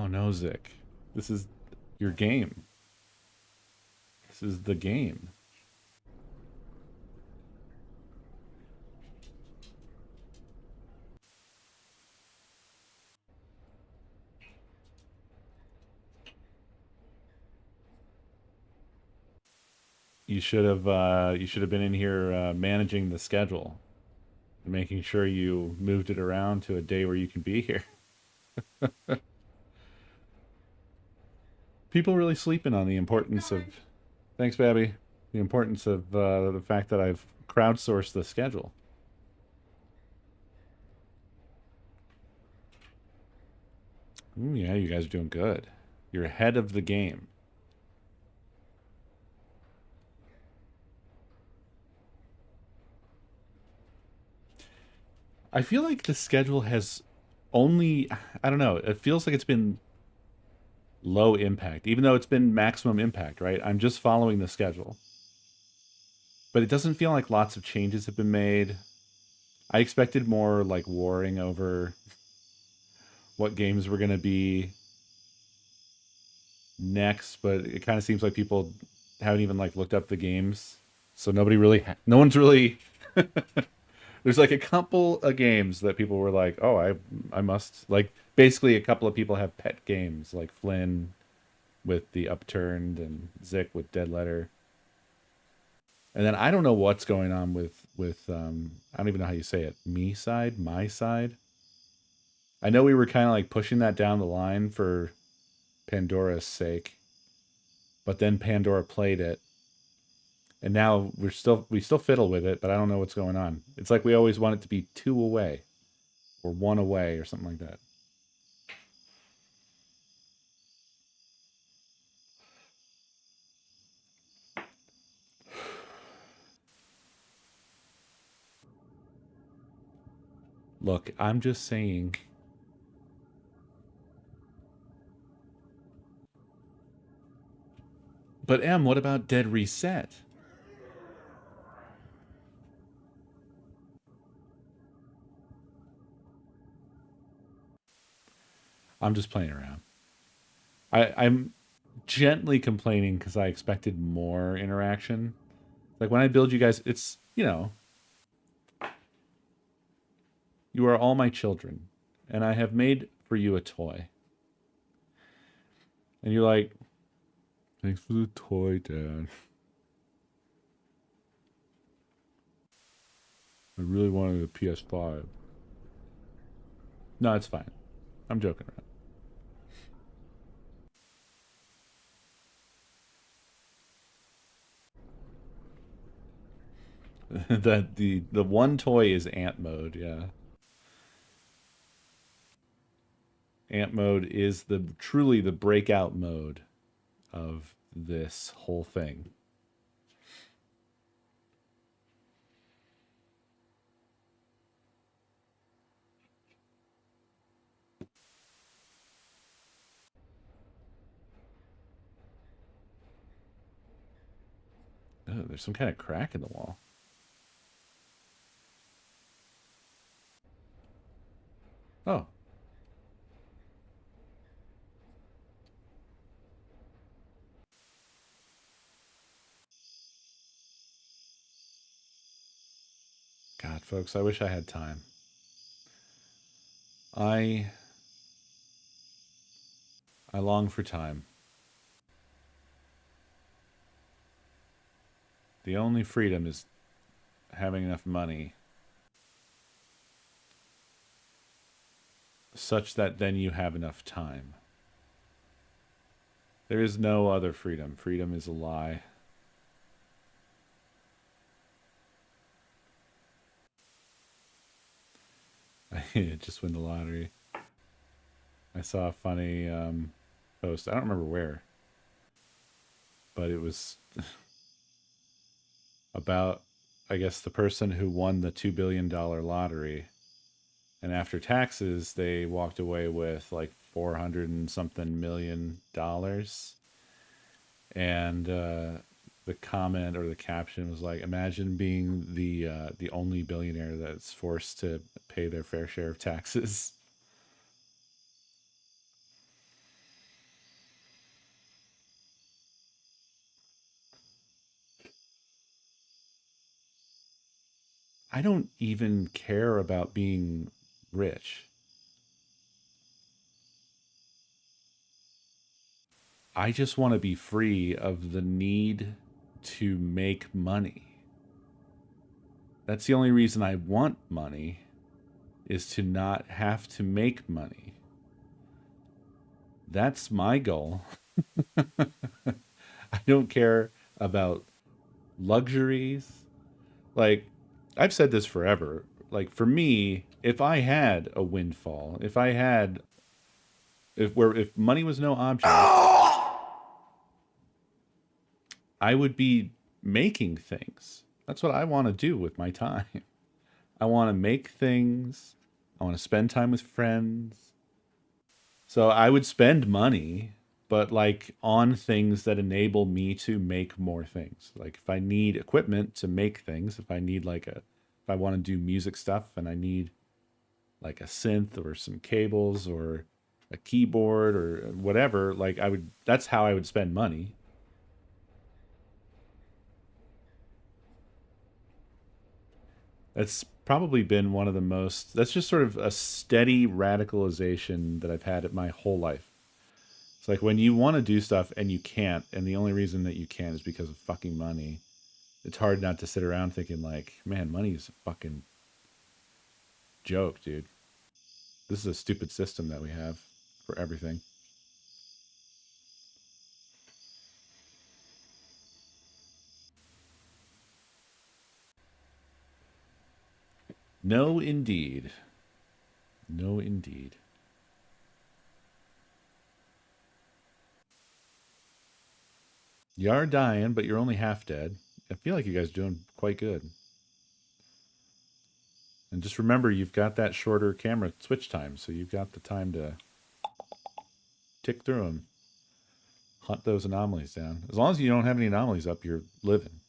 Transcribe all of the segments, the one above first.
no, Zick. This is your game. This is the game. You should have been in here managing the schedule, making sure you moved it around to a day where you can be here. People really sleeping on the importance of. Thanks, Babby. The importance of the fact that I've crowdsourced the schedule. Ooh, yeah, you guys are doing good. You're ahead of the game. I feel like the schedule has only, I don't know, it feels like it's been low impact, even though it's been maximum impact, right? I'm just following the schedule. But it doesn't feel like lots of changes have been made. I expected more like warring over what games were going to be next, but it kind of seems like people haven't even like looked up the games. So nobody really, no one's really. There's like a couple of games that people were like, "Oh, I must like." Basically, a couple of people have pet games like Flynn with the Upturned and Zick with Dead Letter. And then I don't know what's going on with I don't even know how you say it. Me side, my side. I know we were kind of like pushing that down the line for Pandora's sake, but then Pandora played it, and now we still fiddle with it, but I don't know what's going on. It's like we always want it to be 2 away or 1 away or something like that. Look, I'm just saying. But M, what about Dead Reset? I'm just playing around. I'm gently complaining because I expected more interaction. Like when I build you guys, it's, you are all my children, and I have made for you a toy. And you're like, thanks for the toy, Dad. I really wanted a PS5. No, it's fine. I'm joking around. The one toy is Ant mode, yeah. Ant mode is the truly the breakout mode of this whole thing. Oh, there's some kind of crack in the wall. Oh, God, folks, I wish I had time. I I long for time. The only freedom is having enough money such that then you have enough time. There is no other freedom. Freedom is a lie. I just win the lottery. I saw a funny post. I don't remember where, but it was about, I guess, the person who won the $2 billion lottery, and after taxes, they walked away with like 400 and something $1 million. And the comment or the caption was like, "Imagine being the only billionaire that's forced to pay their fair share of taxes." I don't even care about being rich. I just want to be free of the need to make money. That's the only reason I want money, is to not have to make money. That's my goal. I don't care about luxuries. Like, I've said this forever. Like, for me, if I had a windfall, if money was no object, I would be making things. That's what I want to do with my time. I want to make things. I want to spend time with friends. So I would spend money, but like on things that enable me to make more things. Like if I need equipment to make things, if I want to do music stuff and I need like a synth or some cables or a keyboard or whatever, that's how I would spend money. That's probably been one of the most, that's just sort of a steady radicalization that I've had at my whole life. It's like when you want to do stuff and you can't, and the only reason that you can't is because of fucking money. It's hard not to sit around thinking like, man, money is a fucking joke, dude. This is a stupid system that we have for everything. No, indeed. No, indeed. You are dying, but you're only half dead. I feel like you guys are doing quite good. And just remember, you've got that shorter camera switch time, so you've got the time to tick through them, hunt those anomalies down. As long as you don't have any anomalies up, you're living.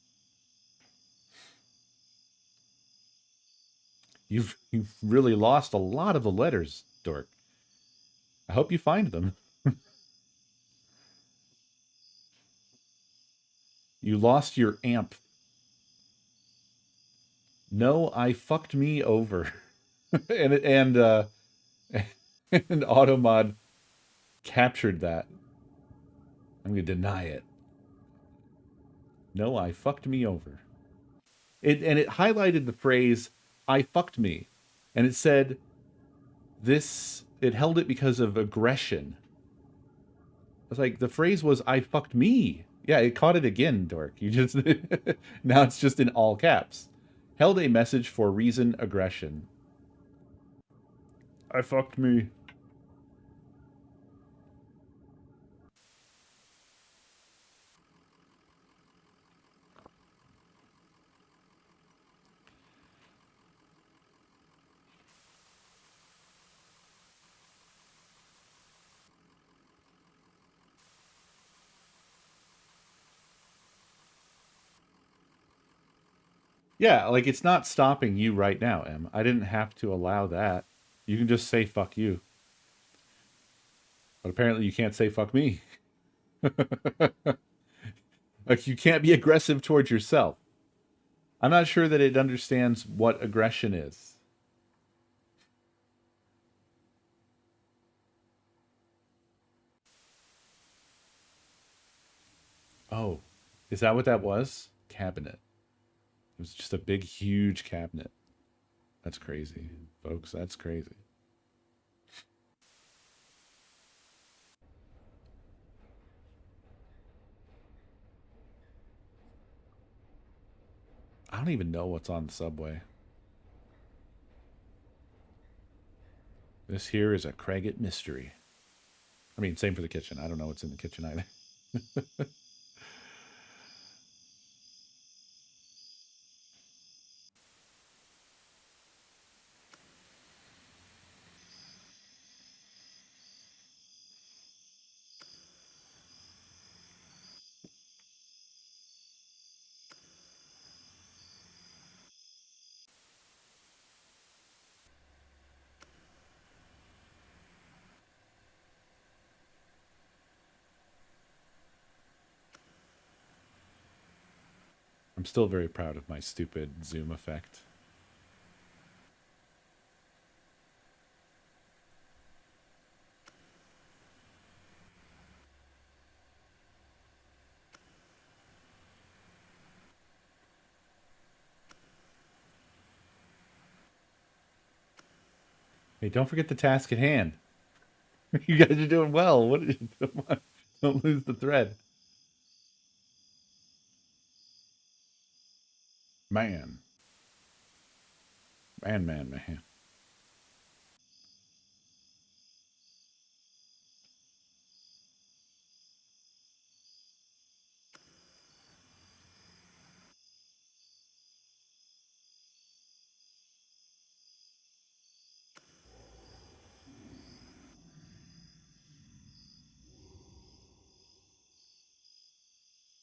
You've really lost a lot of the letters, Dork. I hope you find them. You lost your amp. No, I fucked me over. and and Automod captured that. I'm gonna deny it. No, I fucked me over. It highlighted the phrase "I fucked me," and it said this. It held it because of aggression. It's like the phrase was "I fucked me." Yeah, it caught it again, Dork. You just now it's just in all caps. Held a message for reason aggression. I fucked me. Yeah, like it's not stopping you right now, Em. I didn't have to allow that. You can just say fuck you. But apparently you can't say fuck me. Like you can't be aggressive towards yourself. I'm not sure that it understands what aggression is. Oh, is that what that was? Cabinet. It was just a big, huge cabinet. That's crazy, folks. That's crazy. I don't even know what's on the subway. This here is a Craiget mystery. I mean, same for the kitchen. I don't know what's in the kitchen either. I'm still very proud of my stupid zoom effect. Hey, don't forget the task at hand. You guys are doing well. What? Don't lose the thread. Man. Man.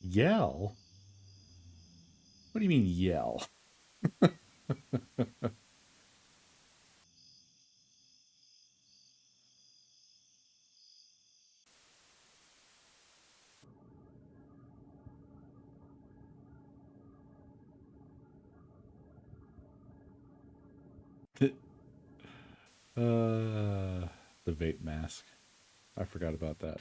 Yell? What do you mean yell? The vape mask. I forgot about that.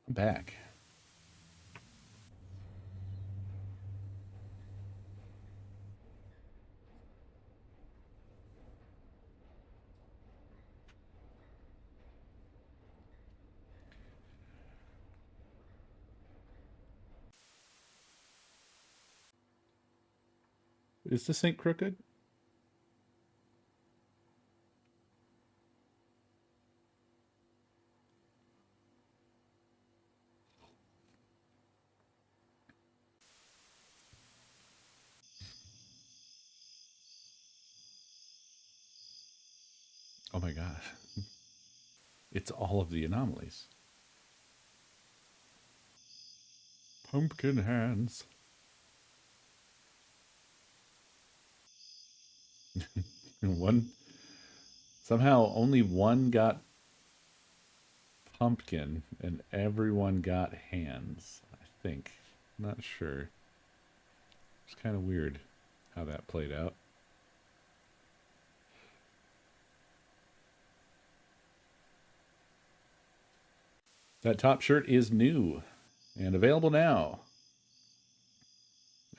I'm back. Is this ain't crooked? Oh my gosh. It's all of the anomalies. Pumpkin hands. One somehow only one got pumpkin and everyone got hands. I think. Not sure. It's kind of weird how that played out. That top shirt is new and available now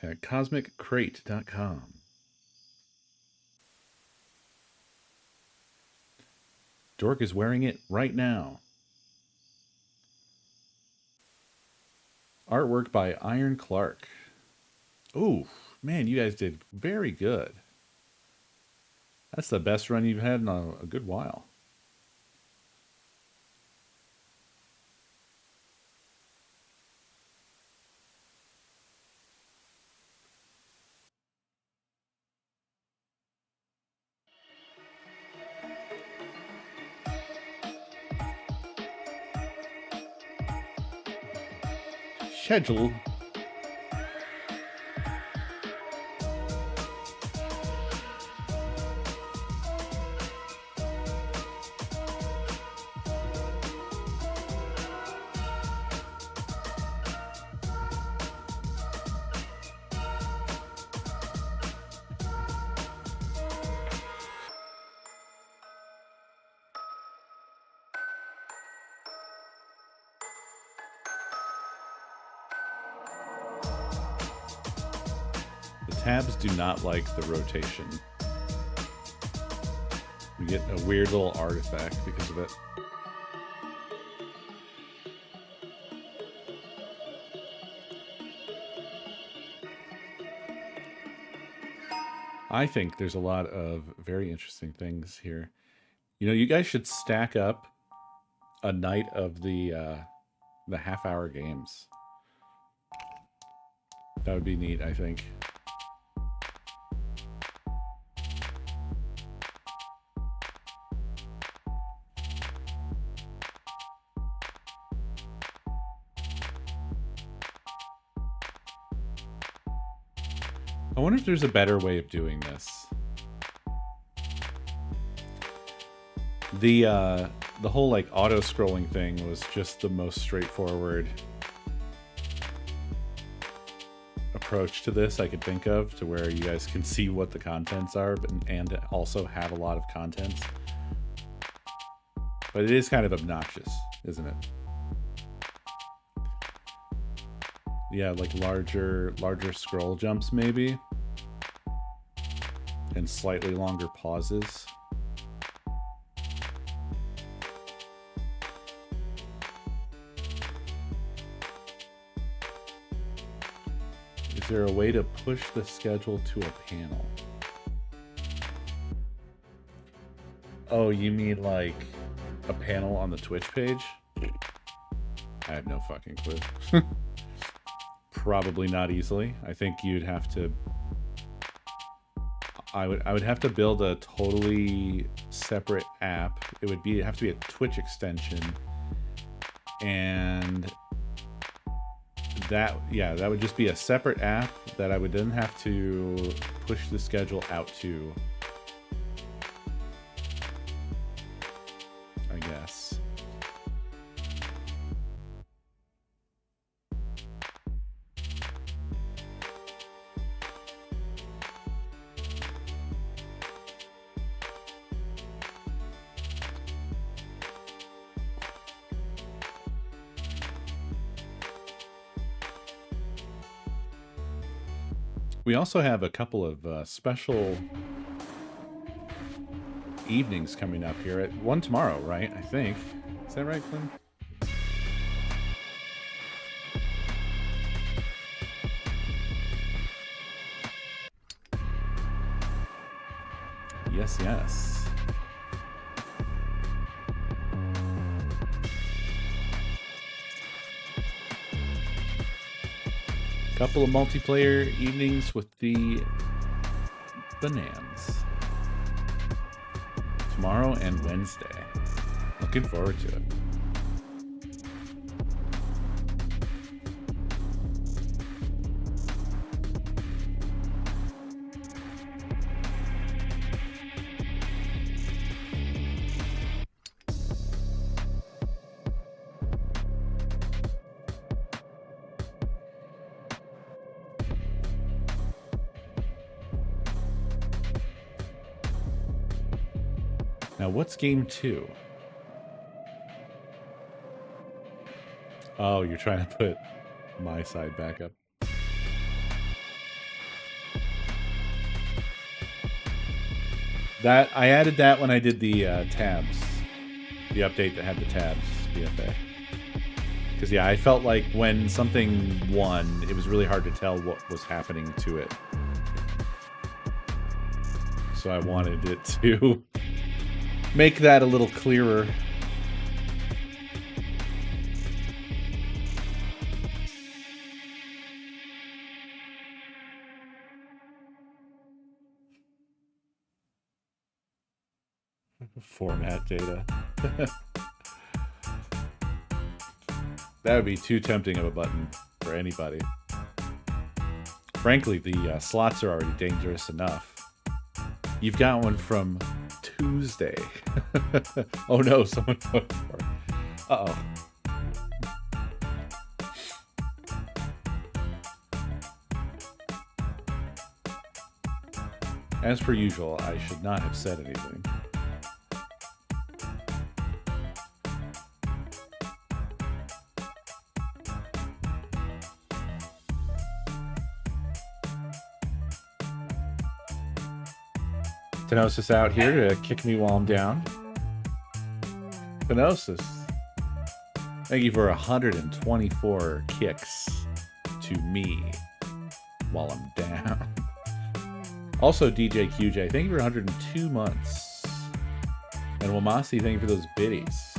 at cosmiccrate.com. Dork is wearing it right now. Artwork by Iron Clark. Oh, man, you guys did very good. That's the best run you've had in a good while. Schedule. The tabs do not like the rotation. We get a weird little artifact because of it. I think there's a lot of very interesting things here. You know, you guys should stack up a night of the half-hour games. That would be neat, I think. I wonder if there's a better way of doing this. The whole like auto scrolling thing was just the most straightforward approach to this I could think of, to where you guys can see what the contents are, and also have a lot of contents. But it is kind of obnoxious, isn't it? Yeah, like larger scroll jumps maybe, and slightly longer pauses. Is there a way to push the schedule to a panel? Oh, you mean like a panel on the Twitch page? I have no fucking clue. Probably not easily. I think you'd have to... I would have to build a totally separate app. It would have to be a Twitch extension, and that would just be a separate app that I would then have to push the schedule out to, I guess. We also have a couple of special evenings coming up here. One tomorrow, right? I think. Is that right, Quinn? Yes, yes. Couple of multiplayer evenings with the Bananas. Tomorrow and Wednesday. Looking forward to it. Now, what's game 2? Oh, you're trying to put my side back up. That I added that when I did the tabs, the update that had the tabs BFA. Because yeah, I felt like when something won, it was really hard to tell what was happening to it. So I wanted it to make that a little clearer. Format data. That would be too tempting of a button for anybody. Frankly, the slots are already dangerous enough. You've got one from Tuesday. Oh no, someone voted for it. Uh-oh. As per usual, I should not have said anything. Tenosis out here to kick me while I'm down. Tenosis, thank you for 124 kicks to me while I'm down. Also, DJ QJ, thank you for 102 months. And Wamasi, thank you for those biddies.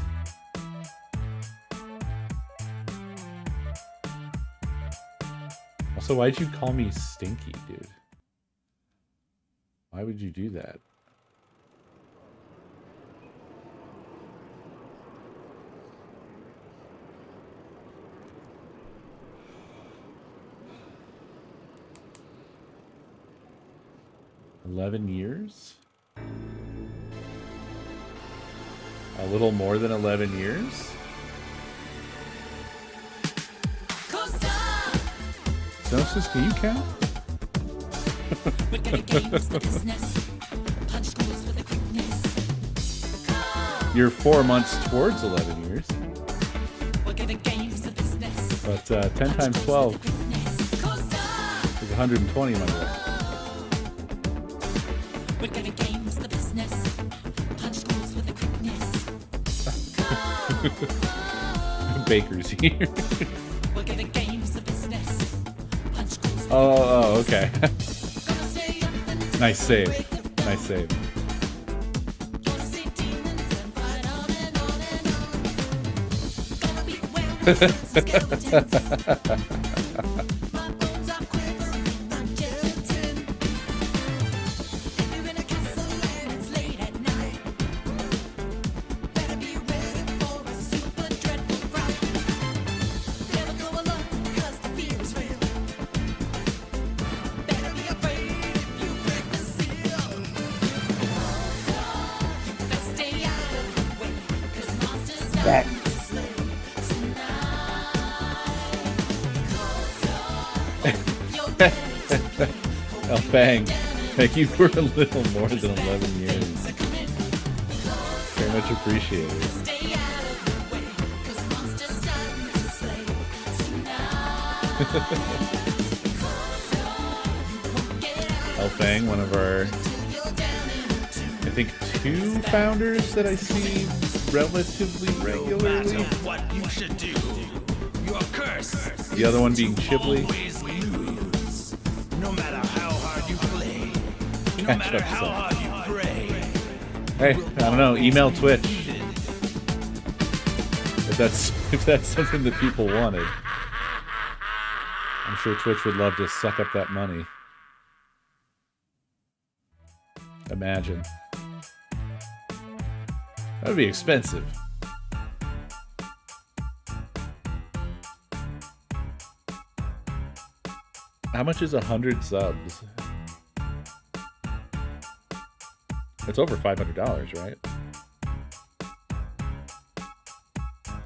Also, Also, why'd you call me stinky, dude? Why would you do that? $11 years? A little more than 11 years? Gnosis, can you count? You're 4 months towards 11 years. But 10 times 12 is 120, my boy. Baker's here. Oh, okay. Nice save. Nice save. Bang. Thank you for a little more than 11 years. Very much appreciated. Elfang, one of our, I think, 2 founders that I see relatively regularly. What you should do. You're cursed. The other one being Chipley. No matter how hard you play. No matter how hard you pray. Hey, I don't know. Email Twitch if that's something that people wanted. I'm sure Twitch would love to suck up that money. Imagine. That would be expensive. How much is 100 subs? It's over $500, right?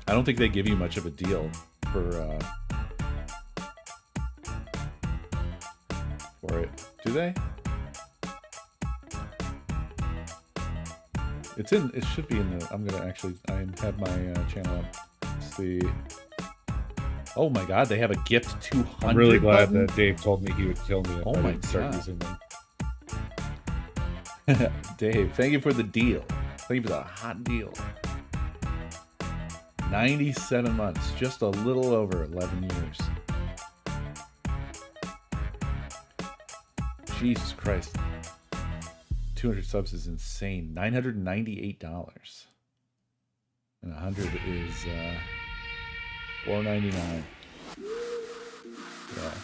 I don't think they give you much of a deal for it. Do they? It should be in the, I have my channel up. It's the, oh my god, they have a gift 200 I'm really glad button? that Dave told me he would kill me if I didn't start using them. Dave, thank you for the deal. Thank you for the hot deal. 97 months, just a little over 11 years. Jesus Christ. 200 subs is insane. $998. And 100 is $4.99. Yeah.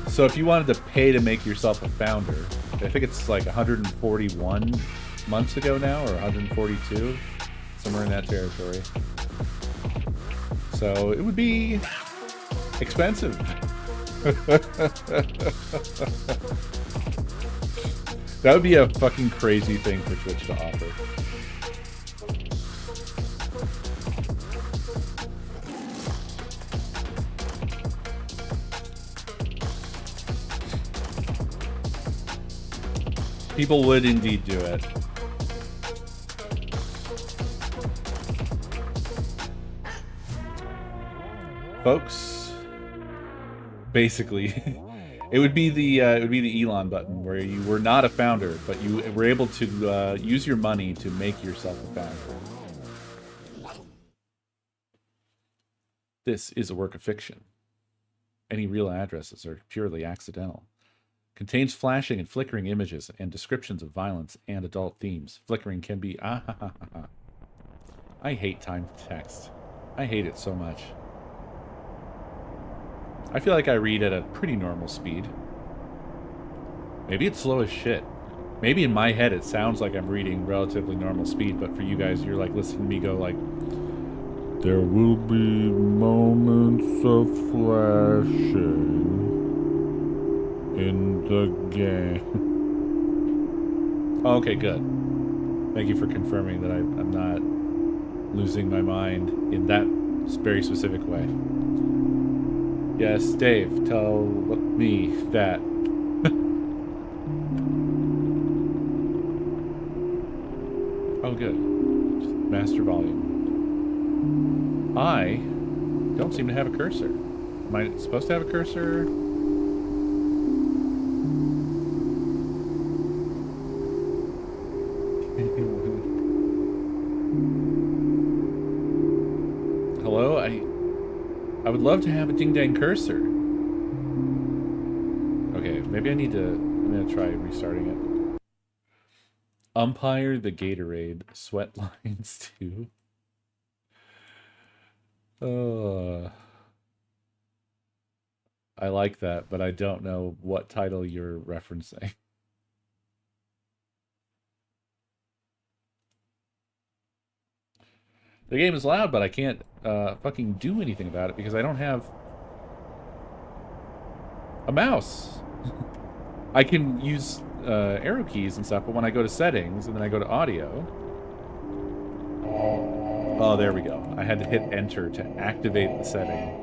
So if you wanted to pay to make yourself a founder, I think it's like 141 months ago now, or 142, somewhere in that territory. So it would be expensive. That would be a fucking crazy thing for Twitch to offer. People would indeed do it. Folks, basically, it would be the Elon button, where you were not a founder, but you were able to use your money to make yourself a founder. This is a work of fiction. Any real addresses are purely accidental. Contains flashing and flickering images and descriptions of violence and adult themes. Flickering can be I hate timed text. I hate it so much. I feel like I read at a pretty normal speed. Maybe it's slow as shit. Maybe in my head it sounds like I'm reading relatively normal speed, but for you guys, you're like listening to me go like, there will be moments of flashing in the game. Okay, good. Thank you for confirming that I'm not losing my mind in that very specific way. Yes, Dave, tell me that. Oh, good. Just master volume. I don't seem to have a cursor. Am I supposed to have a cursor? Hello? I would love to have a ding-dang cursor. Okay, maybe I'm gonna try restarting it. Umpire the Gatorade, sweat lines too. I like that, but I don't know what title you're referencing. The game is loud, but I can't fucking do anything about it because I don't have a mouse. I can use arrow keys and stuff, but when I go to settings and then I go to audio... Oh, there we go. I had to hit enter to activate the setting.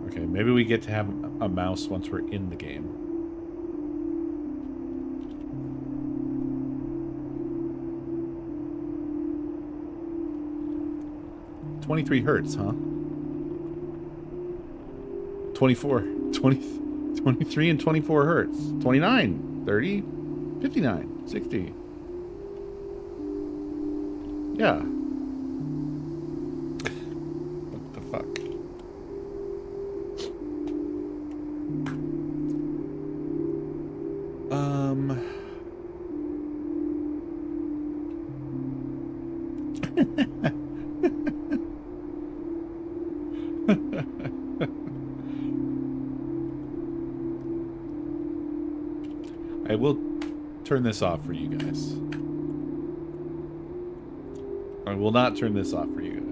Okay, maybe we get to have a mouse once we're in the game. $23 hertz, huh? 24, 20, 23 and 24 hertz. 29, 30, 59, 60. Yeah. What the fuck? I will turn this off for you guys. I will not turn this off for you guys.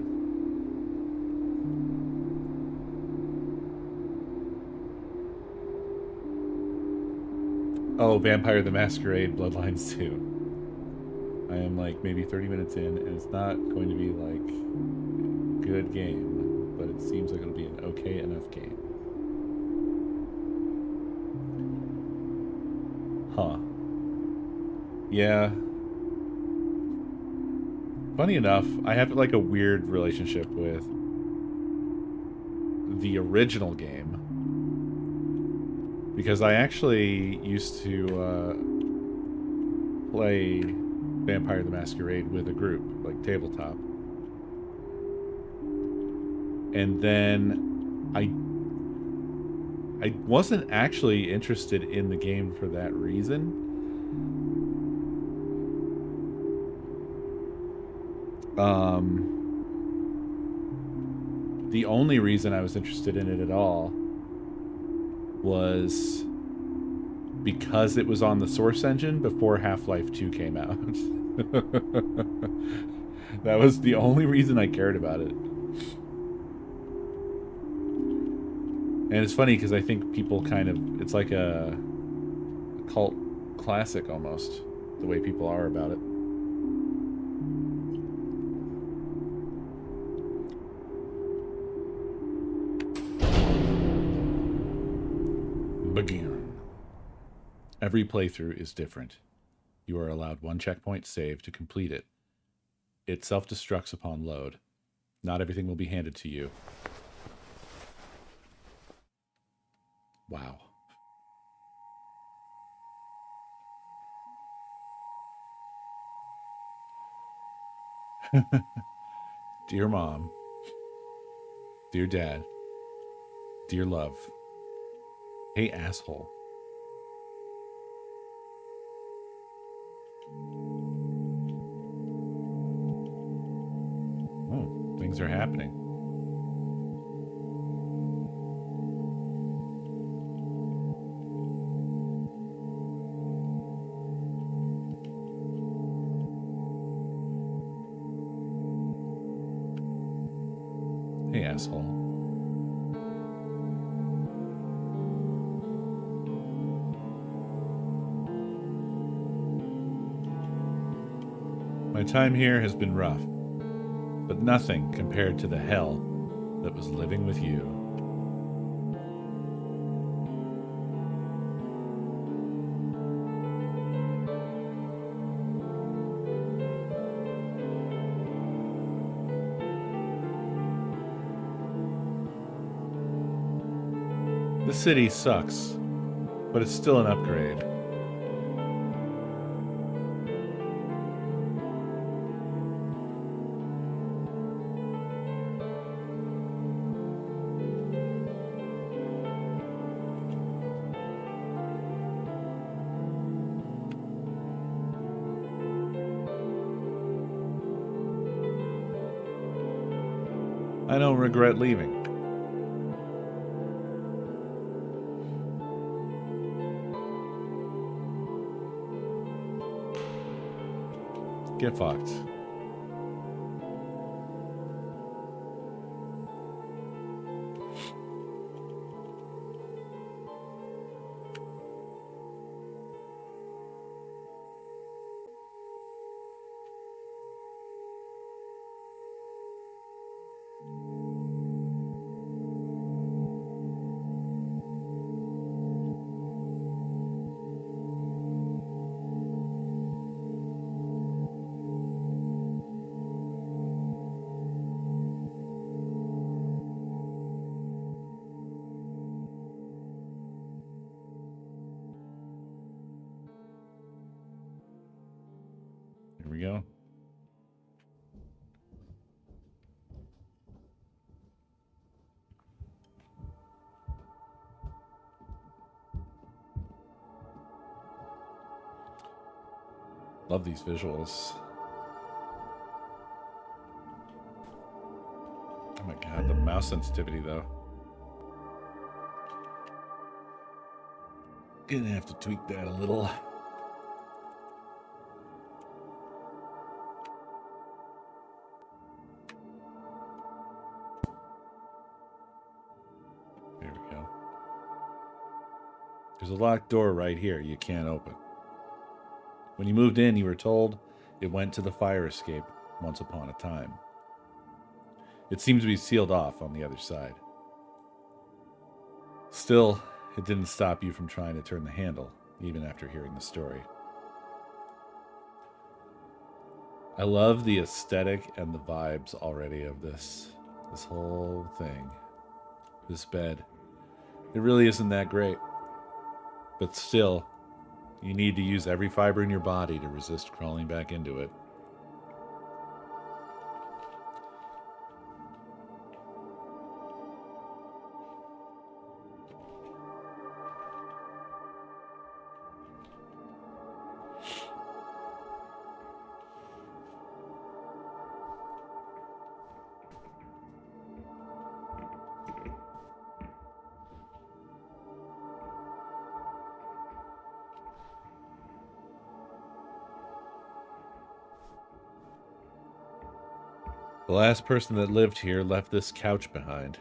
Oh, Vampire the Masquerade Bloodlines 2. I am like maybe 30 minutes in, and it's not going to be like a good game, but it seems like it'll be an okay enough game. Huh. Yeah. Funny enough, I have like a weird relationship with the original game because I actually used to play Vampire the Masquerade with a group, like tabletop. And then I wasn't actually interested in the game for that reason. The only reason I was interested in it at all was because it was on the Source engine before Half-Life 2 came out. That was the only reason I cared about it. And it's funny because I think people kind of... It's like a cult classic almost, the way people are about it. Begin. Every playthrough is different. You are allowed one checkpoint save to complete it. It self-destructs upon load. Not everything will be handed to you. Wow. Dear Mom. Dear Dad. Dear Love. Hey, asshole. things are happening. Hey, asshole. My time here has been rough, but nothing compared to the hell that was living with you. The city sucks, but it's still an upgrade. I don't regret leaving. Get fucked. Here we go. Love these visuals. Oh my god, the mouse sensitivity though. Gonna have to tweak that a little. There we go. There's a locked door right here you can't open. When you moved in, you were told it went to the fire escape once upon a time. It seems to be sealed off on the other side. Still, it didn't stop you from trying to turn the handle, even after hearing the story. I love the aesthetic and the vibes already of this whole thing. This bed. It really isn't that great. But still, you need to use every fiber in your body to resist crawling back into it. The last person that lived here left this couch behind.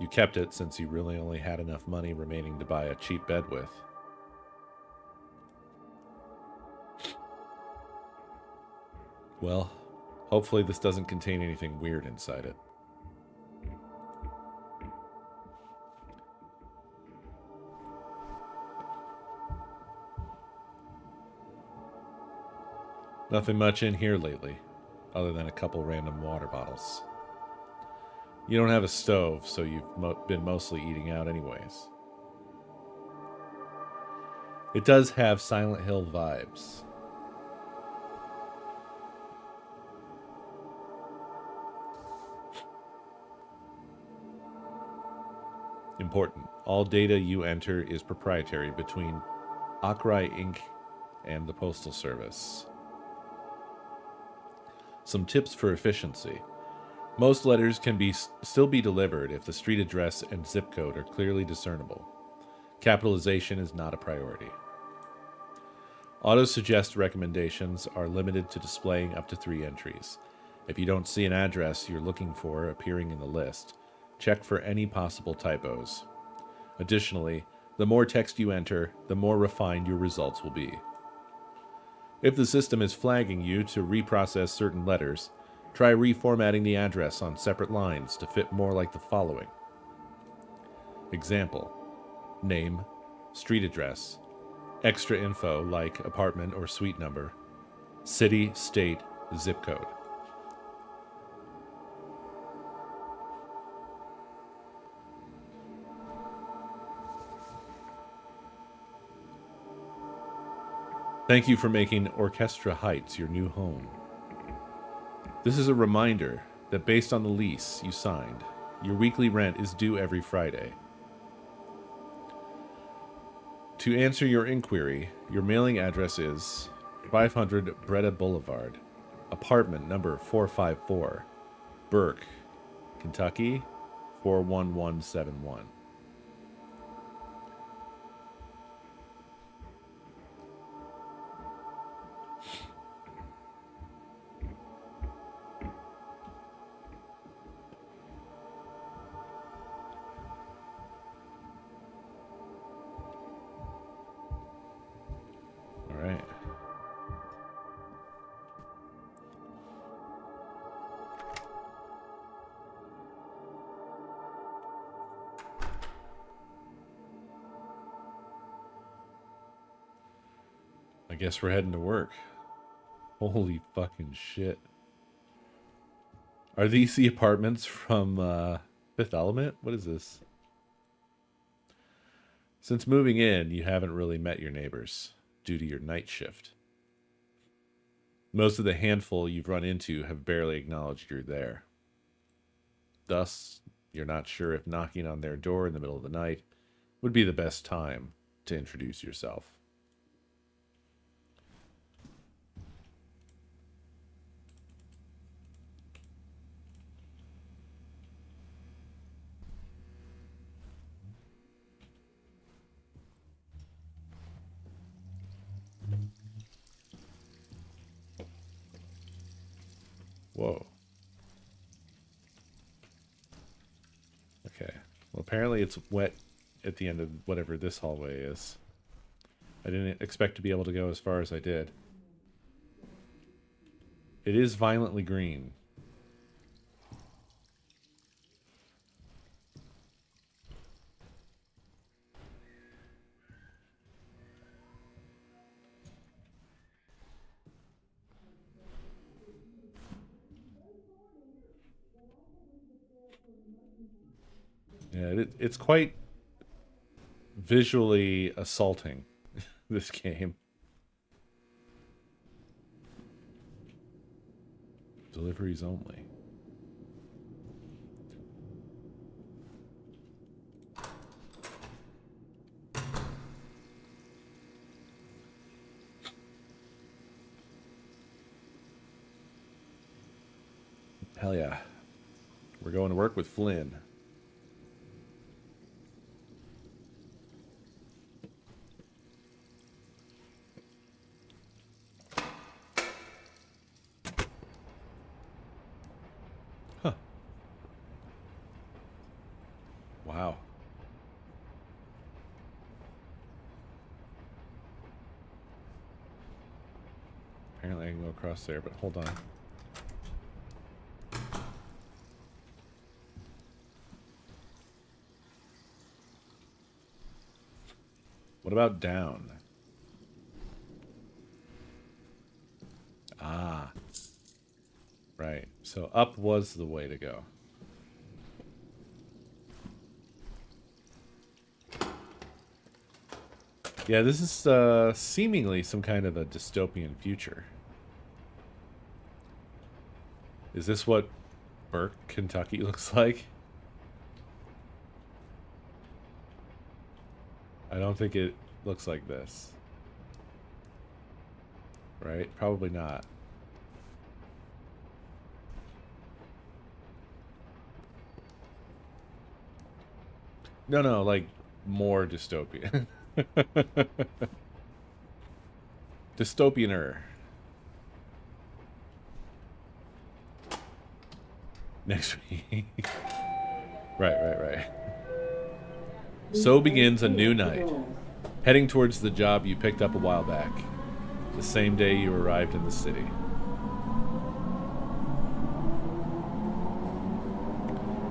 You kept it since you really only had enough money remaining to buy a cheap bed with. Well, hopefully this doesn't contain anything weird inside it. Nothing much in here lately, other than a couple random water bottles. You don't have a stove, so you've been mostly eating out anyways. It does have Silent Hill vibes. Important. All data you enter is proprietary between Akrai Inc. and the Postal Service. Some tips for efficiency. Most letters can still be delivered if the street address and zip code are clearly discernible. Capitalization is not a priority. Auto-suggest recommendations are limited to displaying up to 3 entries. If you don't see an address you're looking for appearing in the list, check for any possible typos. Additionally, the more text you enter, the more refined your results will be. If the system is flagging you to reprocess certain letters, try reformatting the address on separate lines to fit more like the following. Example: name, street address, extra info like apartment or suite number, city, state, zip code. Thank you for making Orchestra Heights your new home. This is a reminder that based on the lease you signed, your weekly rent is due every Friday. To answer your inquiry, your mailing address is 500 Breda Boulevard, apartment number 454, Burke, Kentucky 41171. All right. I guess we're heading to work. Holy fucking shit. Are these the apartments from Fifth Element? What is this? Since moving in, you haven't really met your neighbors due to your night shift. Most of the handful you've run into have barely acknowledged you're there. Thus, you're not sure if knocking on their door in the middle of the night would be the best time to introduce yourself. Whoa. Okay. Well, apparently it's wet at the end of whatever this hallway is. I didn't expect to be able to go as far as I did. It is violently green. Yeah, it's quite visually assaulting, this game. Deliveries only. Hell yeah. We're going to work with Flynn. Huh. Wow. Apparently I can go across there, but hold on. What about down? Ah. Right. So up was the way to go. Yeah, this is seemingly some kind of a dystopian future. Is this what Burke, Kentucky looks like? I don't think it looks like this. Right? Probably not. No, like more dystopian. Dystopianer. Next week. Right. So begins a new night, heading towards the job you picked up a while back, the same day you arrived in the city.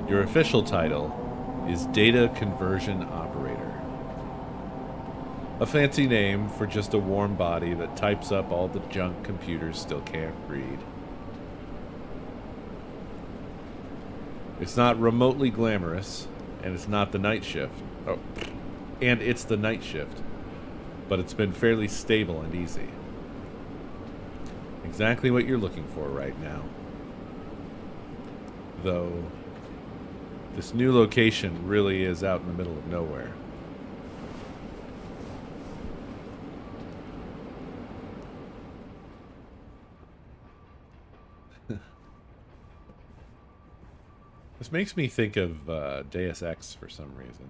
Your official title is Data Conversion Operator. A fancy name for just a warm body that types up all the junk computers still can't read. It's not remotely glamorous, and it's not the night shift. Oh, and it's the night shift, but it's been fairly stable and easy. Exactly what you're looking for right now. Though, this new location really is out in the middle of nowhere. This makes me think of Deus Ex for some reason.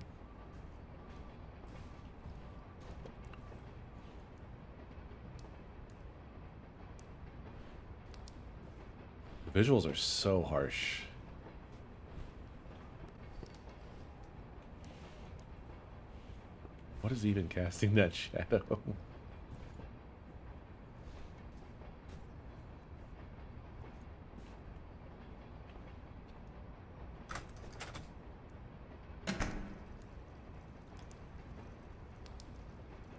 The visuals are so harsh. What is even casting that shadow?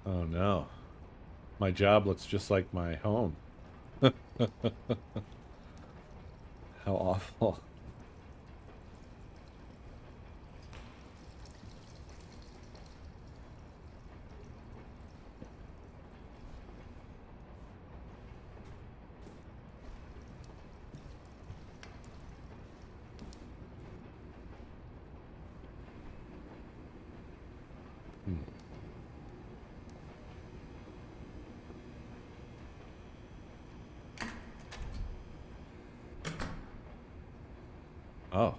Oh no. My job looks just like my home. How awful. Oh.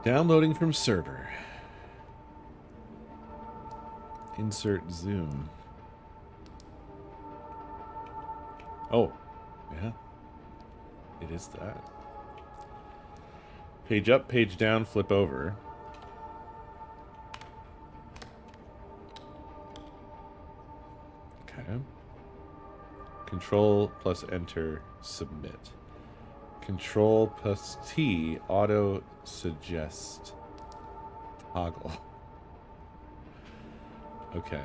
Downloading from server. Insert zoom. Oh, yeah. It is that. Page up, page down, flip over. Okay. Control plus enter, submit. Control plus T, auto suggest. Toggle. Okay.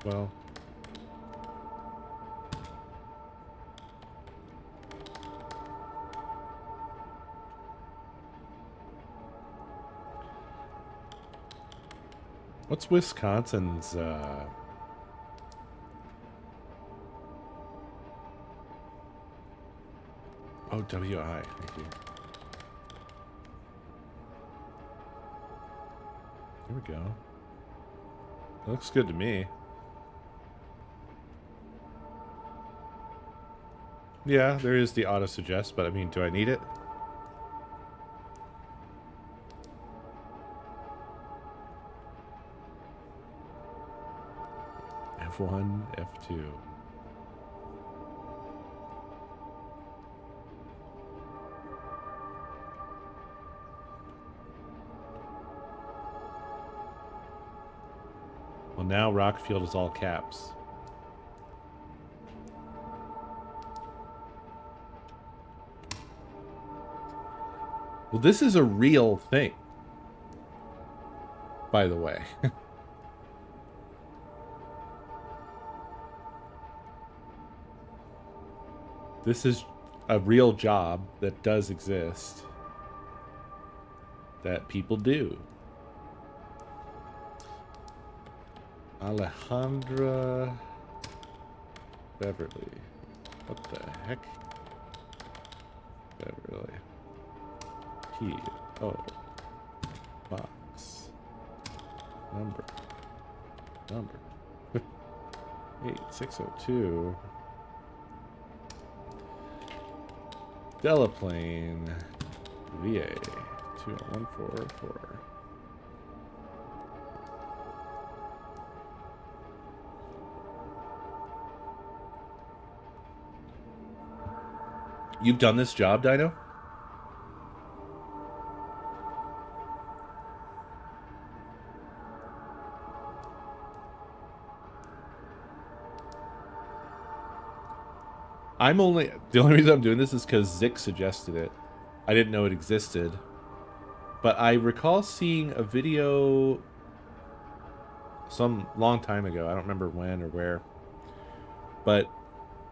Well. What's Wisconsin's, Oh, WI. Thank you. Here we go. Looks good to me. Yeah, there is the auto suggest, but I mean, do I need it? F1, F2. Well, now Rockfield is all caps. Well, this is a real thing, by the way. This is a real job that does exist that people do. Alejandra Beverly. What the heck? Beverly. P.O. Box. Number. 8602. Delaplane. VA. 20144. You've done this job, Dino? The only reason I'm doing this is because Zick suggested it. I didn't know it existed. But I recall seeing a video some long time ago. I don't remember when or where. But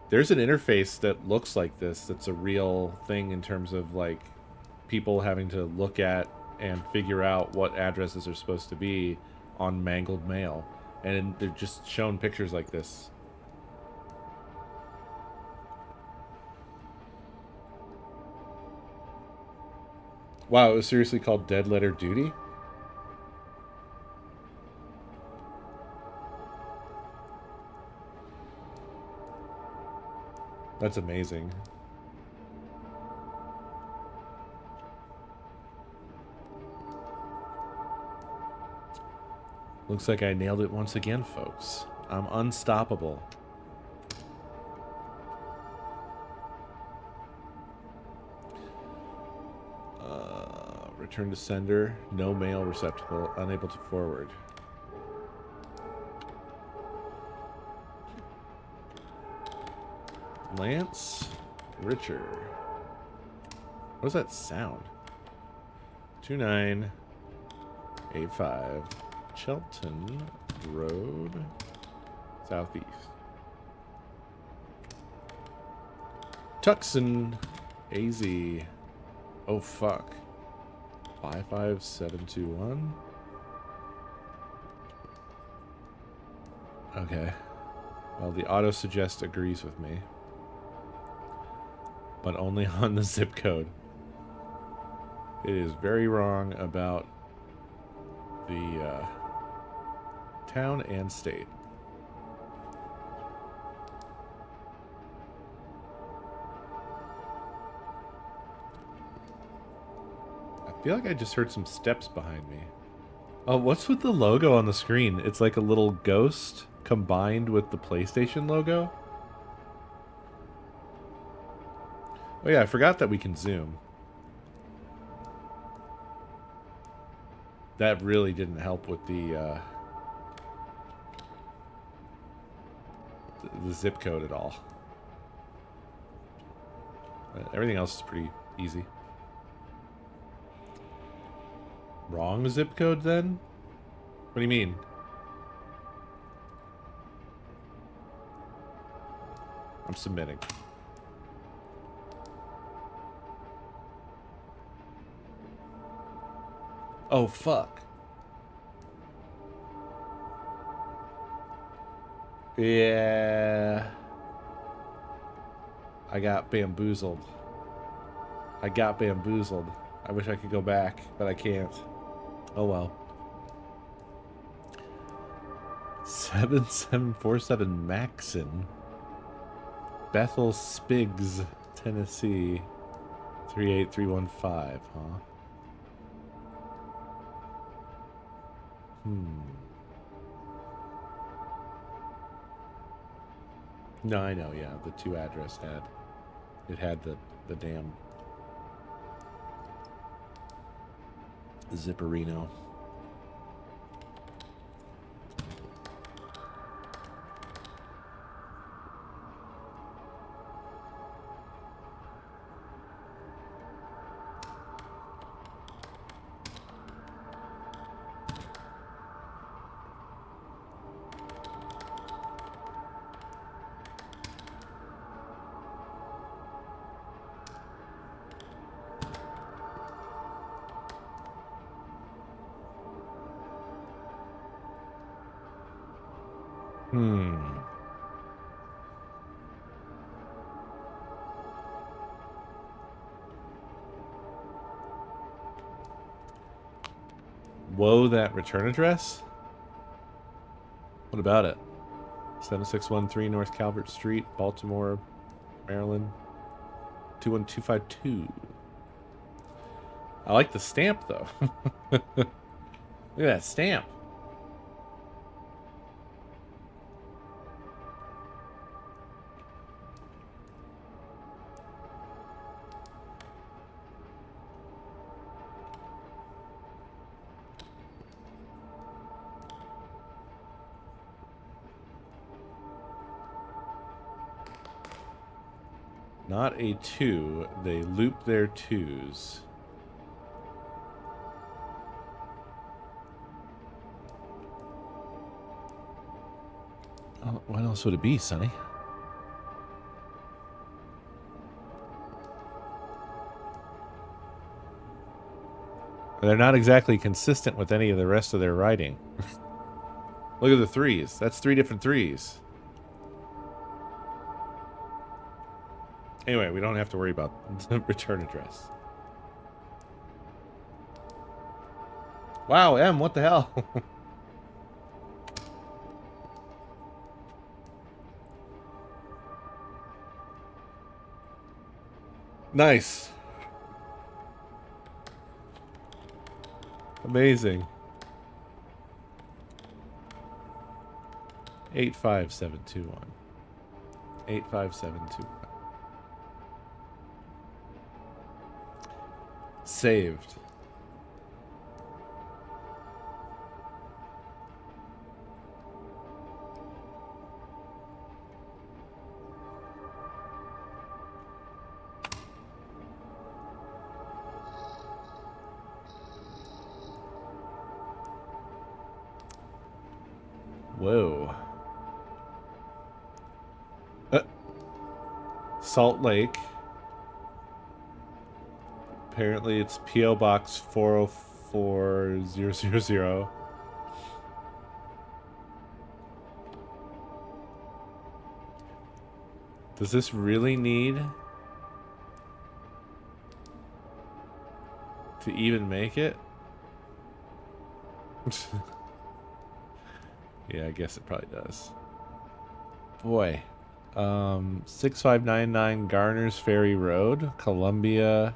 there's an interface that looks like this that's a real thing in terms of like people having to look at and figure out what addresses are supposed to be on mangled mail. And they're just shown pictures like this. Wow, it was seriously called Dead Letter Duty? That's amazing. Looks like I nailed it once again, folks. I'm unstoppable. Return to sender. No mail receptacle. Unable to forward. Lance Richard. What does that sound? 2985 Chelton Road, Southeast. Tucson, AZ. Oh, fuck. 55721. Okay. Well, the auto suggest agrees with me. But only on the zip code. It is very wrong about the town and state. I feel like I just heard some steps behind me. Oh, what's with the logo on the screen? It's like a little ghost combined with the PlayStation logo. Oh yeah, I forgot that we can zoom. That really didn't help with the zip code at all. Everything else is pretty easy. Wrong zip code then? What do you mean? I'm submitting. Oh, fuck. Yeah. I got bamboozled. I wish I could go back, but I can't. Oh well. 7747 Maxon. Bethel Spigs, Tennessee. 38315, huh? No, I know, yeah. The two address had the damn Zipperino. Hmm. Whoa, that return address? What about it? 7613 North Calvert Street, Baltimore, Maryland. 21252. I like the stamp, though. Look at that stamp. Not a 2. They loop their 2s. Oh, what else would it be, Sonny? They're not exactly consistent with any of the rest of their writing. Look at the 3s. That's 3 different 3s. Anyway, we don't have to worry about the return address. Wow, M, what the hell? Nice. Amazing. 85721. 85721. Saved. Whoa. Salt Lake. Apparently it's P.O. Box 404000. Does this really need to even make it? Yeah, I guess it probably does. Boy. 6599 Garner's Ferry Road, Columbia,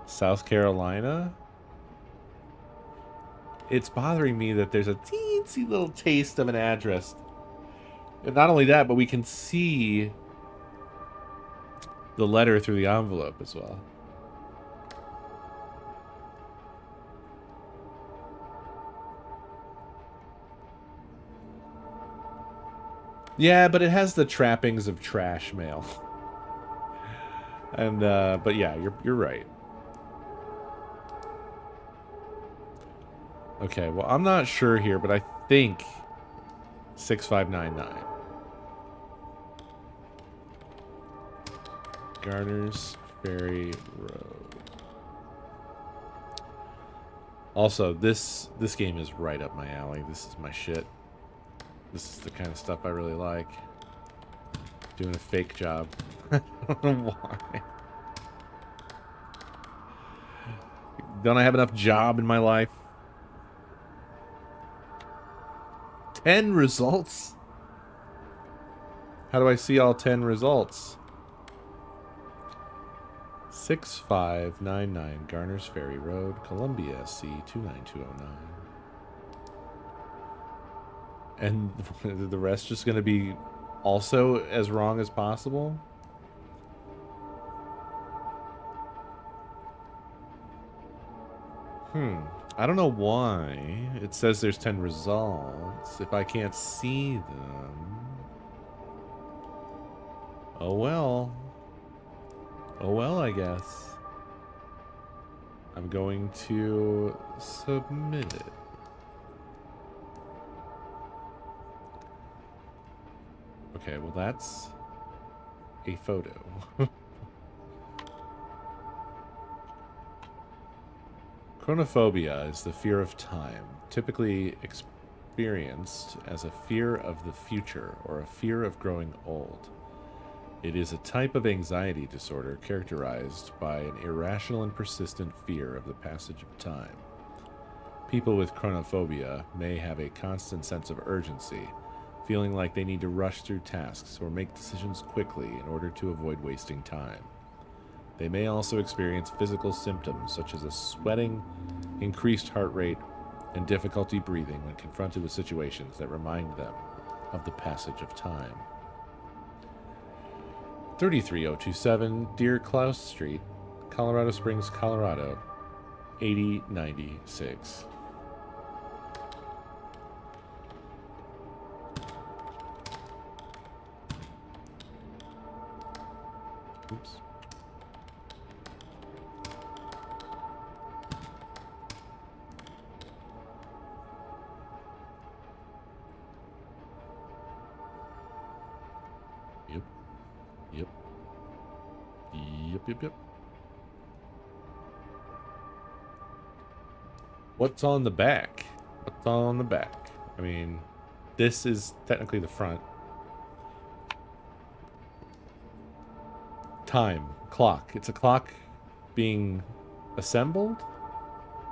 South Carolina. It's bothering me that there's a teensy little taste of an address. And not only that, but we can see the letter through the envelope as well. Yeah, but it has the trappings of trash mail. And but yeah, you're right. Okay, well, I'm not sure here, but I think 6599. Garner's Ferry Road. Also, this game is right up my alley. This is my shit. This is the kind of stuff I really like. Doing a fake job. I don't know why. Don't I have enough job in my life? 10 results? How do I see all 10 results? 6599 Garner's Ferry Road, Columbia, SC 29209. And the rest just going to be also as wrong as possible? I don't know why it says there's 10 results if I can't see them. Oh well. Oh well, I guess. I'm going to submit it. Okay, well that's a photo. Chronophobia is the fear of time, typically experienced as a fear of the future or a fear of growing old. It is a type of anxiety disorder characterized by an irrational and persistent fear of the passage of time. People with chronophobia may have a constant sense of urgency, feeling like they need to rush through tasks or make decisions quickly in order to avoid wasting time. They may also experience physical symptoms such as a sweating, increased heart rate, and difficulty breathing when confronted with situations that remind them of the passage of time. 33027 Deer Klaus Street, Colorado Springs, Colorado, 8096. Oops. Yep. Yep. Yep. What's on the back? What's on the back? I mean, this is technically the front. Time. Clock. It's a clock being assembled?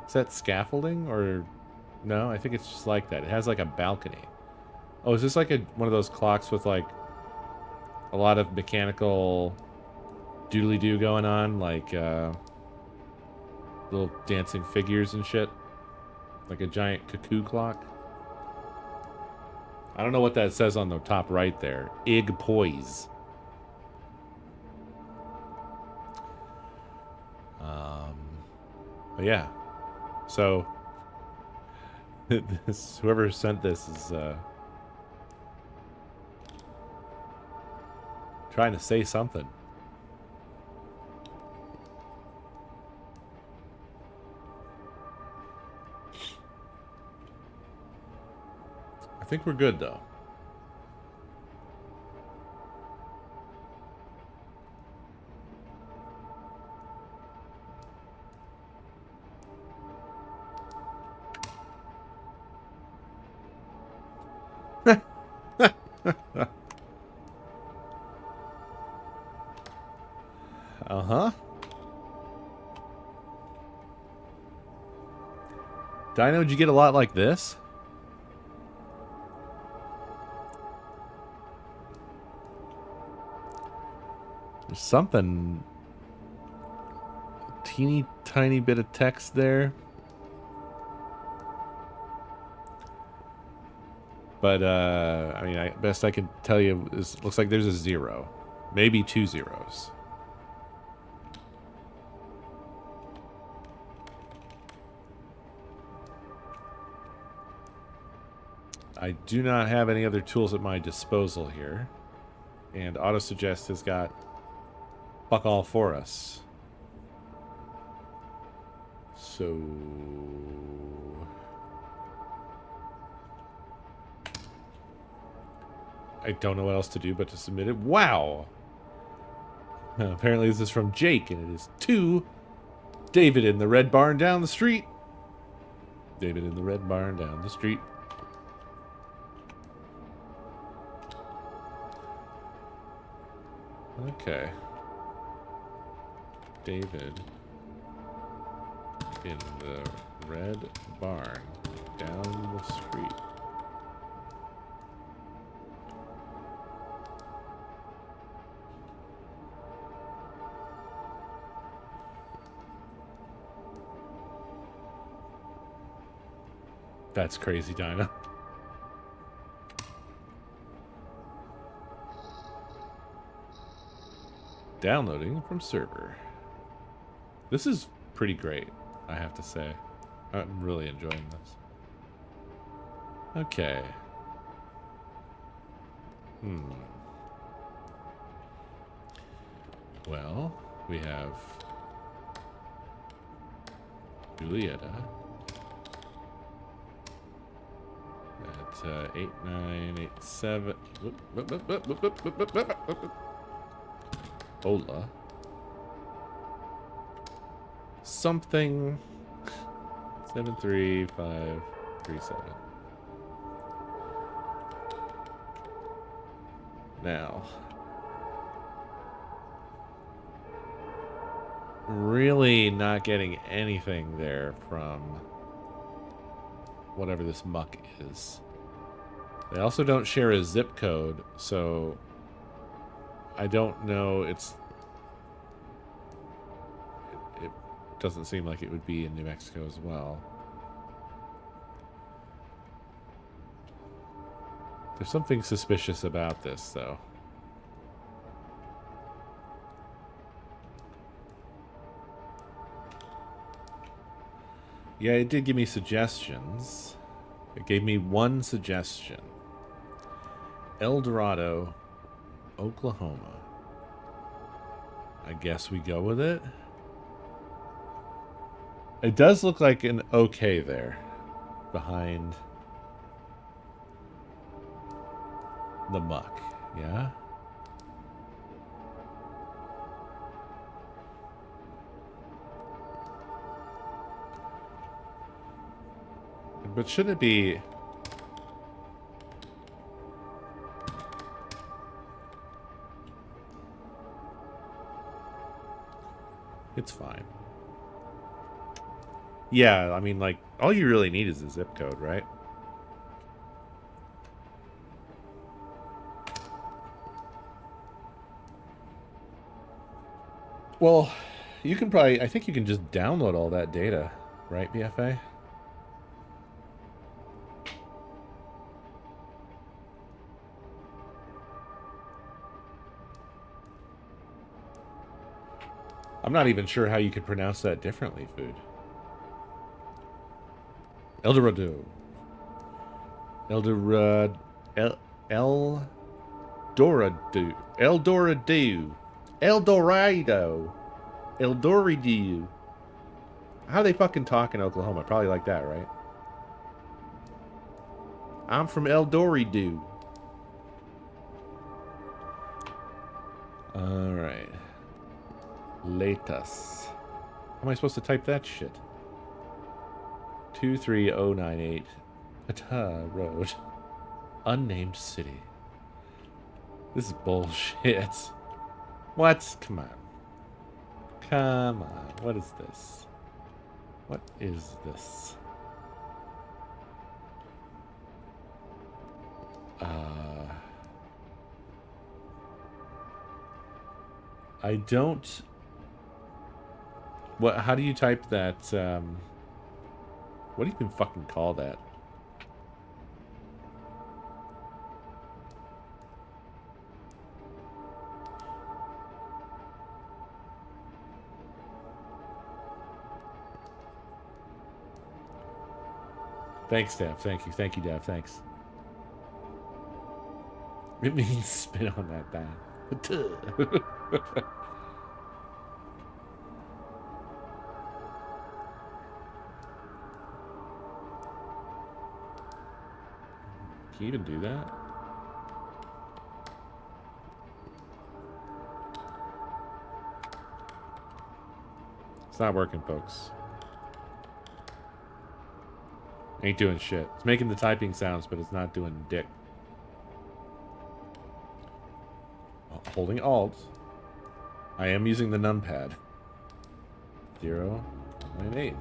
Is that scaffolding or... No, I think it's just like that. It has like a balcony. Oh, is this like one of those clocks with like a lot of mechanical doodly-doo going on? Like little dancing figures and shit? Like a giant cuckoo clock? I don't know what that says on the top right there. Ig Poise. But yeah. So whoever sent this is trying to say something. I think we're good though. Uh-huh. Dino, did you get a lot like this? There's something... teeny tiny bit of text there. But, I mean, best I can tell you is looks like there's a 0. Maybe 2 zeros. I do not have any other tools at my disposal here. And AutoSuggest has got fuck all for us. So... I don't know what else to do but to submit it. Wow! Apparently this is from Jake, and it is to David in the red barn down the street. David in the red barn down the street. Okay. David in the red barn down the street. That's crazy, Dinah. Downloading from server. This is pretty great, I have to say. I'm really enjoying this. Okay. Well, we have Julieta at 8987. Ola. Something 73537. Now, really not getting anything there from whatever this muck is. They also don't share a zip code, so I don't know. It doesn't seem like it would be in New Mexico as well. There's something suspicious about this, though. Yeah, it did give me suggestions. It gave me one suggestion. El Dorado, Oklahoma. I guess we go with it. It does look like an okay there. Behind the muck, yeah? But should it be... It's fine. Yeah, I mean, like, all you really need is a zip code, right? Well, you can probably... I think you can just download all that data, right, BFA? I'm not even sure how you could pronounce that differently, Food. El Dorado. El Dorado. El Dorado. El Dorado. El Dorado. El Dorado. How do they fucking talk in Oklahoma? Probably like that, right? I'm from El Dorado. Alright. Latus. How am I supposed to type that shit? 23098 Pata Road. Unnamed city. This is bullshit. What? Come on. Come on. What is this? What is this? I don't... What? How do you type that? What do you even fucking call that? Thanks, Dev. Thank you. Thank you, Dev. Thanks. It means spit on that thing. Can you even do that? It's not working, folks. Ain't doing shit. It's making the typing sounds, but it's not doing dick. Holding Alt. I am using the numpad. 0, 9, 8.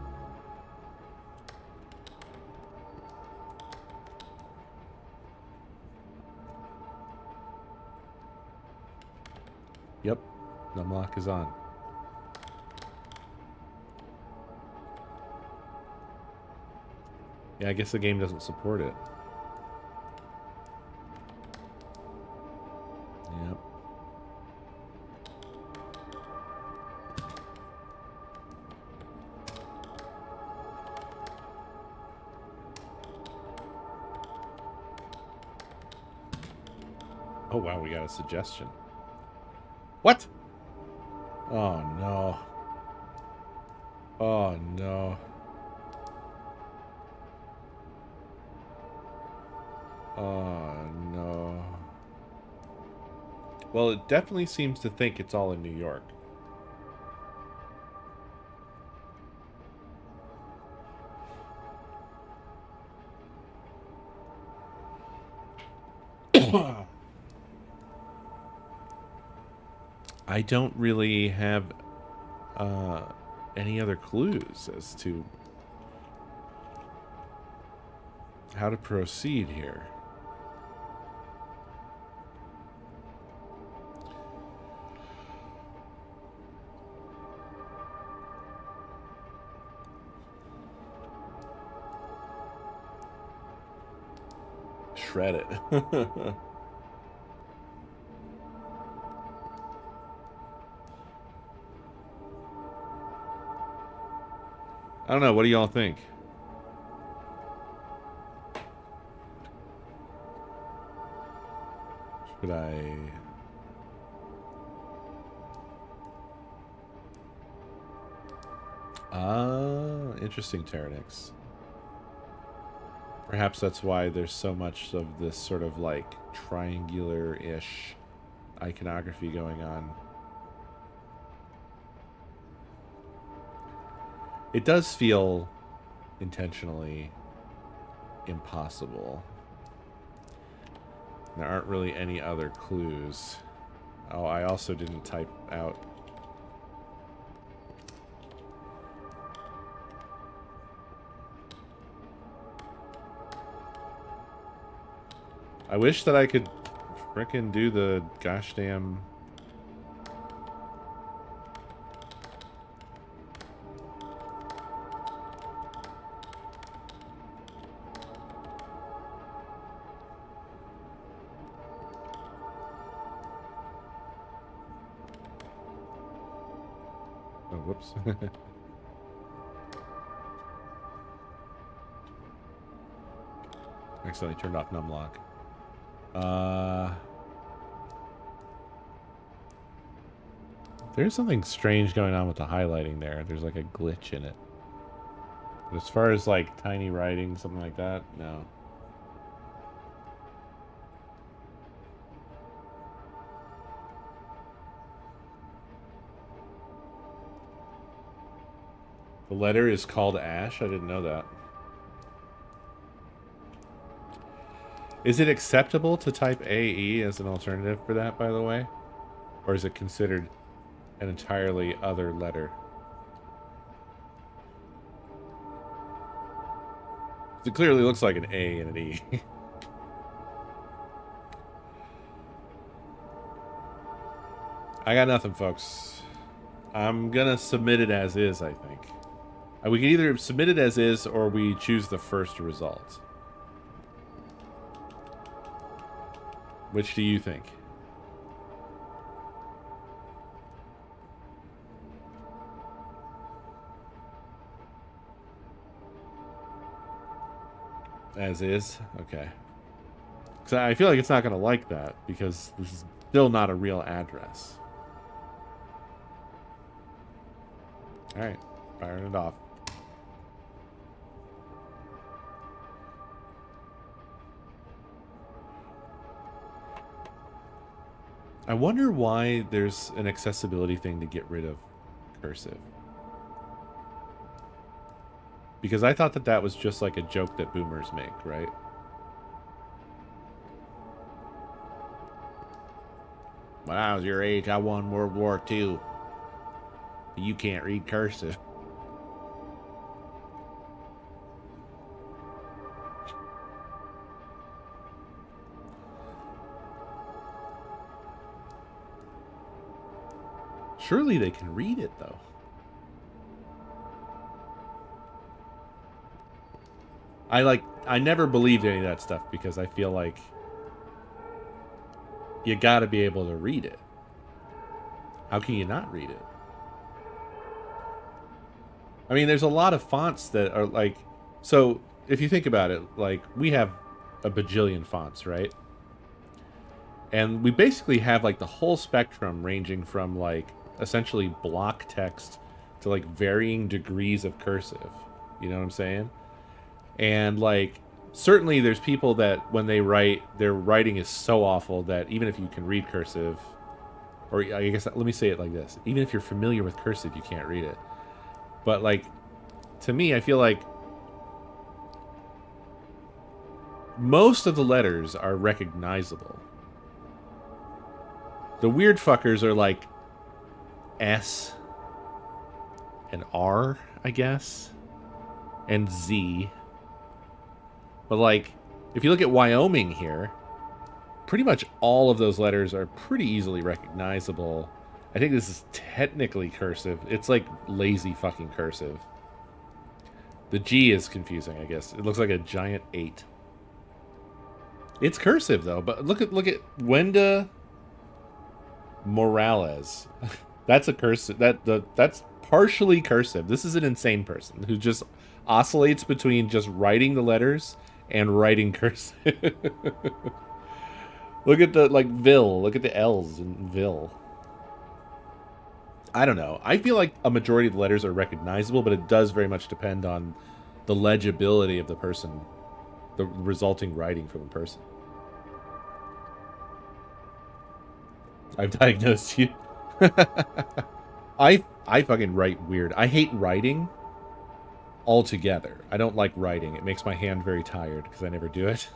Yep. Numlock is on. Yeah, I guess the game doesn't support it. Yep. Oh wow, we got a suggestion. What? Oh no. Oh no. Oh no. Well, it definitely seems to think it's all in New York. I don't really have any other clues as to how to proceed here. Shred it. I don't know. What do y'all think? Should I... Ah, interesting, Tyrannix. Perhaps that's why there's so much of this sort of like triangular-ish iconography going on. It does feel intentionally impossible. There aren't really any other clues. Oh, I also didn't type out. I wish that I could frickin' do the gosh damn... Oh, whoops. Accidentally turned off numlock. There's something strange going on with the highlighting there. There's like a glitch in it. But as far as like tiny writing, something like that, no. The letter is called Ash? I didn't know that. Is it acceptable to type AE as an alternative for that, by the way? Or is it considered an entirely other letter? It clearly looks like an A and an E. I got nothing, folks. I'm gonna submit it as is, I think. We can either submit it as is, or we choose the first result. Which do you think? As is? Okay. So I feel like it's not going to like that, because this is still not a real address. Alright, firing it off. I wonder why there's an accessibility thing to get rid of cursive. Because I thought that that was just like a joke that boomers make, right? When I was your age, I won World War II. You can't read cursive. Surely they can read it, though. I never believed any of that stuff because I feel like you gotta be able to read it. How can you not read it? I mean, there's a lot of fonts that are like... So, if you think about it, like, we have a bajillion fonts, right? And we basically have, like, the whole spectrum ranging from, like, essentially block text to, like, varying degrees of cursive. You know what I'm saying? And, like, certainly there's people that when they write, their writing is so awful that even if you can read cursive, or I guess, let me say it like this, even if you're familiar with cursive, you can't read it. But, like, to me, I feel like most of the letters are recognizable. The weird fuckers are, like, S and R, I guess, and Z. But, like, if you look at Wyoming here, pretty much all of those letters are pretty easily recognizable. I think this is technically cursive. It's like lazy fucking cursive. The G is confusing, I guess. It looks like a giant 8. It's cursive though, but look at Wenda Morales. That's a cursive. That's partially cursive. This is an insane person who just oscillates between just writing the letters and writing cursive. Look at the Vil. Look at the L's in Vil. I don't know. I feel like a majority of the letters are recognizable, but it does very much depend on the legibility of the person, the resulting writing from the person. I've diagnosed you. I fucking write weird. I hate writing altogether. I don't like writing. It makes my hand very tired because I never do it.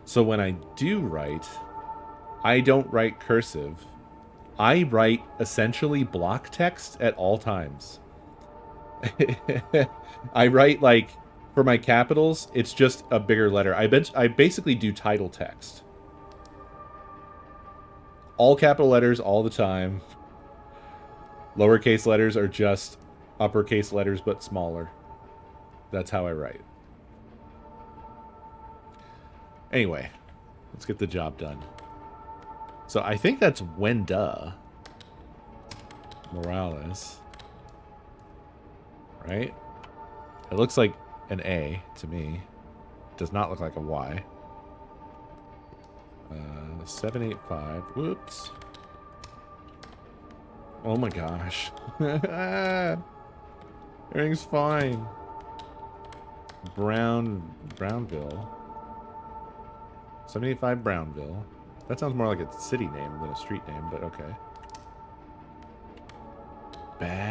So when I do write, I don't write cursive. I write essentially block text at all times. I write, like, for my capitals, it's just a bigger letter. I basically do title text. All capital letters all the time. Lowercase letters are just uppercase letters but smaller. That's how I write. Anyway, let's get the job done. So I think that's Wenda Morales. Right? It looks like an A to me. It does not look like a Y. 785. Whoops. Oh my gosh. Everything's fine. Brownville. 785 Brownville. That sounds more like a city name than a street name, but okay. Bags.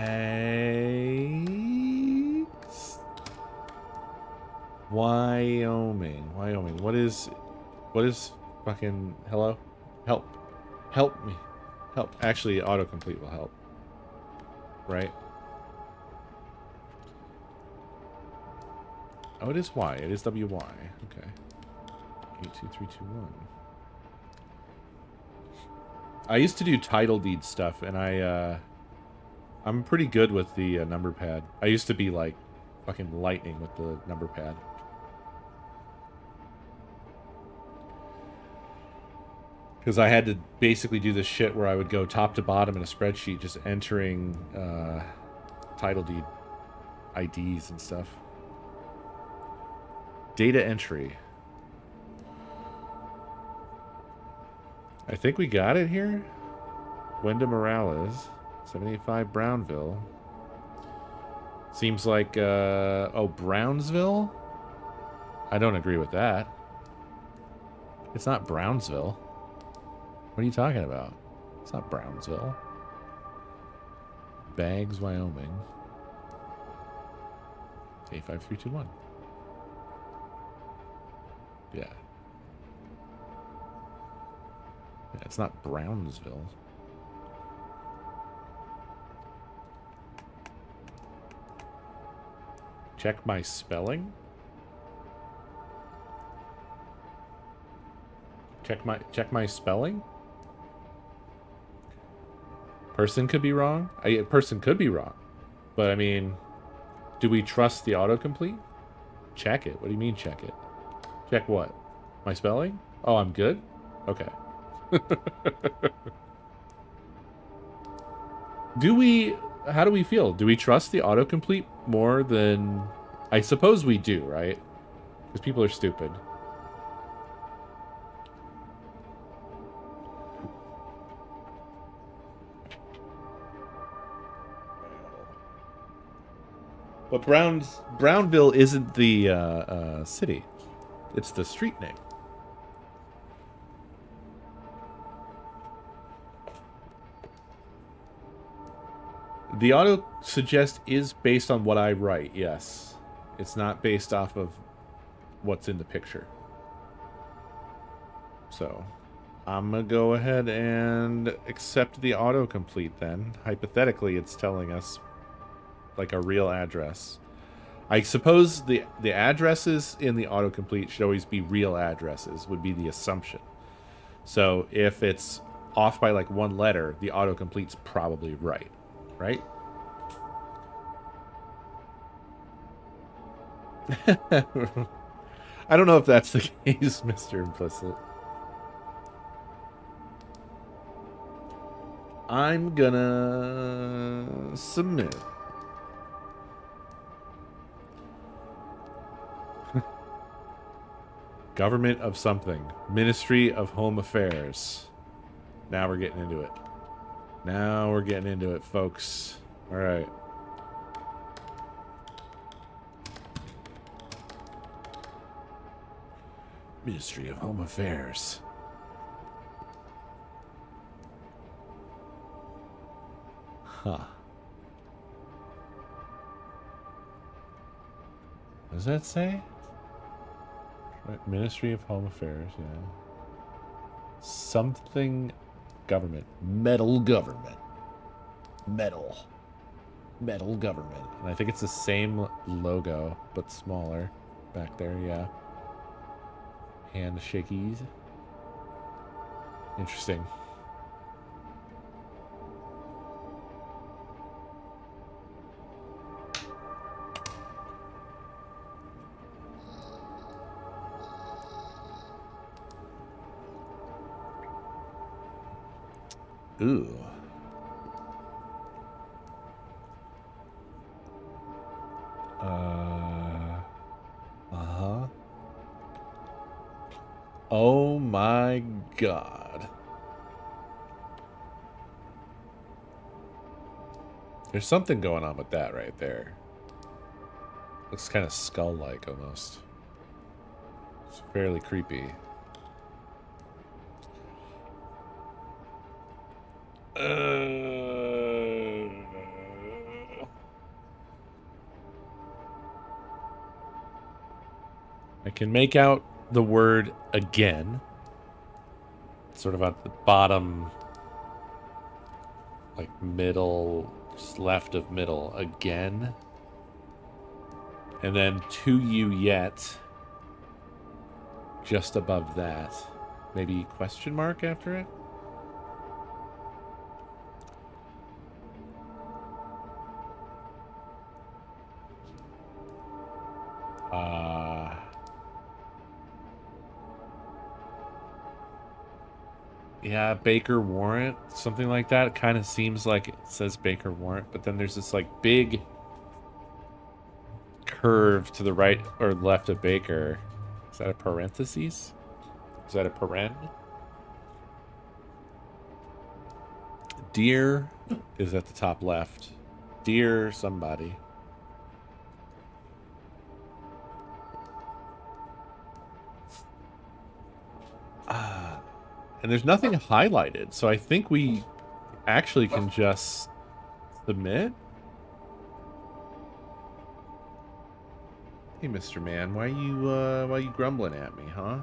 Wyoming. What is fucking hello? Help me. Help. Actually, autocomplete will help. Right? Oh, it is Y. It is WY. Okay. 82321. I used to do title deed stuff, and I'm pretty good with the number pad. I used to be like fucking lightning with the number pad. Because I had to basically do this shit where I would go top to bottom in a spreadsheet just entering title deed IDs and stuff. Data entry. I think we got it here. Wenda Morales, 785 Brownville. Seems like, oh, Brownsville? I don't agree with that. It's not Brownsville. What are you talking about? It's not Brownsville. Bags, Wyoming. 85321. Yeah. Yeah, it's not Brownsville. Check my spelling? Check my spelling? Person could be wrong? A person could be wrong. But I mean, do we trust the autocomplete? Check it. What do you mean check it? Check what? My spelling? Oh, I'm good? Okay. How do we feel? Do we trust the autocomplete more than... I suppose we do, right? Because people are stupid. But Brownville isn't the city. It's the street name. The auto suggest is based on what I write, yes. It's not based off of what's in the picture. So, I'm going to go ahead and accept the autocomplete then. Hypothetically, it's telling us like a real address. I suppose the addresses in the autocomplete should always be real addresses, would be the assumption. So if it's off by like one letter, the autocomplete's probably right. Right? I don't know if that's the case, Mr. Implicit. I'm gonna submit. Government of something. Ministry of Home Affairs. Now we're getting into it. Now we're getting into it, folks. All right. Ministry of Home Affairs. Huh. What does that say? Right. Ministry of Home Affairs, yeah. Something government. Metal government. Metal. Metal government. And I think it's the same logo, but smaller. Back there, yeah. Handshakies. Interesting. Ooh. Uh-huh. Oh my god. There's something going on with that right there. Looks kind of skull-like almost. It's fairly creepy. I can make out the word again. Sort of at the bottom, like middle, just left of middle, again. And then to you yet, just above that. Maybe question mark after it? Yeah, Baker Warrant, something like that. It kind of seems like it says Baker Warrant, but then there's this like big curve to the right or left of Baker. Is that a parentheses? Is that a paren? Dear is at the top left. Dear somebody. And there's nothing highlighted, so I think we actually can just submit. Hey, Mr. Man, why you grumbling at me, huh?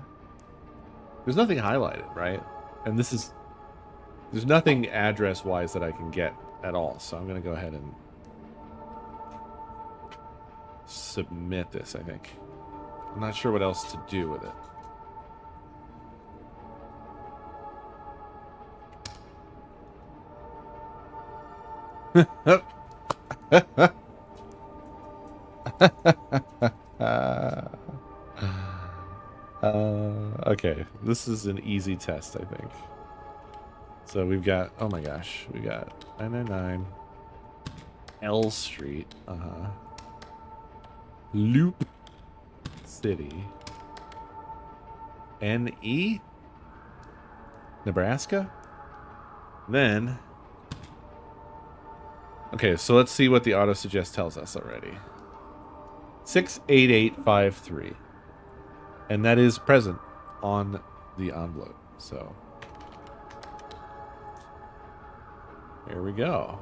There's nothing highlighted, right? And there's nothing address-wise that I can get at all, so I'm gonna go ahead and submit this, I think. I'm not sure what else to do with it. Okay, this is an easy test, I think. So we've got, oh my gosh, we got 999 L Street, Loop City, NE, Nebraska, then. Okay, so let's see what the auto suggest tells us already. 68853. And that is present on the envelope. So here we go.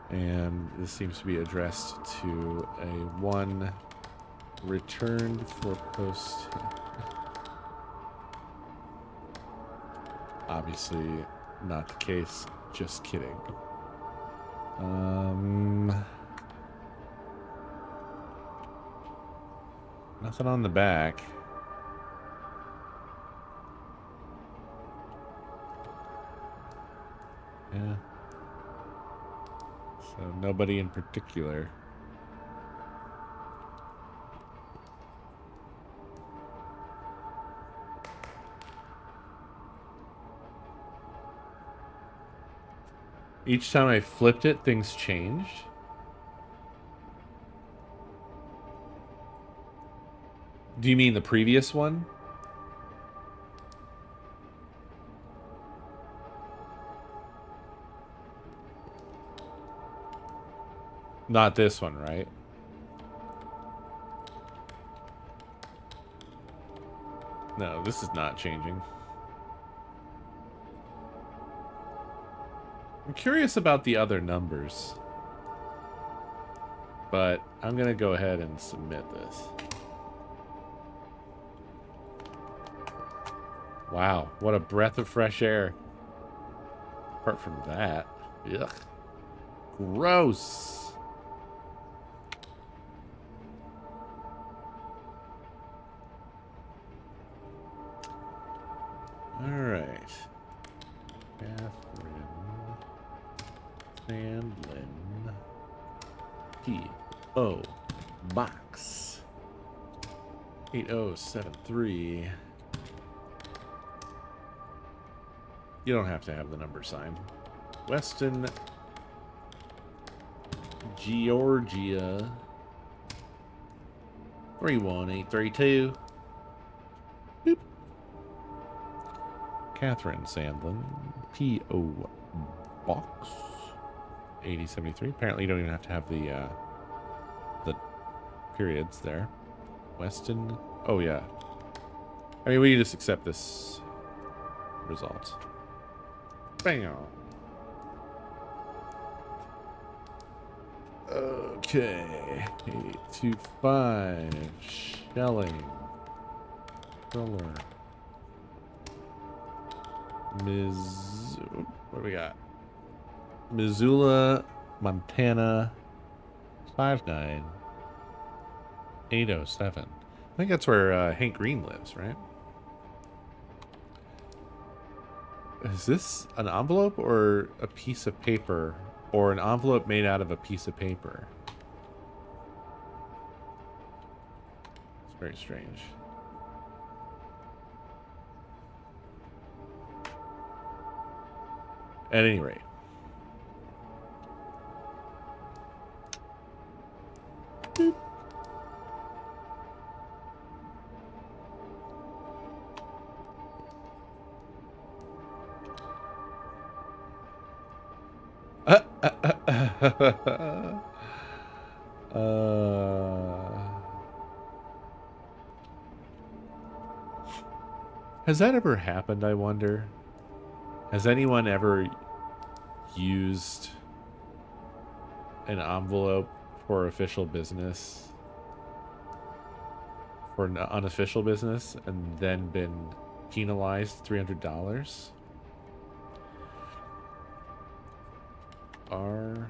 And this seems to be addressed to a one returned for post. Obviously not the case. Just kidding. Nothing on the back. Yeah. So nobody in particular. Each time I flipped it, things changed. Do you mean the previous one? Not this one, right? No, this is not changing. I'm curious about the other numbers. But I'm going to go ahead and submit this. Wow, what a breath of fresh air. Apart from that, yuck. Gross. All right. Catherine Sandlin. P.O. Box 8073. You don't have to have the number sign. Weston, Georgia 31832. Boop. Catherine Sandlin, P.O. Box 8073. Apparently you don't even have to have the periods there. Weston. Oh yeah. I mean, we can just accept this result. Bam. Okay. 825. Shelling. Filler. What do we got? Missoula, Montana. 59807. I think that's where Hank Green lives, right? Is this an envelope or a piece of paper? Or an envelope made out of a piece of paper? It's very strange. At any rate. Boop. Has that ever happened, I wonder? Has anyone ever used an envelope for official business, for an unofficial business, and then been penalized $300? R.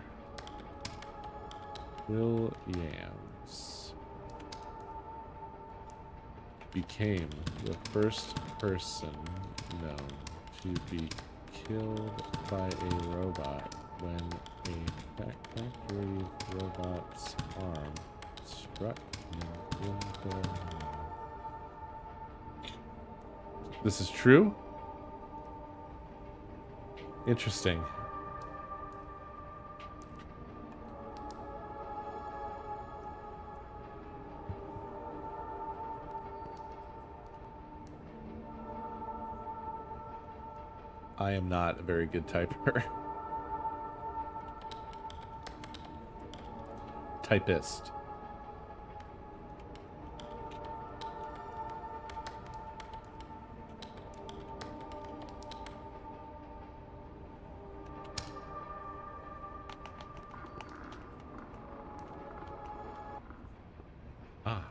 Williams became the first person known to be killed by a robot when a factory robot's arm struck him in the head. This is true? Interesting. I am not a very good typer. Typist. Ah.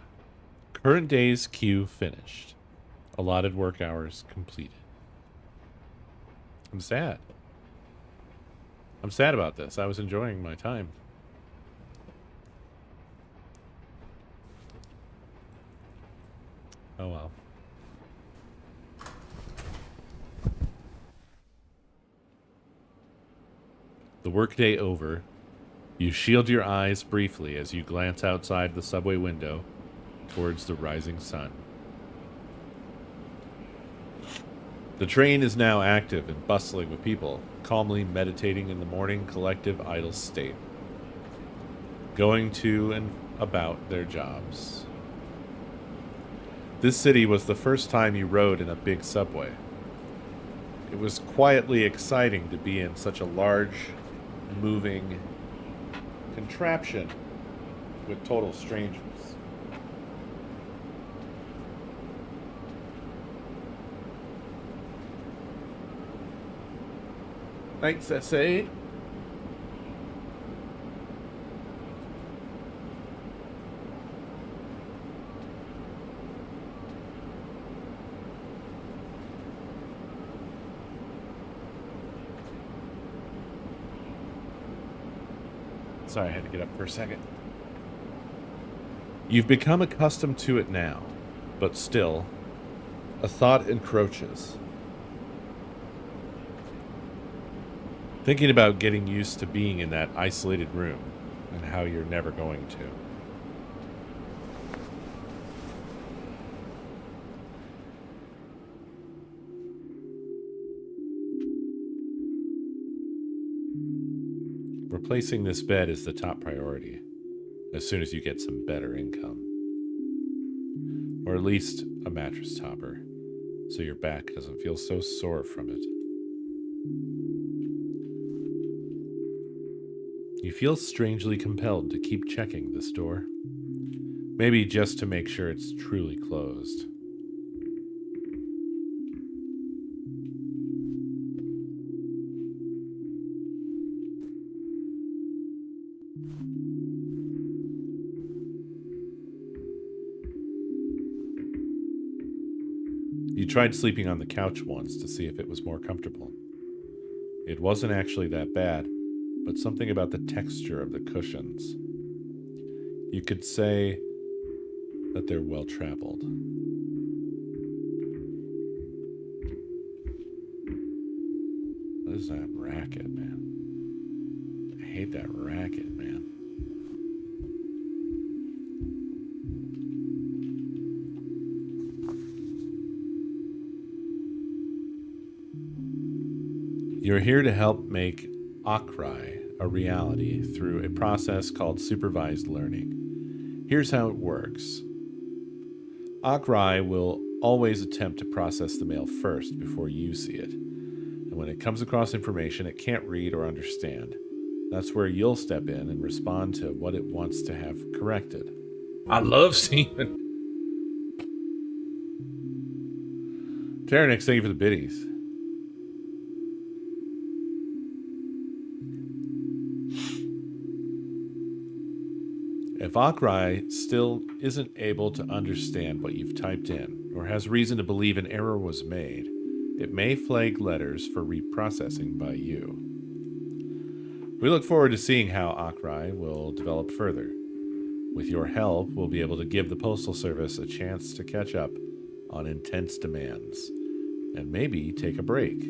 Current day's queue finished. Allotted work hours completed. I'm sad. I'm sad about this. I was enjoying my time. Oh well. The workday over, you shield your eyes briefly as you glance outside the subway window towards the rising sun. The train is now active and bustling with people, calmly meditating in the morning collective idle state, going to and about their jobs. This city was the first time you rode in a big subway. It was quietly exciting to be in such a large, moving contraption with total strangers. Thanks, SA. Sorry, I had to get up for a second. You've become accustomed to it now, but still, a thought encroaches. Thinking about getting used to being in that isolated room and how you're never going to. Replacing this bed is the top priority, as soon as you get some better income. Or at least a mattress topper, so your back doesn't feel so sore from it. You feel strangely compelled to keep checking this door. Maybe just to make sure it's truly closed. You tried sleeping on the couch once to see if it was more comfortable. It wasn't actually that bad, but something about the texture of the cushions. You could say that they're well traveled. What is that racket, man? I hate that racket, man. You're here to help make Akrai a reality through a process called supervised learning. Here's how it works. Akrai will always attempt to process the mail first before you see it. And when it comes across information it can't read or understand, that's where you'll step in and respond to what it wants to have corrected. I love semen. Terenix, thank you for the biddies. If Akrai still isn't able to understand what you've typed in, or has reason to believe an error was made, it may flag letters for reprocessing by you. We look forward to seeing how Akrai will develop further. With your help, we'll be able to give the Postal Service a chance to catch up on intense demands, and maybe take a break.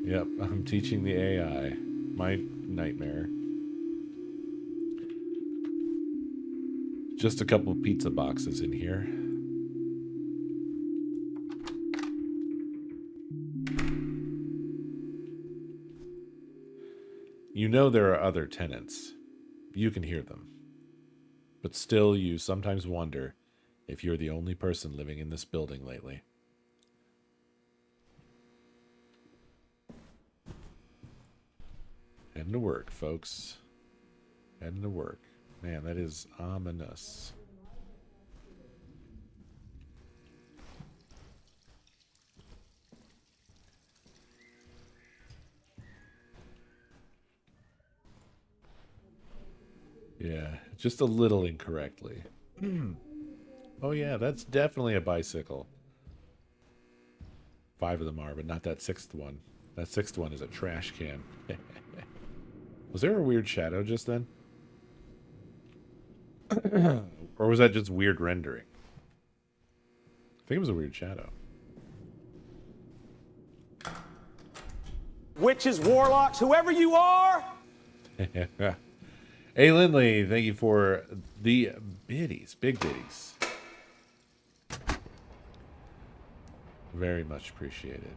Yep, I'm teaching the AI. My nightmare. Just a couple of pizza boxes in here. You know there are other tenants. You can hear them. But still, you sometimes wonder if you're the only person living in this building lately. Heading to work, folks. Heading to work. Man, that is ominous. Yeah, just a little incorrectly. Oh yeah, that's definitely a bicycle. 5 of them are, but not that 6th one. That 6th one is a trash can. Was there a weird shadow just then? Or was that just weird rendering? I think it was a weird shadow. Witches, warlocks, whoever you are. Hey, Lindley, thank you for the biddies. Big biddies. Very much appreciated.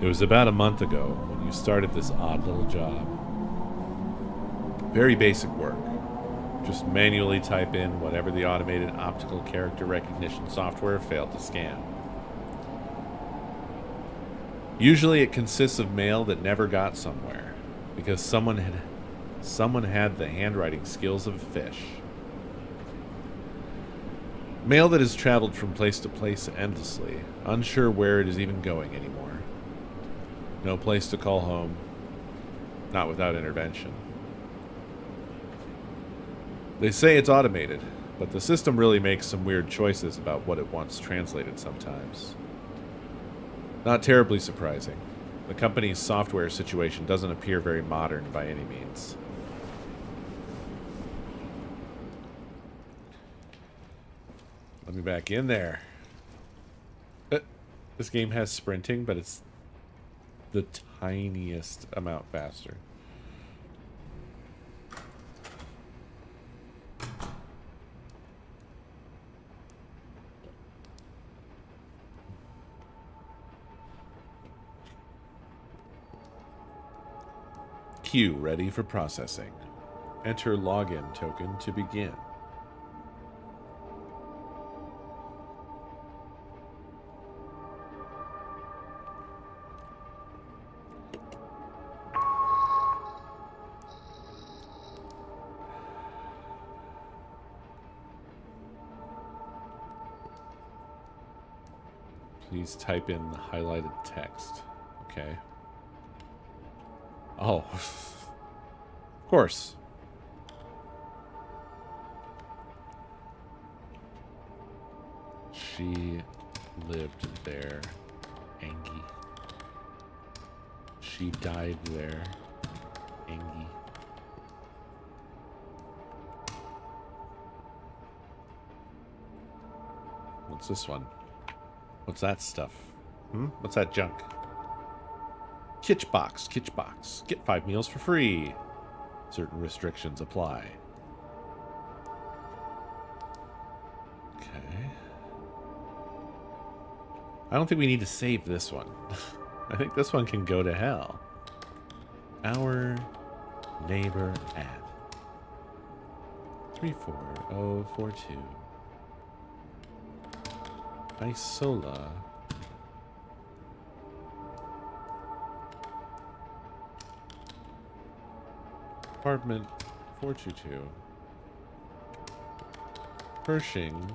It was about a month ago when you started this odd little job. Very basic work. Just manually type in whatever the automated optical character recognition software failed to scan. Usually it consists of mail that never got somewhere, because someone had the handwriting skills of a fish. Mail that has traveled from place to place endlessly, unsure where it is even going anymore. No place to call home, not without intervention. They say it's automated, but the system really makes some weird choices about what it wants translated sometimes. Not terribly surprising. The company's software situation doesn't appear very modern by any means. Let me back in there. This game has sprinting, but it's the tiniest amount faster. Queue ready for processing. Enter login token to begin. Please type in the highlighted text. Okay. Oh. Of course. She lived there. Angie. She died there. Angie. What's this one? What's that stuff? What's that junk? Kitchbox. Kitchbox. Get 5 meals for free. Certain restrictions apply. Okay. I don't think we need to save this one. I think this one can go to hell. Our neighbor at 34042. Isola. Apartment 422. Pershing.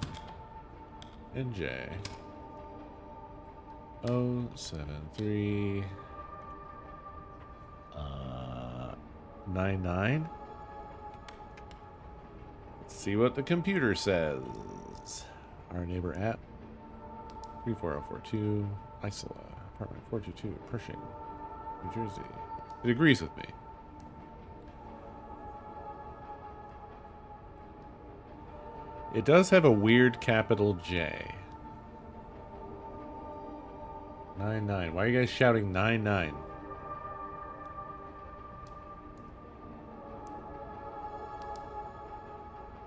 NJ. 073. 99. Let's see what the computer says. Our neighbor at 34042. Isola. Apartment 422. Pershing. New Jersey. It agrees with me. It does have a weird capital J. 99. Why are you guys shouting 99?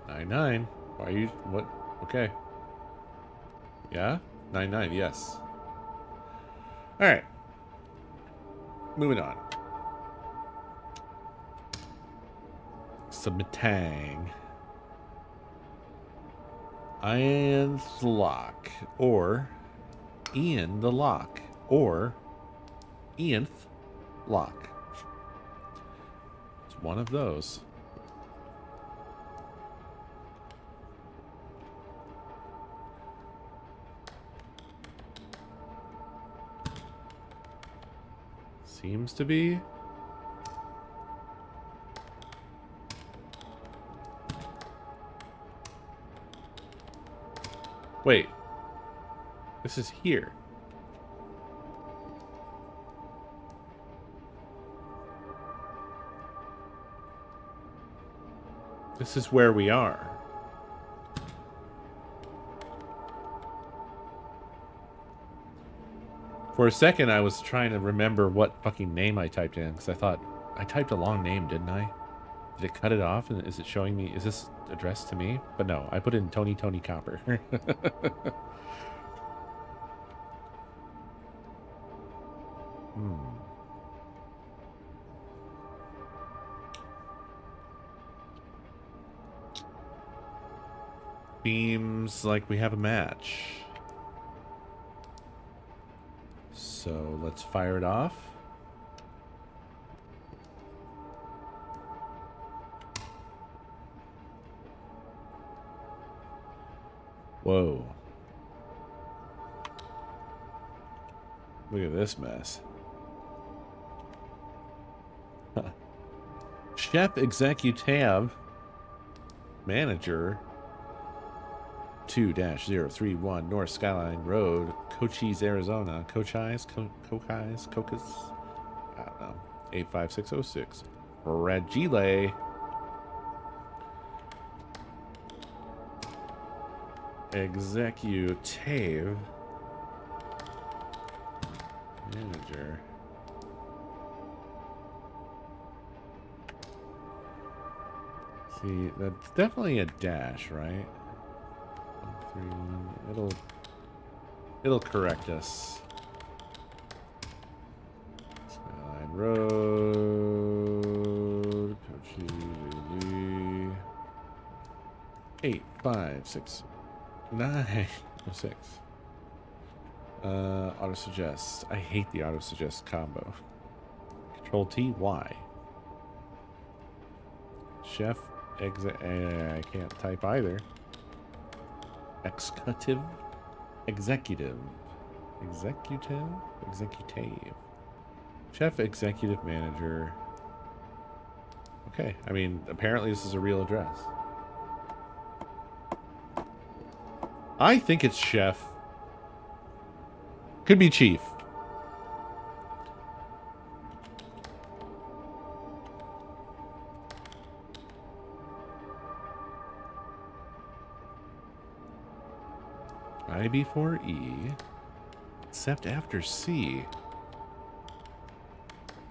99. Why are you... What? Okay. Yeah? 99, yes. Alright. Moving on. Submitang. Ian the Lock, or Ian the Lock, or Ianth Lock. It's one of those. Seems to be. Wait. This is here. This is where we are. For a second, I was trying to remember what fucking name I typed in, because I thought, I typed a long name, didn't I? Did it cut it off? And is it showing me, is this addressed to me? But no, I put in Tony Copper. Seems like we have a match. So let's fire it off. Whoa. Look at this mess. Huh. Chef Executive Manager 2-031 North Skyline Road, Cochise, Arizona. Cochise? Cocos? I don't know. 85606. Fragile. Executive Manager. See, that's definitely a dash, right? 131. It'll correct us. Skyline Road, Cochise, 85696. Auto suggest. I hate the auto suggest combo. Control T, Y. Chef I can't type either. Executive. Chef Executive Manager. Okay, I mean, apparently this is a real address. I think it's Chef. Could be Chief. I before E, except after C.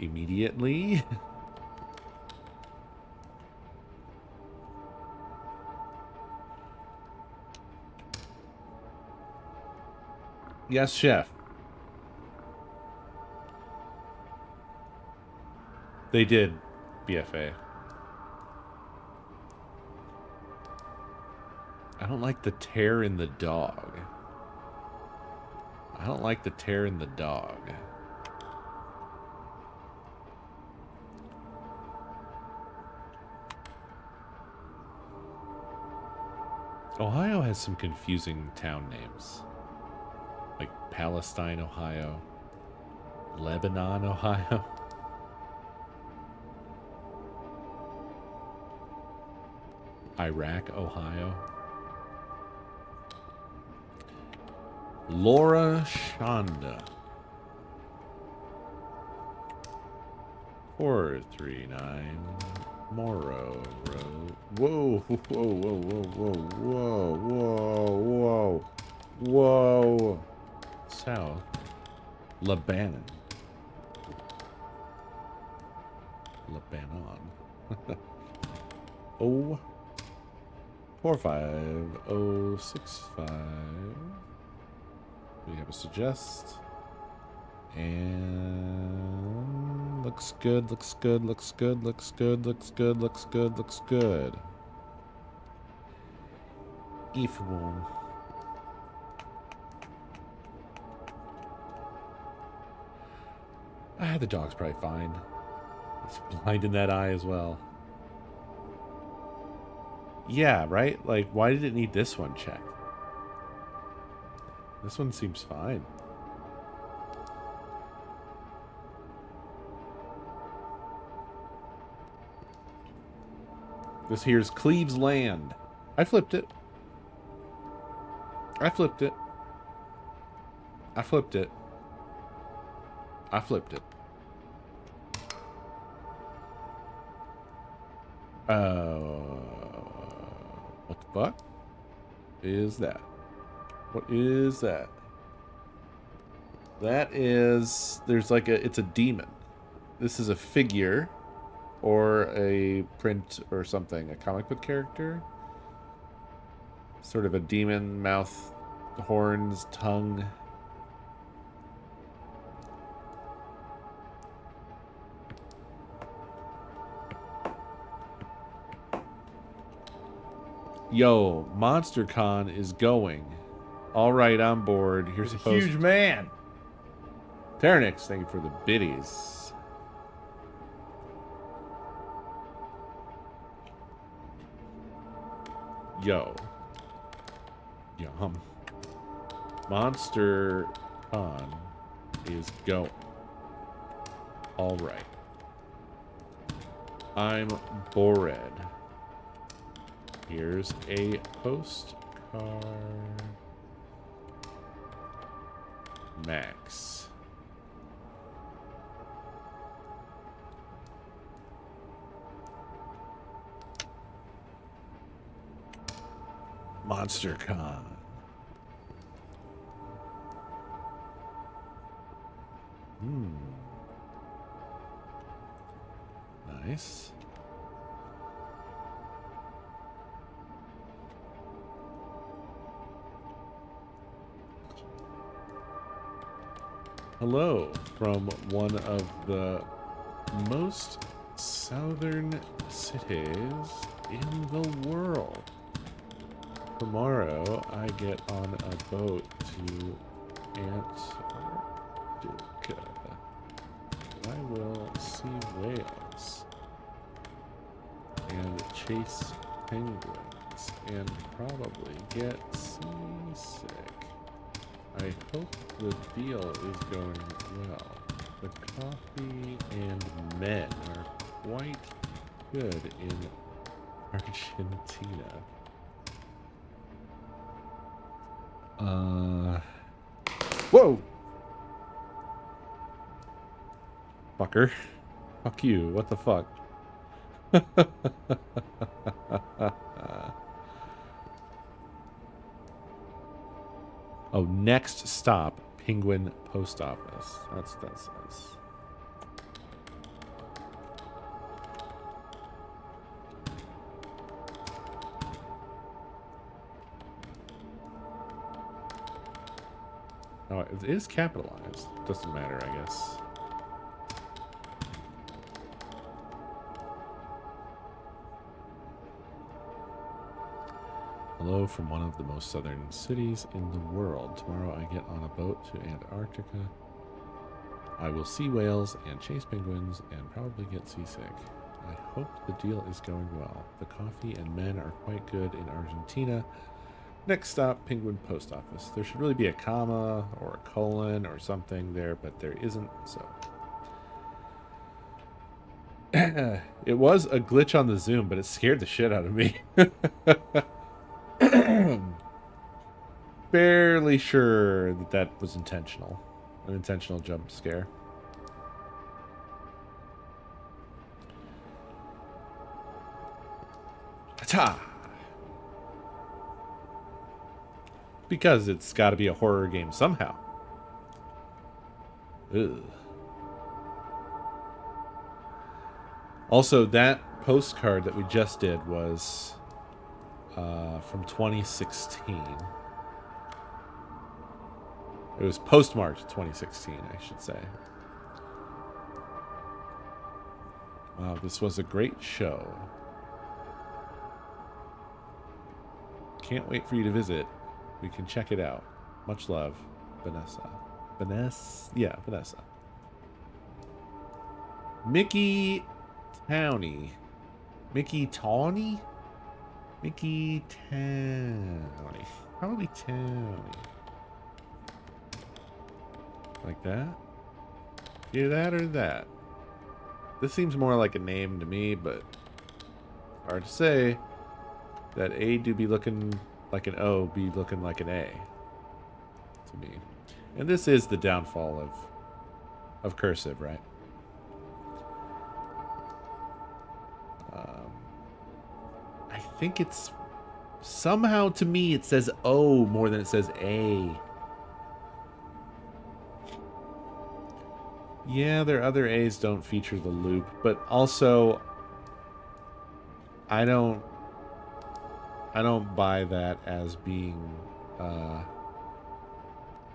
Immediately. Yes, Chef. They did, BFA. I don't like the tear in the dog. I don't like the tear in the dog. Ohio has some confusing town names. Like Palestine, Ohio. Lebanon, Ohio. Iraq, Ohio. Laura Shonda. 439 Morrow Road. Whoa, whoa, whoa, whoa, whoa, whoa, whoa, whoa. South. Lebanon. Oh. 45065. We have a suggest. And looks good, looks good, looks good, looks good, looks good, looks good, looks good. If one. The dog's probably fine. It's blind in that eye as well. Yeah, right? Like, why did it need this one checked? This one seems fine. This here's Cleves Land. I flipped it. I flipped it. I flipped it. I flipped it. What the fuck is that? What is that? That is, there's like a, it's a demon. This is a figure or a print or something, a comic book character. Sort of a demon, mouth, horns, tongue. Yo, MonsterCon is going. All right, I'm bored. Here's a post. Huge man. Terranix, thank you for the biddies. Yo. Yum. MonsterCon is going. All right. I'm bored. Here's a postcard. Max. MonsterCon. Nice. Hello from one of the most southern cities in the world. Tomorrow I get on a boat to Antarctica. I will see whales and chase penguins and probably get seasick. I hope the deal is going well. The coffee and men are quite good in Argentina. Whoa! Fucker. Fuck you. What the fuck? Oh, next stop, Penguin Post Office. That's what that says. Oh, it is capitalized. Doesn't matter, I guess. Hello from one of the most southern cities in the world. Tomorrow I get on a boat to Antarctica. I will see whales and chase penguins and probably get seasick. I hope the deal is going well. The coffee and men are quite good in Argentina. Next stop, Penguin Post Office. There should really be a comma or a colon or something there, but there isn't, so. It was a glitch on the Zoom, but it scared the shit out of me. Fairly sure that that was intentional. An intentional jump scare. Ta! Because it's got to be a horror game somehow. Ugh. Also, that postcard that we just did was from 2016. It was postmarked 2016, I should say. Wow, this was a great show. Can't wait for you to visit. We can check it out. Much love, Vanessa. Yeah, Vanessa. Mickey Towney. Mickey Tawney? Mickey Towney. Probably Towney. Like that? Either that or that. This seems more like a name to me, but hard to say that A do be looking like an O, be looking like an A to me. And this is the downfall of cursive, right? I think it's somehow, to me, it says O more than it says A. Yeah, their other A's don't feature the loop, but also I don't buy that as being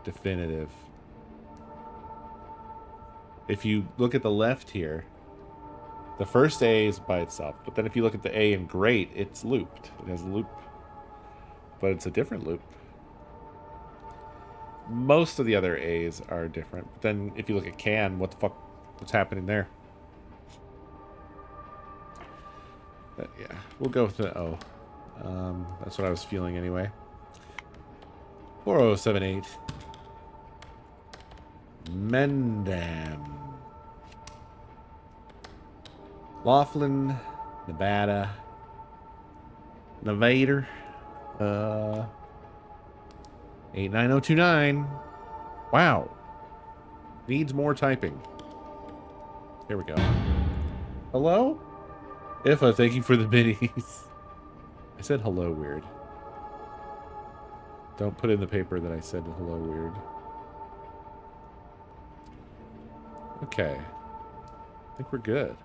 definitive. If you look at the left here, the first A is by itself, but then if you look at the A in great, it's looped. It has a loop, but it's a different loop. Most of the other A's are different, but then if you look at can, what the fuck, what's happening there? But yeah, we'll go with the O. That's what I was feeling anyway. 4078. Mendam. Laughlin, Nevada. Nevada. 89029. Wow. Needs more typing. Here we go. Hello? Ifa, thank you for the minis. I said hello weird. Don't put in the paper that I said hello weird. Okay. I think we're good.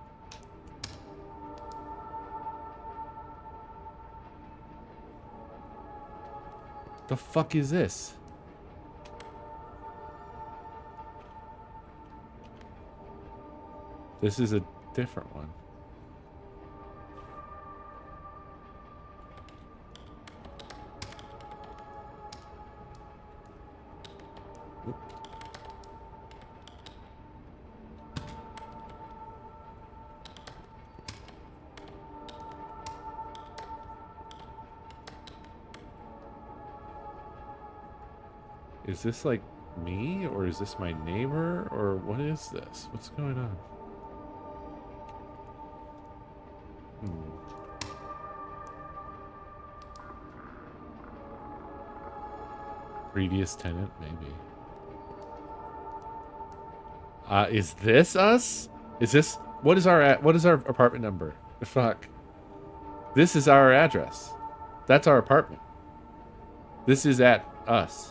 The fuck is this? This is a different one. Is this like me, or is this my neighbor, or what is this? What's going on? Previous tenant, maybe. Is this us? Is this what is our apartment number? Fuck. This is our address. That's our apartment. This is at us.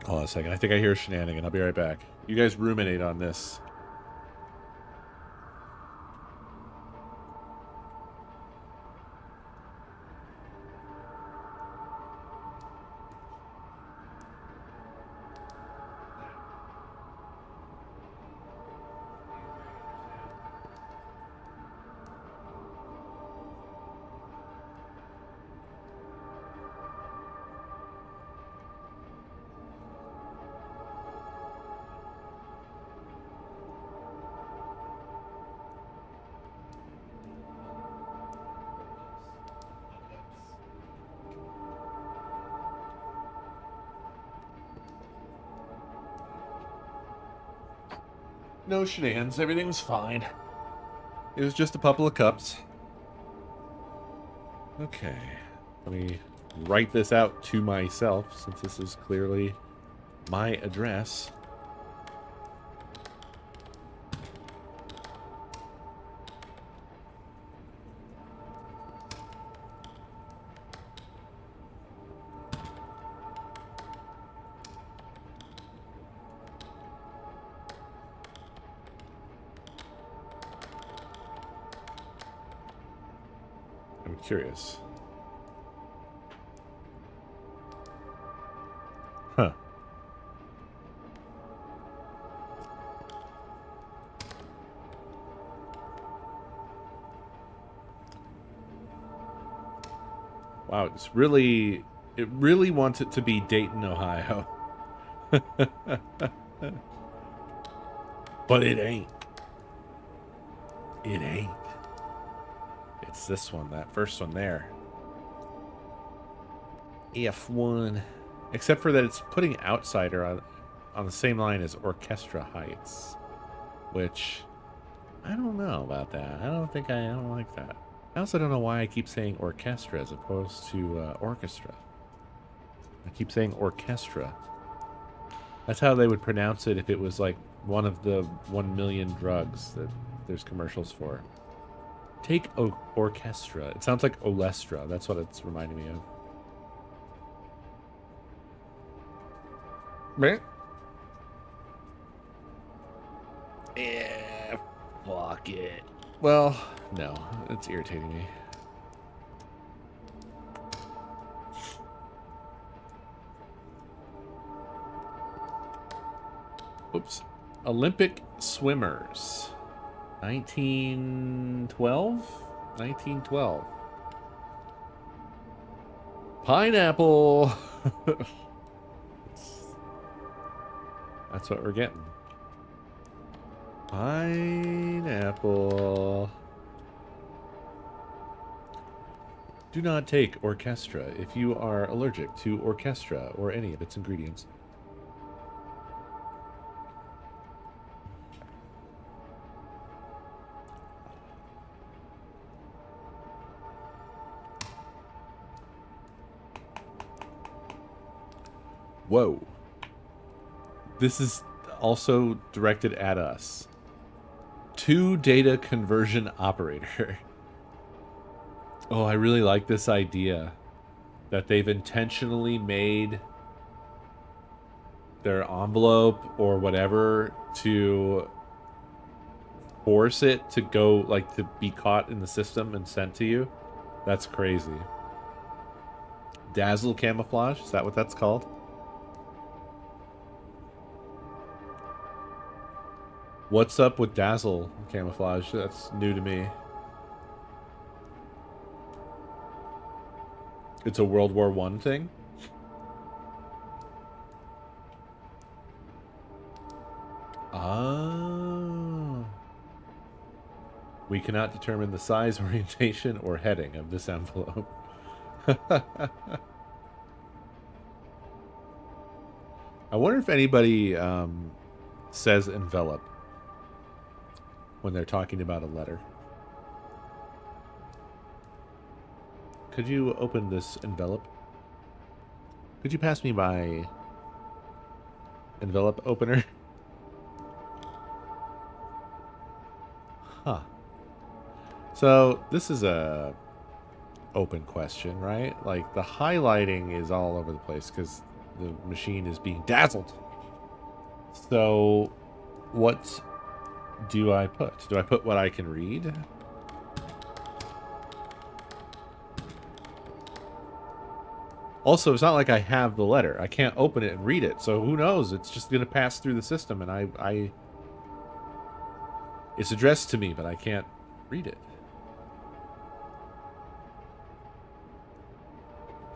Hold on a second. I think I hear a shenanigan. I'll be right back. You guys ruminate on this. No shenanigans. Everything was fine. It was just a couple of cups. Okay. Let me write this out to myself, since this is clearly my address. I'm curious. Huh. Wow, it really wants it to be Dayton, Ohio. But it ain't. It ain't. It's this one, that first one there. F1. Except for that it's putting Outsider on the same line as Orchestra Heights. Which, I don't know about that. I don't like that. I also don't know why I keep saying orchestra as opposed to orchestra. I keep saying orchestra. That's how they would pronounce it if it was like one of the 1 million drugs that there's commercials for. Take orchestra. It sounds like Olestra. That's what it's reminding me of. Meh. Yeah, fuck it. Well, no, it's irritating me. Oops. Olympic swimmers. 1912? 1912. Pineapple. That's what we're getting. Pineapple. Do not take orchestra if you are allergic to orchestra or any of its ingredients. Whoa. This is also directed at us. To data conversion operator. Oh, I really like this idea that they've intentionally made their envelope or whatever to force it to go, like, to be caught in the system and sent to you. That's crazy. Dazzle camouflage? Is that what that's called? What's up with Dazzle camouflage? That's new to me. It's a World War I thing? Ah. We cannot determine the size, orientation, or heading of this envelope. I wonder if anybody says envelope when they're talking about a letter. Could you open this envelope? Could you pass me my envelope opener? Huh. So this is a open question, right? Like the highlighting is all over the place because the machine is being dazzled. So what do I put? Do I put what I can read? Also, it's not like I have the letter. I can't open it and read it. So who knows? It's just going to pass through the system and it's addressed to me, but I can't read it.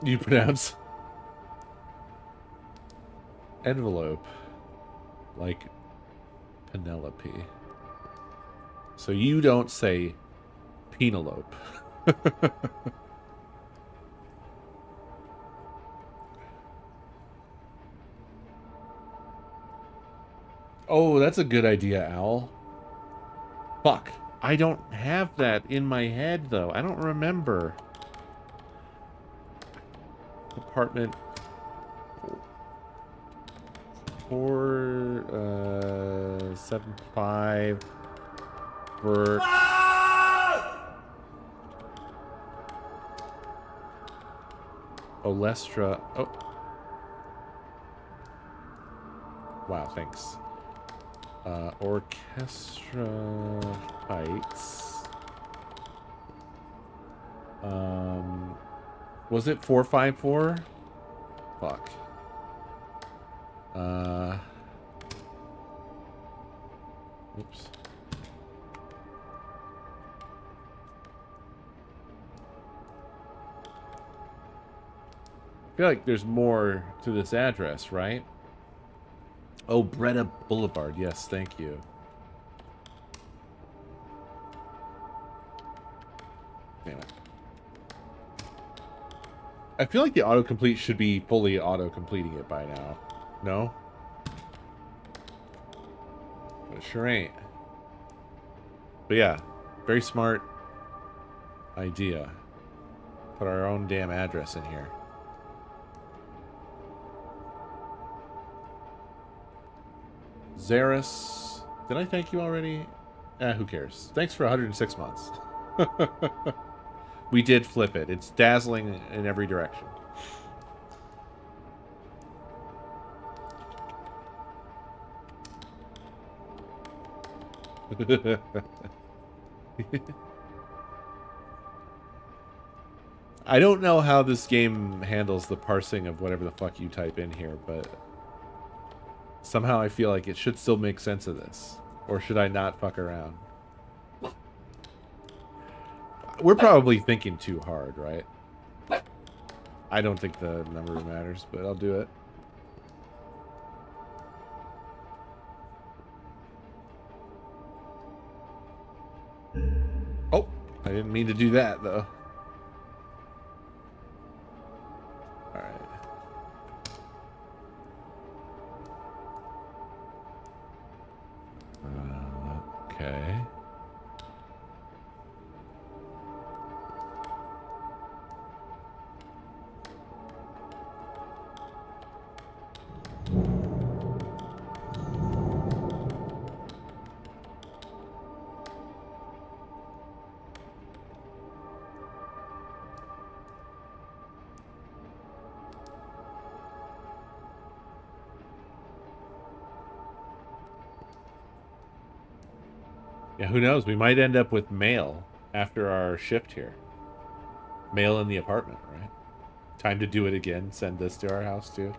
You pronounce envelope like Penelope. So you don't say Penelope. Oh, that's a good idea, Owl. Fuck. I don't have that in my head, though. I don't remember. Apartment 475 for Olestra. Oh. Wow, thanks. Orchestra Heights. Was it 454? Fuck. Oops. I feel like there's more to this address, right? Oh, Breda Boulevard. Yes, thank you. Damn it. I feel like the autocomplete should be fully auto-completing it by now. No? But it sure ain't. But yeah, very smart idea. Put our own damn address in here. Zaris. Did I thank you already? Who cares? Thanks for 106 months. We did flip it. It's dazzling in every direction. I don't know how this game handles the parsing of whatever the fuck you type in here, but somehow I feel like it should still make sense of this. Or should I not fuck around? We're probably thinking too hard, right? I don't think the number matters, but I'll do it. Oh, I didn't mean to do that, though. Alright. Okay. Yeah, who knows? We might end up with mail after our shift here. Mail in the apartment, right? Time to do it again. Send this to our house, too.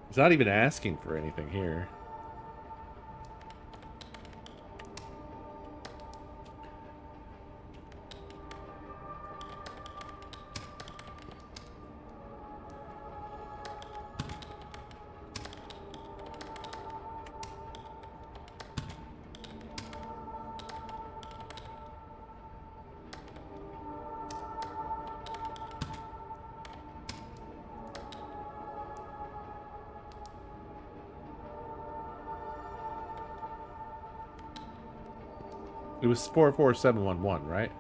It's not even asking for anything here. It was 44711, right?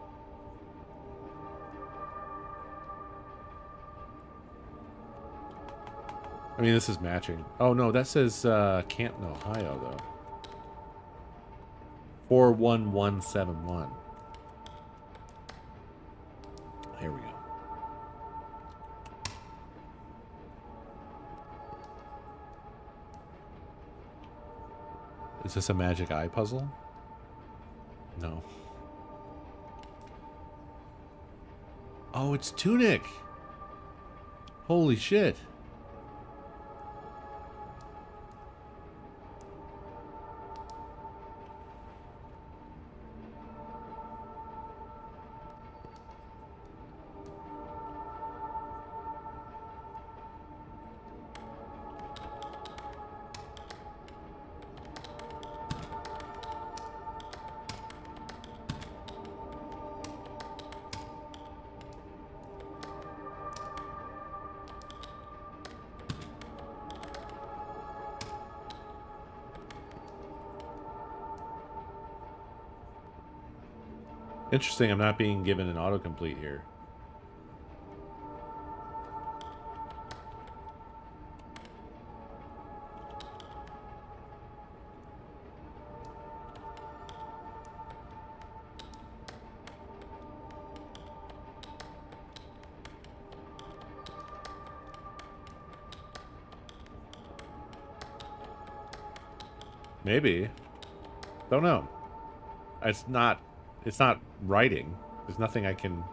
I mean, this is matching. Oh, no, that says Canton, Ohio, though. 41171. Here we go. Is this a magic eye puzzle? No. Oh, it's Tunic. Holy shit. Interesting, I'm not being given an autocomplete here. Maybe. Don't know. It's not writing. There's nothing I can...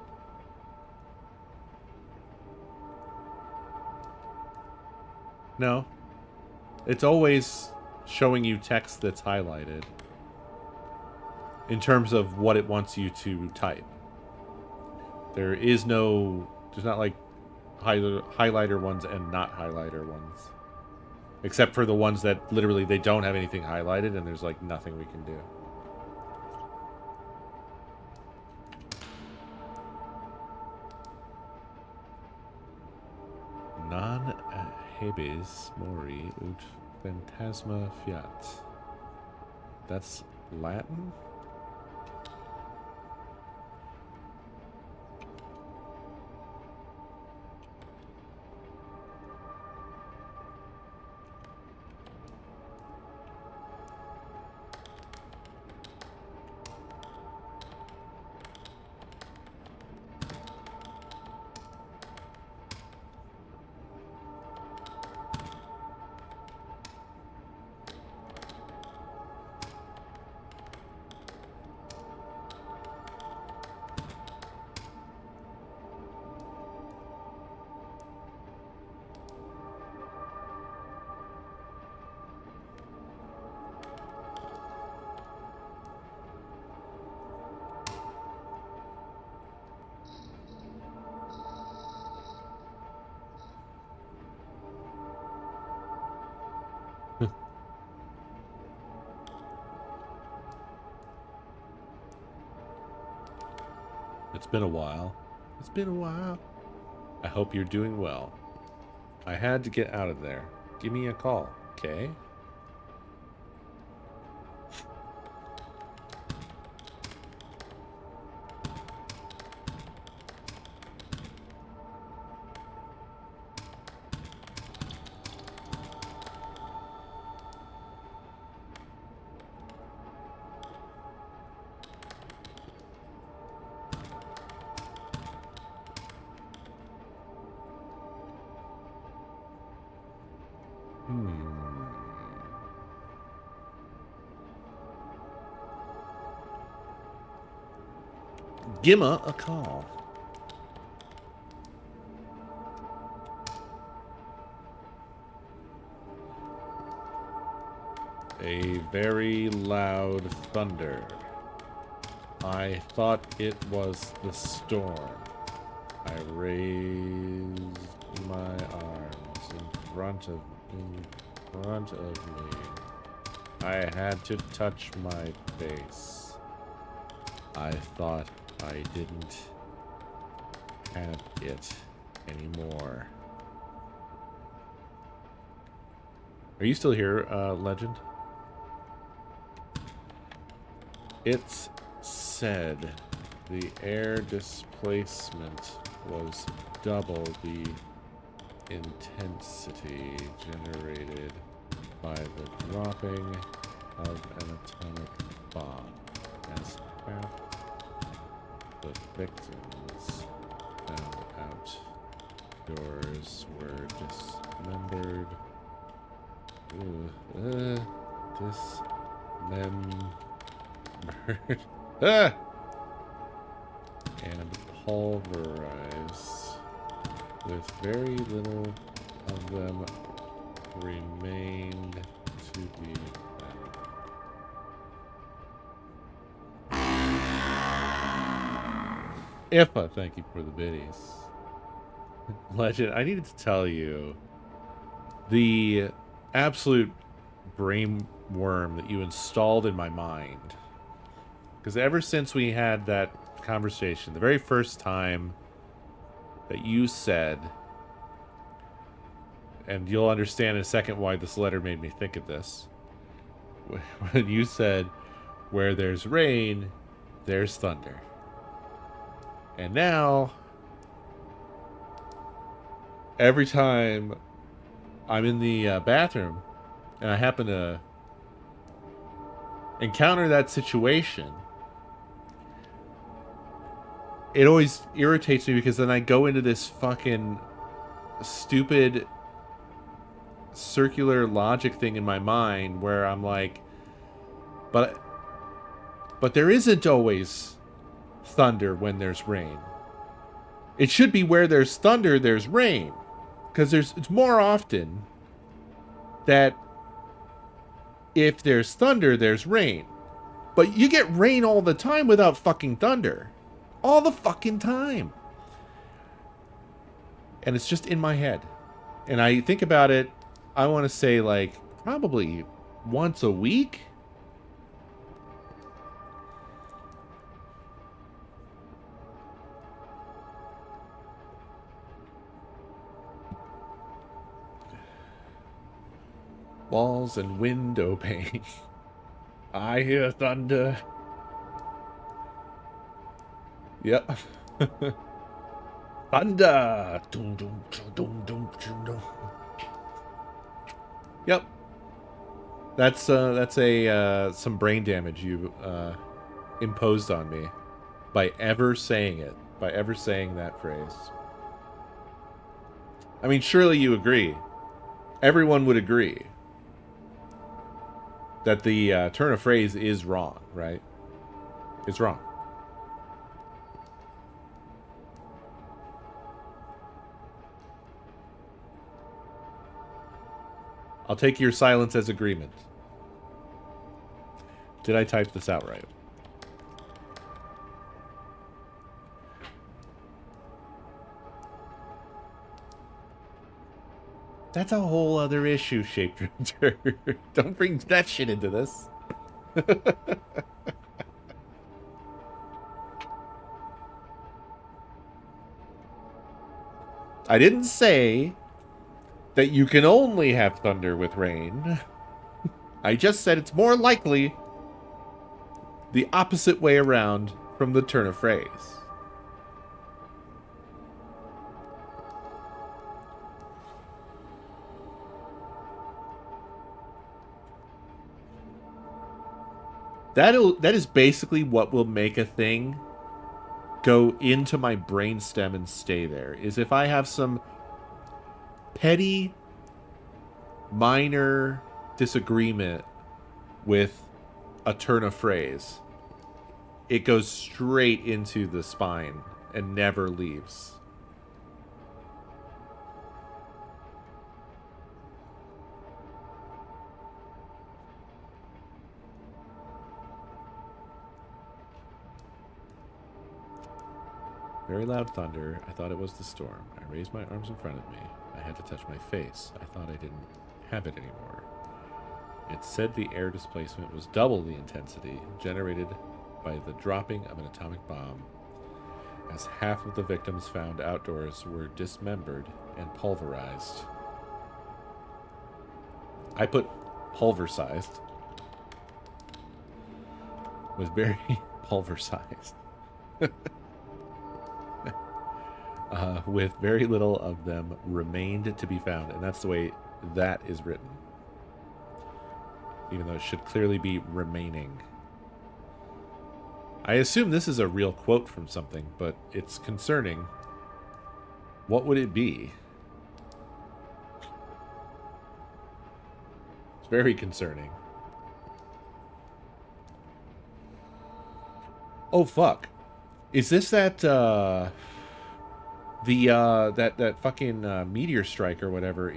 No. It's always showing you text that's highlighted in terms of what it wants you to type. There is no... There's not like highlighter ones and not highlighter ones. Except for the ones that literally they don't have anything highlighted and there's like nothing we can do. Non habes mori ut phantasma fiat. That's Latin? It's been a while. It's been a while. I hope you're doing well. I had to get out of there. Give me a call, okay? Gimma a call. A very loud thunder. I thought it was the storm. I raised my arms in front of me. I had to touch my face. I thought I didn't have it anymore. Are you still here, Legend? It's said the air displacement was double the intensity generated by the dropping of an atomic bomb, as half the victims found out. Doors were dismembered. Dismembered. And pulverized, with very little of them remained to be found. Ifa, thank you for the biddies. Legend, I needed to tell you the absolute brain worm that you installed in my mind. Because ever since we had that conversation, the very first time that you said, and you'll understand in a second why this letter made me think of this, when you said, where there's rain, there's thunder. And now, every time I'm in the bathroom and I happen to encounter that situation, it always irritates me because then I go into this fucking stupid circular logic thing in my mind where I'm like, but there isn't always thunder when there's rain. It should be where there's thunder, there's rain. Because it's more often that if there's thunder, there's rain. But you get rain all the time without fucking thunder. All the fucking time. And it's just in my head. And I think about it, I want to say like probably once a week. Walls and window pane. I hear thunder. Yep. Thunder. Dum, dum, dum, dum, dum, dum. Yep. That's a some brain damage you imposed on me by ever saying it, by ever saying that phrase. I mean, surely you agree. Everyone would agree that the turn of phrase is wrong, right? It's wrong. I'll take your silence as agreement. Did I type this out right? That's a whole other issue, Shapedrifter. Don't bring that shit into this. I didn't say that you can only have thunder with rain. I just said it's more likely the opposite way around from the turn of phrase. That is basically what will make a thing go into my brainstem and stay there. Is if I have some petty, minor disagreement with a turn of phrase, it goes straight into the spine and never leaves. Very loud thunder. I thought it was the storm. I raised my arms in front of me. I had to touch my face. I thought I didn't have it anymore. It said the air displacement was double the intensity generated by the dropping of an atomic bomb, as half of the victims found outdoors were dismembered and pulverized. I put pulverized. Was very pulverized. With very little of them remained to be found. And that's the way that is written. Even though it should clearly be remaining. I assume this is a real quote from something, but it's concerning. What would it be? It's very concerning. Oh, fuck. Is this that, that fucking meteor strike or whatever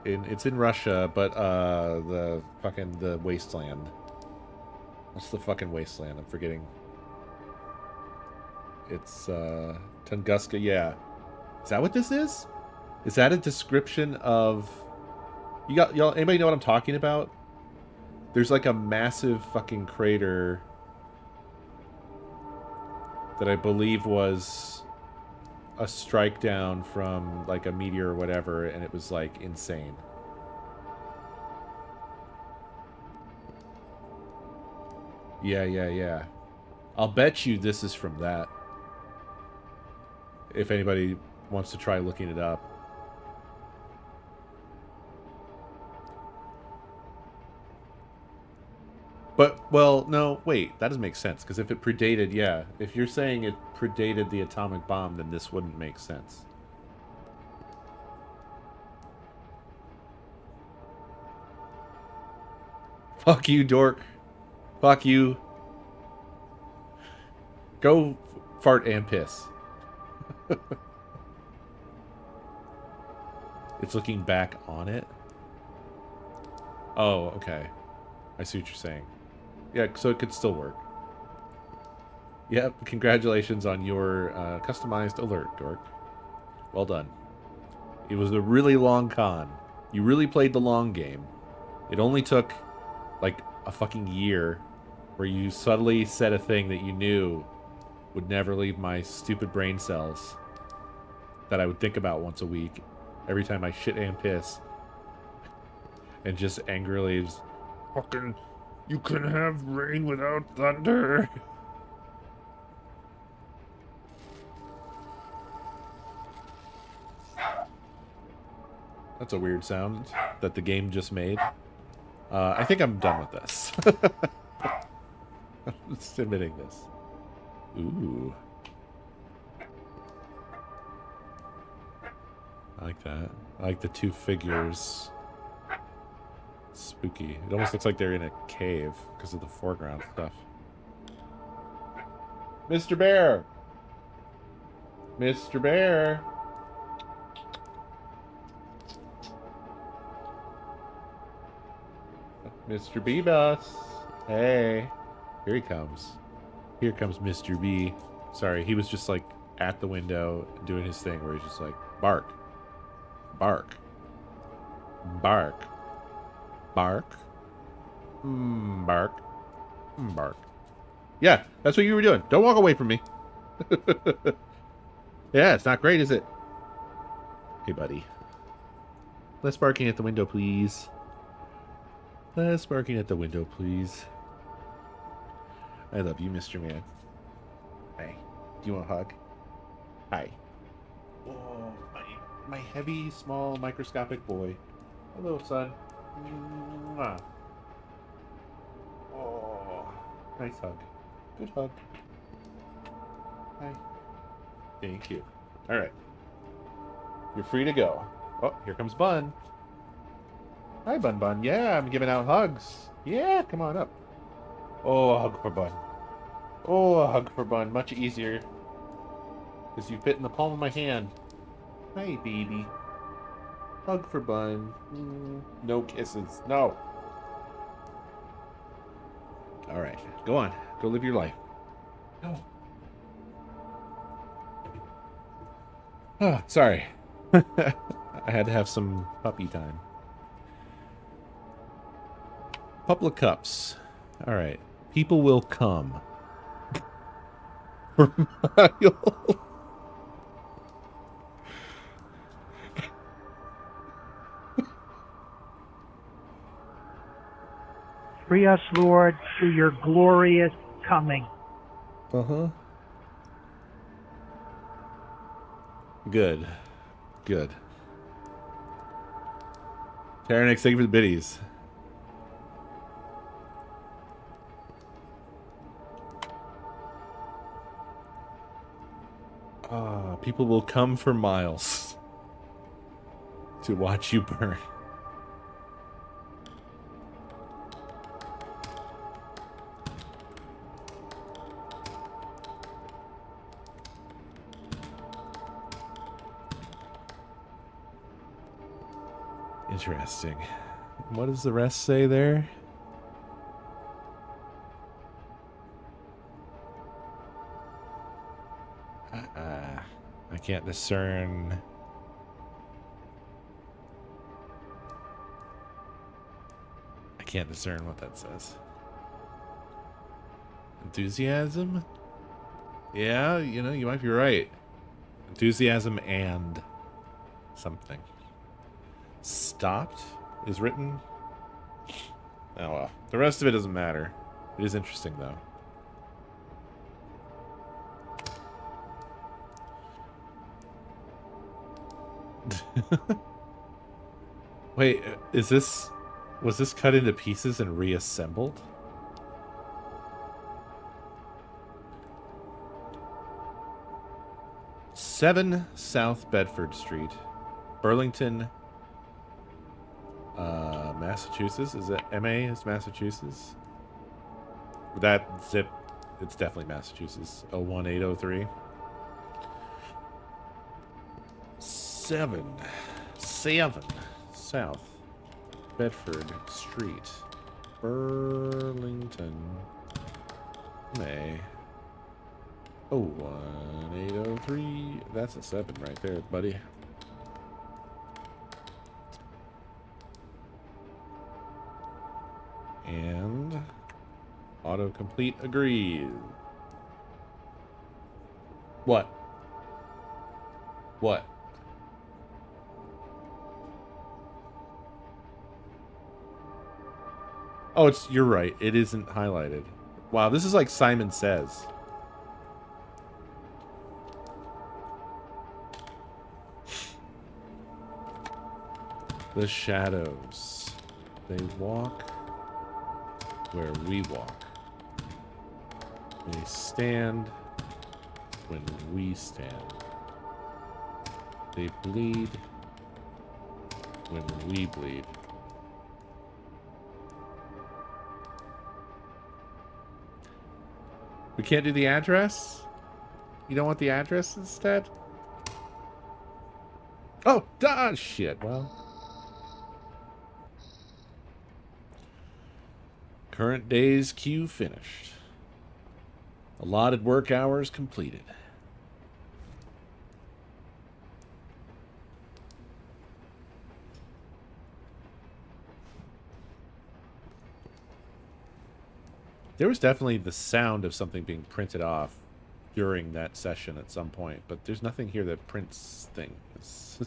it's in Russia, but the wasteland. What's the fucking wasteland? I'm forgetting. It's Tunguska, yeah. Is that what this is? Is that a description of y'all anybody know what I'm talking about? There's like a massive fucking crater that I believe was a strike down from like a meteor or whatever, and it was like insane. Yeah. I'll bet you this is from that. If anybody wants to try looking it up. But, well, no, wait, that doesn't make sense, because if it predated, yeah, if you're saying it predated the atomic bomb, then this wouldn't make sense. Fuck you, dork. Fuck you. Go fart and piss. It's looking back on it? Oh, okay. I see what you're saying. Yeah, so it could still work. Yep, congratulations on your customized alert, dork. Well done. It was a really long con. You really played the long game. It only took, like, a fucking year where you subtly said a thing that you knew would never leave my stupid brain cells that I would think about once a week. every time I shit and piss. And just angrily just, fucking, you can have rain without thunder. That's a weird sound that the game just made. I think I'm done with this. I'm submitting this. Ooh. I like that. I like the two figures. Spooky. It almost looks like they're in a cave because of the foreground stuff. Mr. Bear! Mr. Bear! Mr. B-Bus! Hey! Here he comes. Here comes Mr. B. Sorry, he was just like at the window doing his thing where he's just like, bark. Bark. Bark. Bark. Bark. Bark. Yeah, that's what you were doing. Don't walk away from me. Yeah, it's not great, is it? Hey, buddy. Less barking at the window, please. Less barking at the window, please. I love you, Mr. Man. Hey, do you want a hug? Hi. Oh, my heavy, small, microscopic boy. Hello, son. Mwah. Oh, nice hug. Good hug. Hi. Thank you. All right. You're free to go. Oh, here comes Bun. Hi, Bun Bun. Yeah, I'm giving out hugs. Yeah, come on up. Oh, a hug for Bun. Oh, a hug for Bun. Much easier. Because you fit in the palm of my hand. Hi, baby. Hug for Bun. No kisses. No. All right. Go on. Go live your life. Go. Oh, sorry. I had to have some puppy time. Couple of cups. All right. People will come. For miles. Free us, Lord, through your glorious coming. Uh-huh. Good. Good. Tyrannix, thank you for the biddies. People will come for miles to watch you burn. Interesting. What does the rest say there? I can't discern. I can't discern what that says. Enthusiasm? Yeah, you know, you might be right. Enthusiasm and something. Stopped is written. Oh well. The rest of it doesn't matter. It is interesting though. Wait, was this cut into pieces and reassembled? Seven South Bedford Street, Burlington, Massachusetts. Is it MA is Massachusetts? That zip, it's definitely Massachusetts. 01803. 7 South Bedford Street, Burlington, May. 01803. That's a 7 right there, buddy. And autocomplete agrees. What? What? Oh, you're right. It isn't highlighted. Wow, this is like Simon Says. The shadows. They walk where we walk. They stand when we stand. They bleed when we bleed. We can't do the address? You don't want the address instead? Oh, duh, shit. Well. Current day's queue finished. Allotted work hours completed. There was definitely the sound of something being printed off during that session at some point, but there's nothing here that prints things.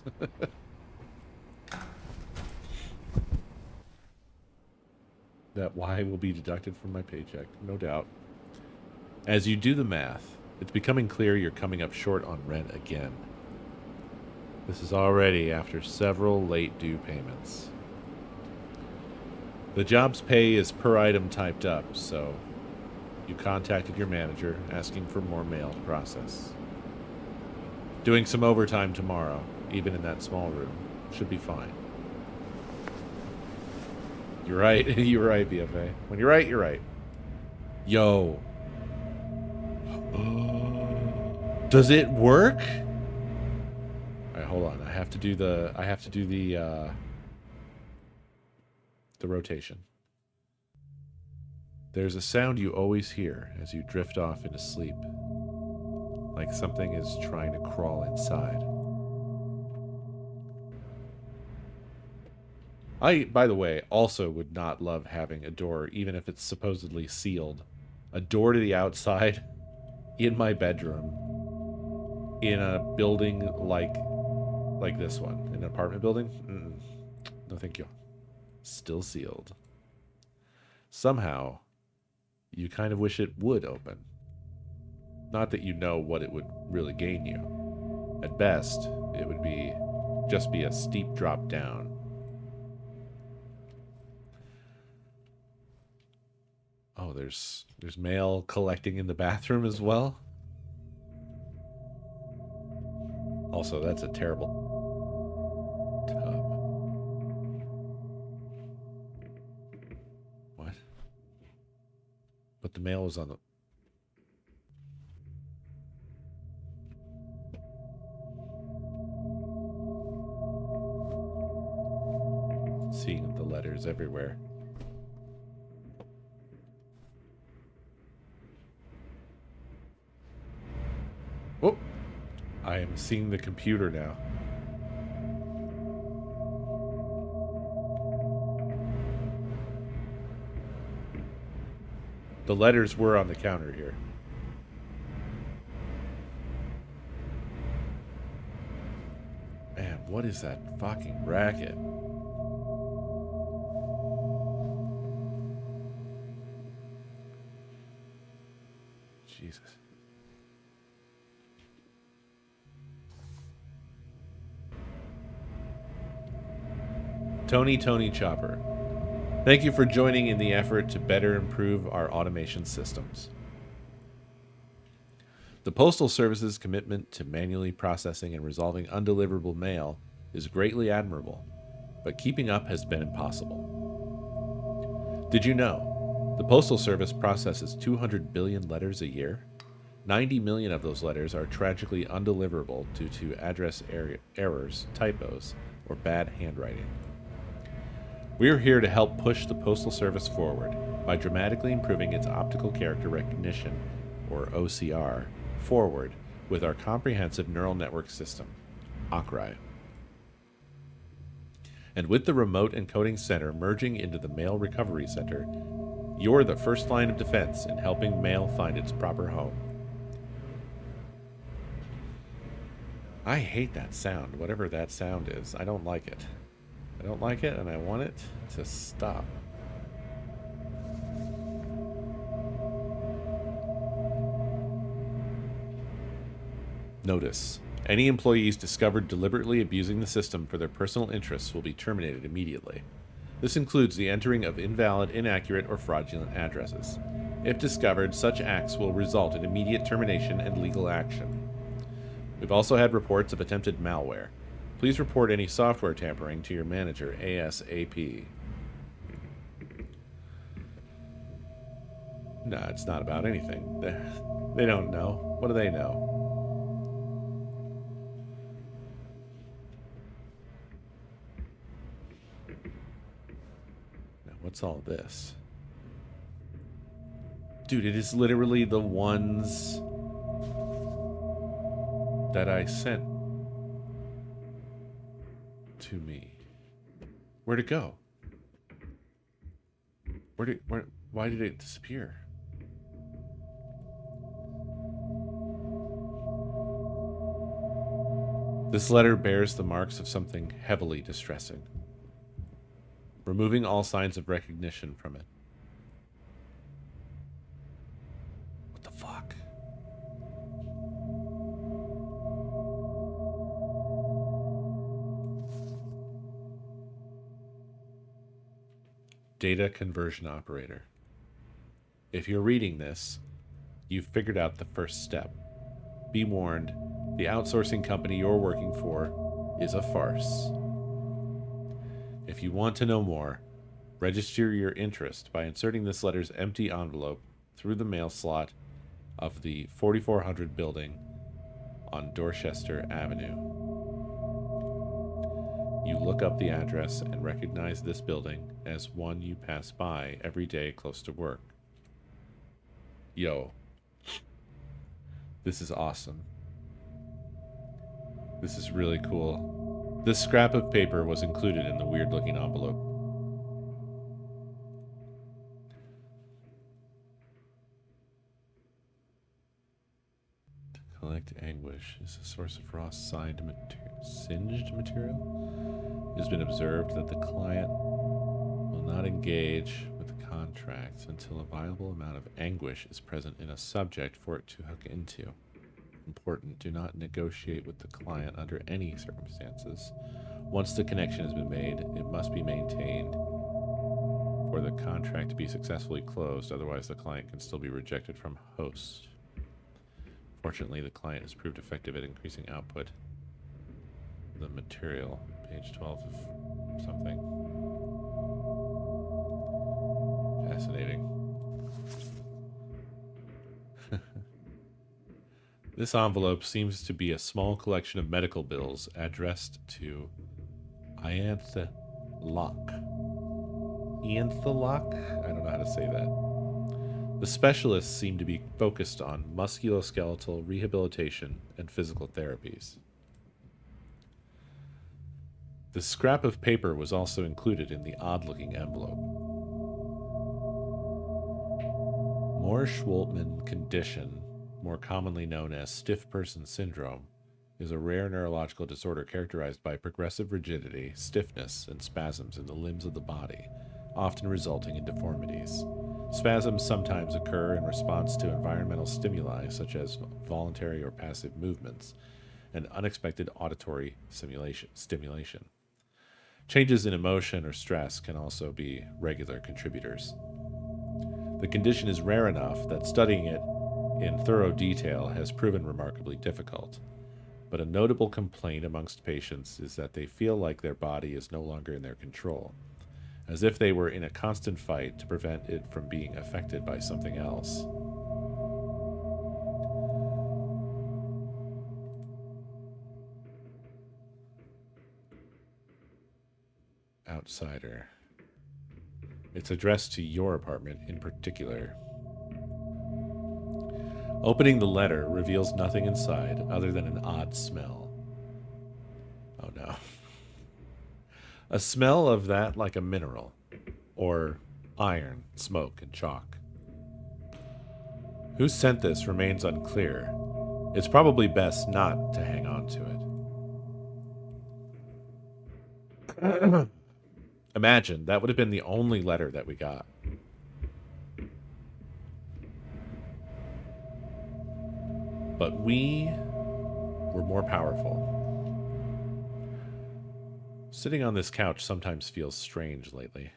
That Y will be deducted from my paycheck, no doubt. As you do the math, it's becoming clear you're coming up short on rent again. This is already after several late due payments. The job's pay is per item typed up, so you contacted your manager asking for more mail to process. Doing some overtime tomorrow, even in that small room, should be fine. You're right. You're right, BFA. When you're right, you're right. Yo. Does it work? All right, hold on. I have to do the rotation. There's a sound you always hear as you drift off into sleep, like something is trying to crawl inside. I, by the way, also would not love having a door, even if it's supposedly sealed. A door to the outside in my bedroom in a building like this one, in an apartment building. No, thank you. Still sealed. Somehow, you kind of wish it would open. Not that you know what it would really gain you. At best, it would just be a steep drop down. Oh, there's mail collecting in the bathroom as well. Also, that's a terrible tub. What? But the mail was on the... Seeing the letters everywhere. Oh, I am seeing the computer now. The letters were on the counter here. Man, what is that fucking racket? Jesus. Tony Chopper. Thank you for joining in the effort to better improve our automation systems. The Postal Service's commitment to manually processing and resolving undeliverable mail is greatly admirable, but keeping up has been impossible. Did you know the Postal Service processes 200 billion letters a year? 90 million of those letters are tragically undeliverable due to address errors, typos, or bad handwriting. We are here to help push the Postal Service forward by dramatically improving its optical character recognition, or OCR, forward with our comprehensive neural network system, OCRI. And with the Remote Encoding Center merging into the Mail Recovery Center, you're the first line of defense in helping mail find its proper home. I hate that sound, whatever that sound is. I don't like it. I don't like it, and I want it to stop. Notice. Any employees discovered deliberately abusing the system for their personal interests will be terminated immediately. This includes the entering of invalid, inaccurate, or fraudulent addresses. If discovered, such acts will result in immediate termination and legal action. We've also had reports of attempted malware. Please report any software tampering to your manager ASAP. No, it's not about anything. They don't know. What do they know? Now, what's all this? Dude, it is literally the ones that I sent to me. Where'd it go? Why did it disappear? This letter bears the marks of something heavily distressing. Removing all signs of recognition from it. What the fuck? Data conversion operator. If you're reading this, you've figured out the first step. Be warned, the outsourcing company you're working for is a farce. If you want to know more, register your interest by inserting this letter's empty envelope through the mail slot of the 4400 building on Dorchester Avenue. You look up the address and recognize this building as one you pass by every day close to work. Yo. This is awesome. This is really cool. This scrap of paper was included in the weird-looking envelope. To collect anguish is a source of raw singed material. It has been observed that the client will not engage with the contracts until a viable amount of anguish is present in a subject for it to hook into. Important, do not negotiate with the client under any circumstances. Once the connection has been made, it must be maintained for the contract to be successfully closed, otherwise the client can still be rejected from host. Fortunately, the client has proved effective at increasing output. The material, page 12 of something. Fascinating. This envelope seems to be a small collection of medical bills addressed to Ianthe Locke. Ianthe Locke? I don't know how to say that. The specialists seem to be focused on musculoskeletal rehabilitation and physical therapies. The scrap of paper was also included in the odd-looking envelope. Morsch-Woltman condition, more commonly known as stiff person syndrome, is a rare neurological disorder characterized by progressive rigidity, stiffness, and spasms in the limbs of the body, often resulting in deformities. Spasms sometimes occur in response to environmental stimuli such as voluntary or passive movements and unexpected auditory stimulation. Changes in emotion or stress can also be regular contributors. The condition is rare enough that studying it in thorough detail has proven remarkably difficult, but a notable complaint amongst patients is that they feel like their body is no longer in their control, as if they were in a constant fight to prevent it from being affected by something else. Outsider. It's addressed to your apartment in particular. Opening the letter reveals nothing inside other than an odd smell. Oh no. A smell of that like a mineral, or iron, smoke, and chalk. Who sent this remains unclear. It's probably best not to hang on to it. Imagine, that would have been the only letter that we got. But we We're more powerful. Sitting on this couch sometimes feels strange lately,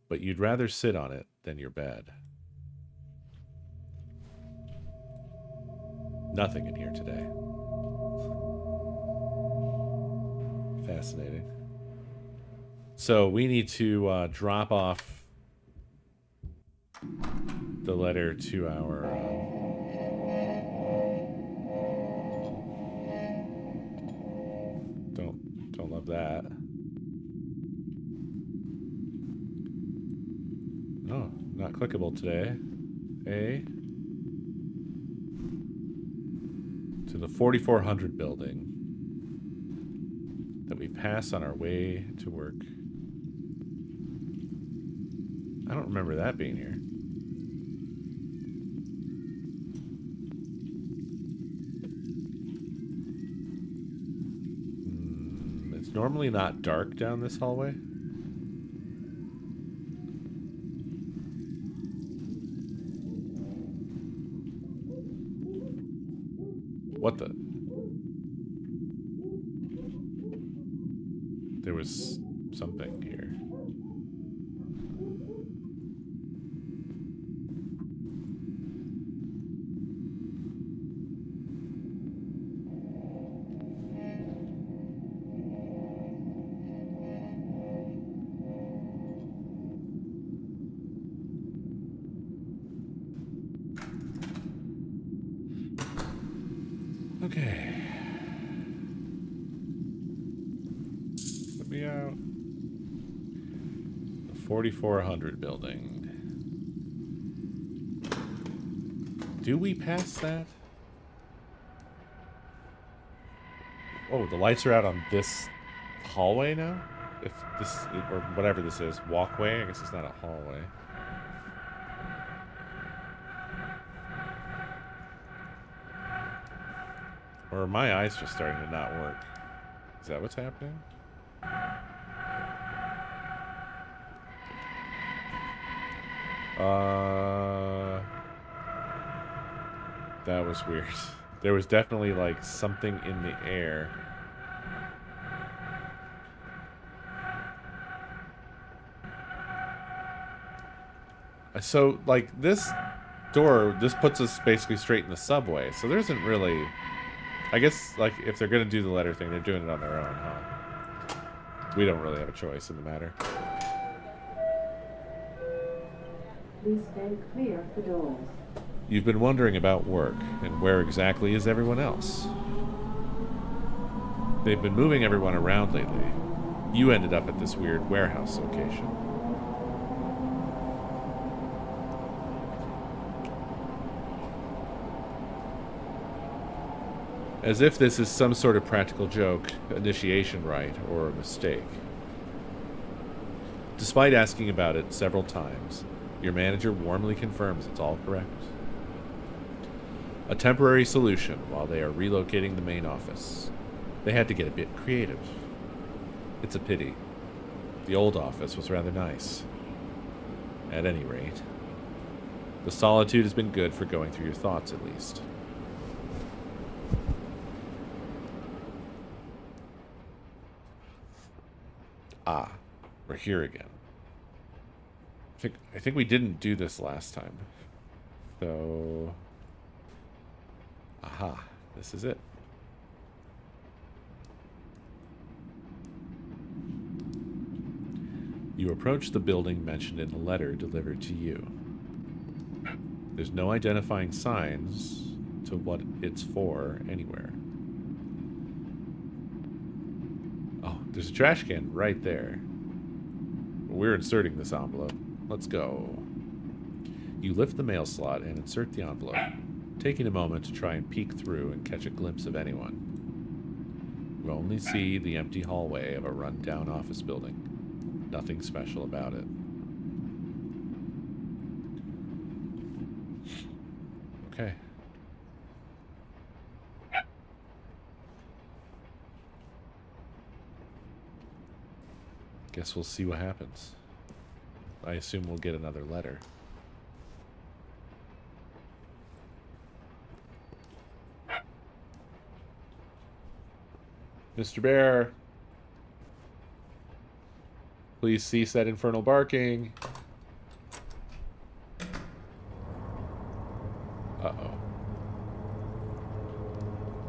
but you'd rather sit on it than your bed. Nothing in here today. Fascinating. So we need to drop off the letter to our... Don't love that. Oh, not clickable today. A. To the 4400 building that we pass on our way to work. I don't remember that being here. It's normally not dark down this hallway. What the? There was something here. Okay. Let me out. The 4400 building. Do we pass that? Oh, the lights are out on this hallway now? If this, or whatever this is, walkway? I guess it's not a hallway. Or are my eyes just starting to not work? Is that what's happening? That was weird. There was definitely like something in the air. So like this door, this puts us basically straight in the subway. So there isn't really, I guess like if they're gonna do the letter thing, they're doing it on their own, huh? We don't really have a choice in the matter. Please stay clear of the doors. You've been wondering about work, and where exactly is everyone else? They've been moving everyone around lately. You ended up at this weird warehouse location. As if this is some sort of practical joke, initiation rite, or a mistake. Despite asking about it several times, your manager warmly confirms it's all correct. A temporary solution while they are relocating the main office. They had to get a bit creative. It's a pity. The old office was rather nice. At any rate, the solitude has been good for going through your thoughts, at least. Ah, we're here again. I think we didn't do this last time. So... Aha, this is it. You approach the building mentioned in the letter delivered to you. There's no identifying signs to what it's for anywhere. Oh, there's a trash can right there. We're inserting this envelope. Let's go. You lift the mail slot and insert the envelope, taking a moment to try and peek through and catch a glimpse of anyone. You only see the empty hallway of a run-down office building. Nothing special about it. Okay. Guess we'll see what happens. I assume we'll get another letter. Mr. Bear, please cease that infernal barking. Uh-oh.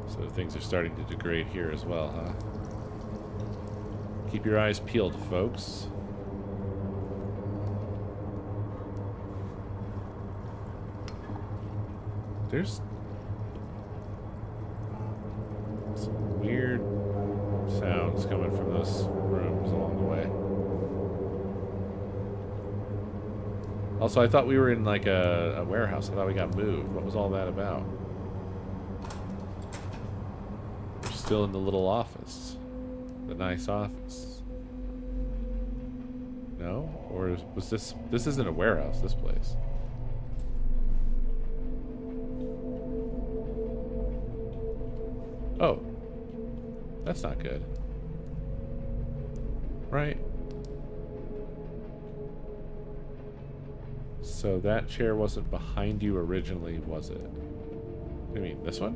So things are starting to degrade here as well, huh? Keep your eyes peeled, folks. There's some weird sounds coming from those rooms along the way. Also, I thought we were in like a warehouse. I thought we got moved. What was all that about? We're still in the little office. The nice office. No? Or was this... This isn't a warehouse, this place. Oh. That's not good. Right? So that chair wasn't behind you originally, was it? What do you mean, this one?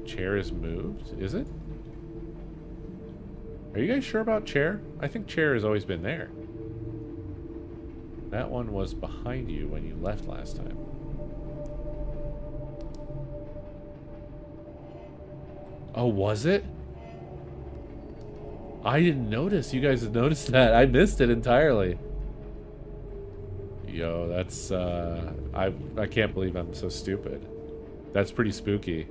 Chair is moved? Is it? Are you guys sure about chair? I think chair has always been there. That one was behind you when you left last time. Oh, was it? I didn't notice. You guys noticed that. I missed it entirely. Yo, that's, I can't believe I'm so stupid. That's pretty spooky.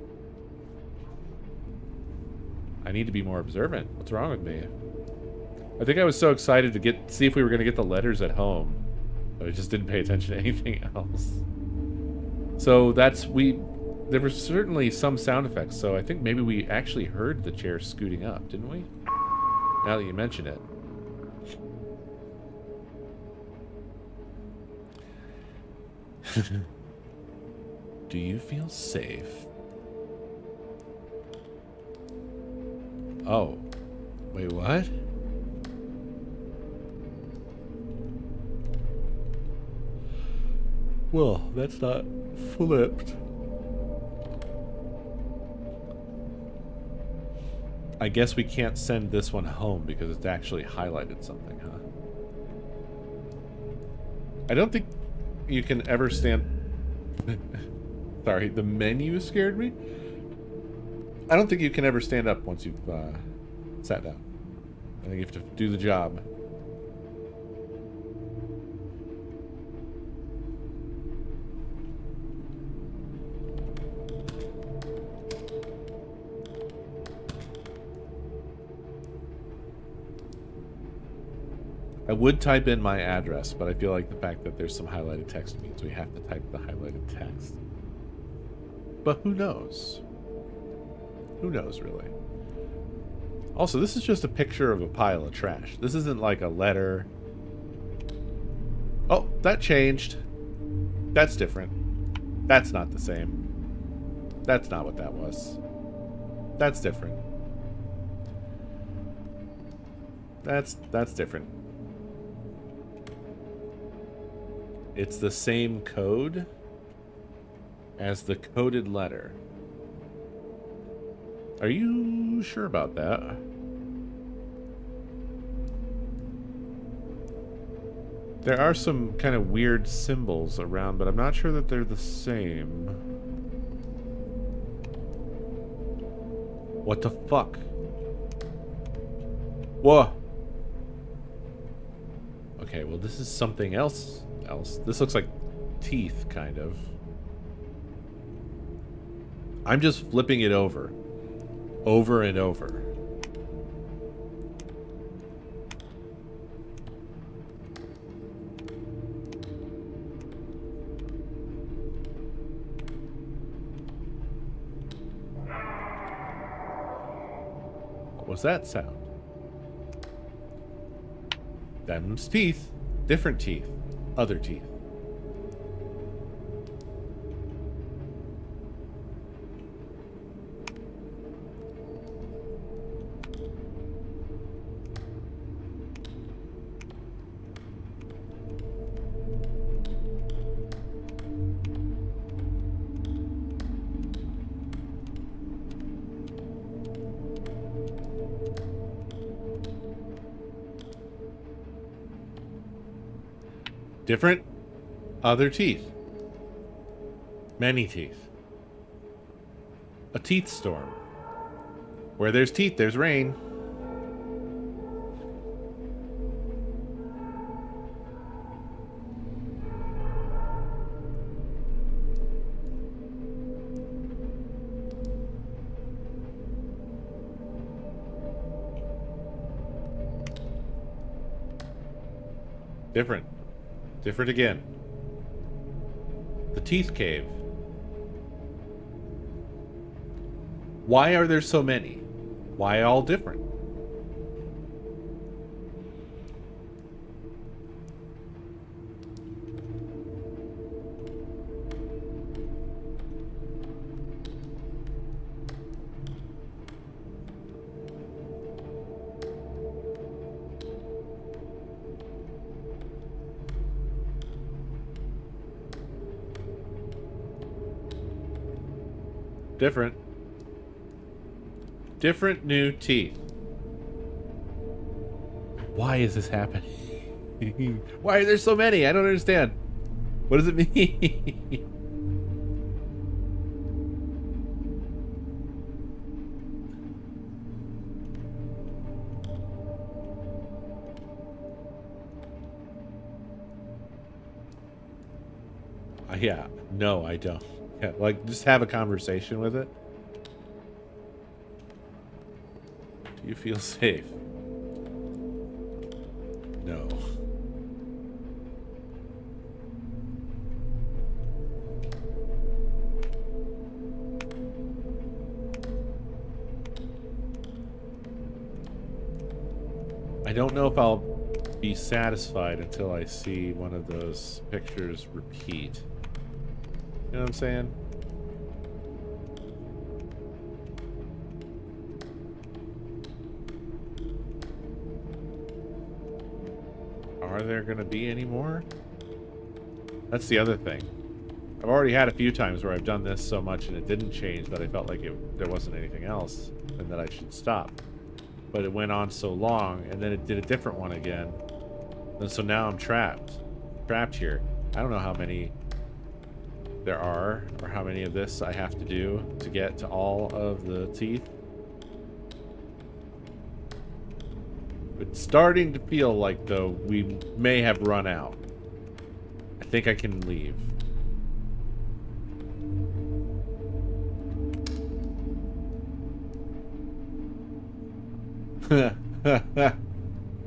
I need to be more observant. What's wrong with me? I think I was so excited to see if we were going to get the letters at home. But I just didn't pay attention to anything else. So there were certainly some sound effects, so I think maybe we actually heard the chair scooting up, didn't we? Now that you mention it. Do you feel safe? Oh. Wait, what? Well, that's not flipped. I guess we can't send this one home because it's actually highlighted something, huh? I don't think you can ever stand... Sorry, the menu scared me? I don't think you can ever stand up once you've sat down. I think you have to do the job. I would type in my address, but I feel like the fact that there's some highlighted text means we have to type the highlighted text. But who knows? Who knows, really? Also, this is just a picture of a pile of trash. This isn't like a letter. Oh, that changed. That's different. That's not the same. That's not what that was. That's different. That's different. It's the same code as the coded letter. Are you sure about that? There are some kind of weird symbols around, but I'm not sure that they're the same. What the fuck? Whoa. Okay, well this is something else. This looks like teeth, kind of. I'm just flipping it over and over. What was that sound? Them's teeth. Different teeth. Other teeth. Different other teeth. Many teeth. A teeth storm. Where there's teeth, there's rain. Different. Different again. The Teeth Cave. Why are there so many? Why all different? Different. Different new teeth. Why is this happening? Why are there so many? I don't understand. What does it mean? Yeah. No, I don't. Yeah, like, just have a conversation with it. Do you feel safe? No. I don't know if I'll be satisfied until I see one of those pictures repeat. You know what I'm saying? Are there going to be any more? That's the other thing. I've already had a few times where I've done this so much and it didn't change that I felt like there wasn't anything else and that I should stop. But it went on so long and then it did a different one again. And so now I'm trapped. Trapped here. I don't know how many there are or how many of this I have to do to get to all of the teeth. It's starting to feel like, though, we may have run out. I think I can leave.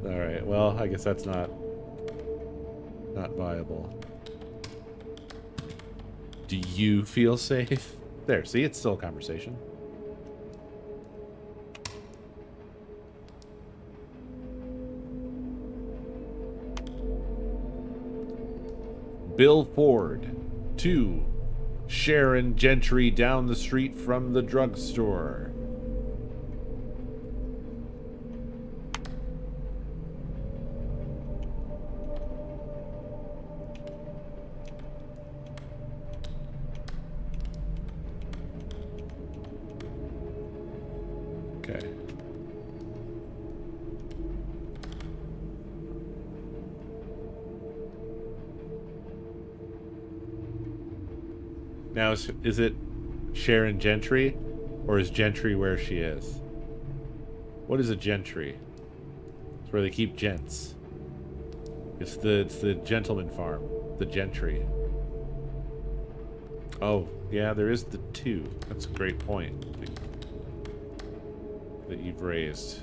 Alright, well, I guess that's not viable. Do you feel safe? There, see, it's still a conversation. Bill Ford, 2 Sharon Gentry down the street from the drugstore. Okay. Now, is it Sharon Gentry, or is Gentry where she is? What is a gentry? It's where they keep gents. It's the gentleman farm, the gentry. Oh, yeah, there is the 2. That's a great point that you've raised.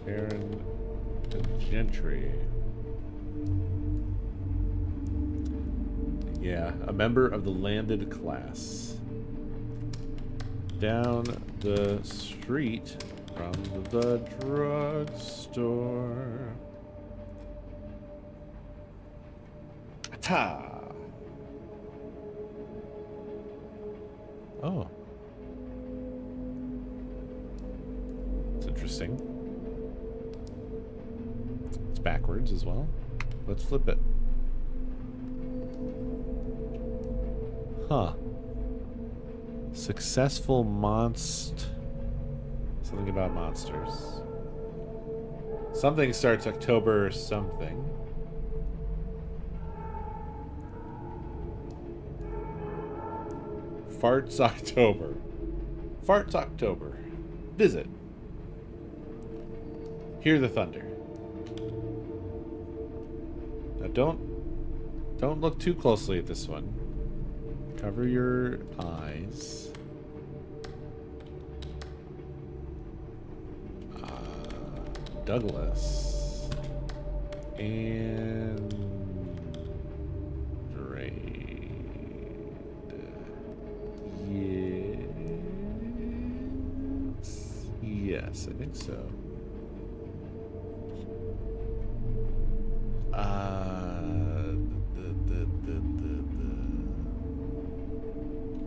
Sharon Gentry. Yeah, a member of the landed class. Down the street from the drugstore. Ta. Oh. It's interesting. It's backwards as well. Let's flip it. Huh. Successful Something about monsters. Something starts October something. Farts October. Farts October. Visit. Hear the thunder. Now don't look too closely at this one. Cover your eyes. Douglas. And yes, I think so.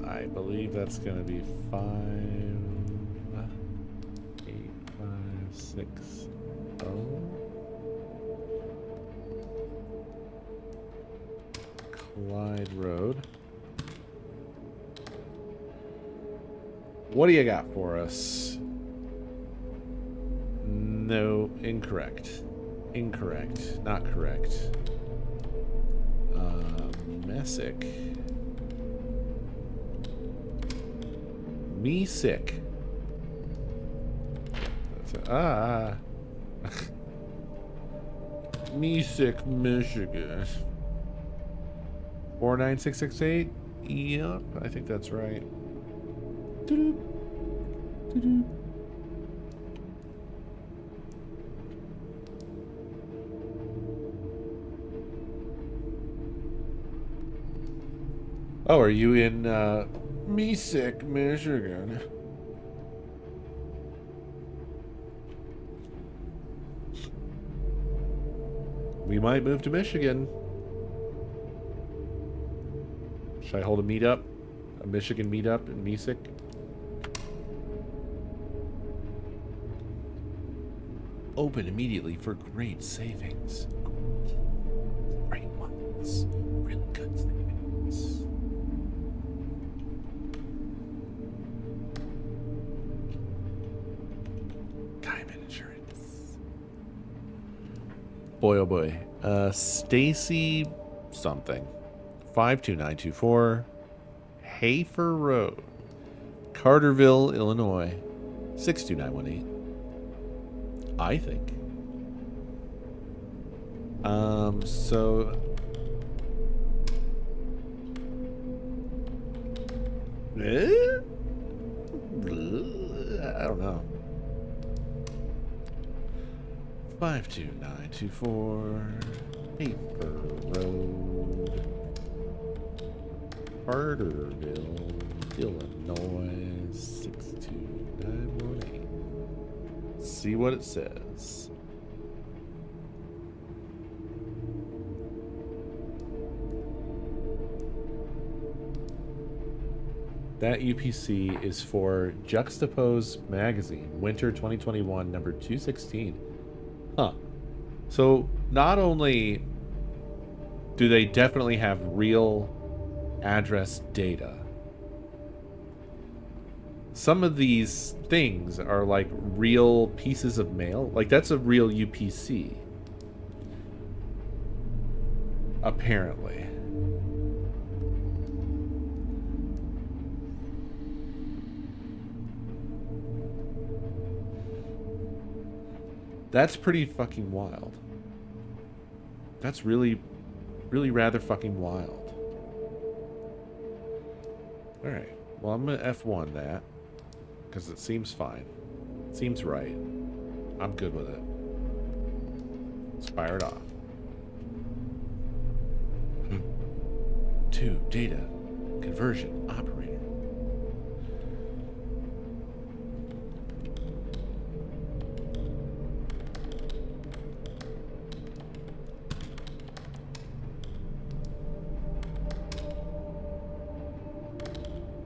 I believe that's gonna be 5, 8, 5, 6, 0. Clyde Road. What do you got for us? No, incorrect. Incorrect. Not correct. Messick. Me sick. Me sick, Michigan. 49668. Yep, I think that's right. Doo-doo. Doo-doo. Oh, are you in Me sick, Michigan? We might move to Michigan. Should I hold a meetup? A Michigan meetup in Mesick? Open immediately for great savings. Great ones. Really good savings. Diamond insurance. Boy, oh boy. Stacy something. 52924 Hafer Road, Carterville, Illinois, 62918. I think. So I don't know. 52924 Hafer Road, Carterville, Illinois, 62918. See what it says. That UPC is for Juxtapose Magazine, Winter 2021, number 216. Huh. So not only do they definitely have real address data, some of these things are like real pieces of mail. Like that's a real UPC. Apparently. That's pretty fucking wild. That's really, really rather fucking wild. Alright. Well, I'm going to F1 that. Because it seems fine. It seems right. I'm good with it. Let's fire it off. 2. Data. Conversion. Operator.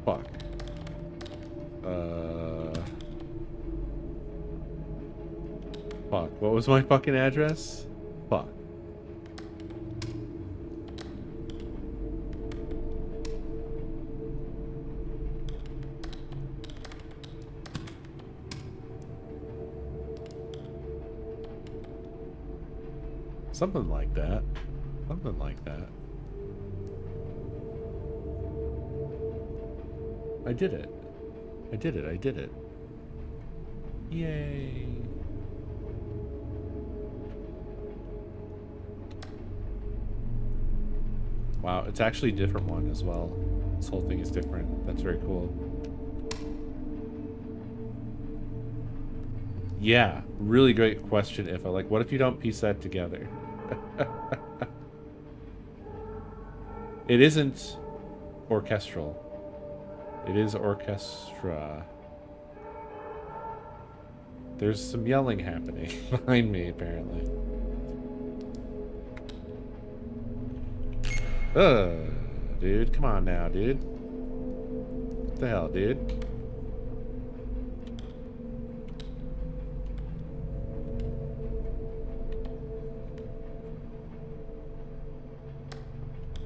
Fuck. Fuck. What was my fucking address? Fuck. Something like that. Something like that. I did it. I did it. I did it. Yay. Wow, it's actually a different one as well. This whole thing is different. That's very cool. Yeah, really great question, Ifa. Like, what if you don't piece that together? It isn't orchestral. It is orchestra. There's some yelling happening behind me, apparently. Dude, come on now, dude. What the hell, dude?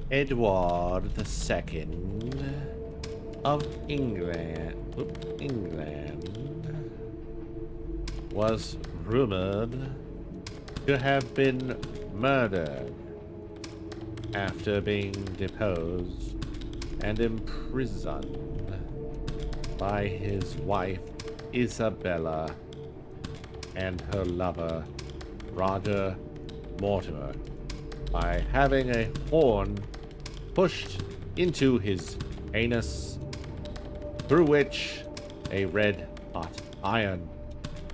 Edward II of England was rumored to have been murdered after being deposed and imprisoned by his wife Isabella and her lover Roger Mortimer by having a horn pushed into his anus, through which a red hot iron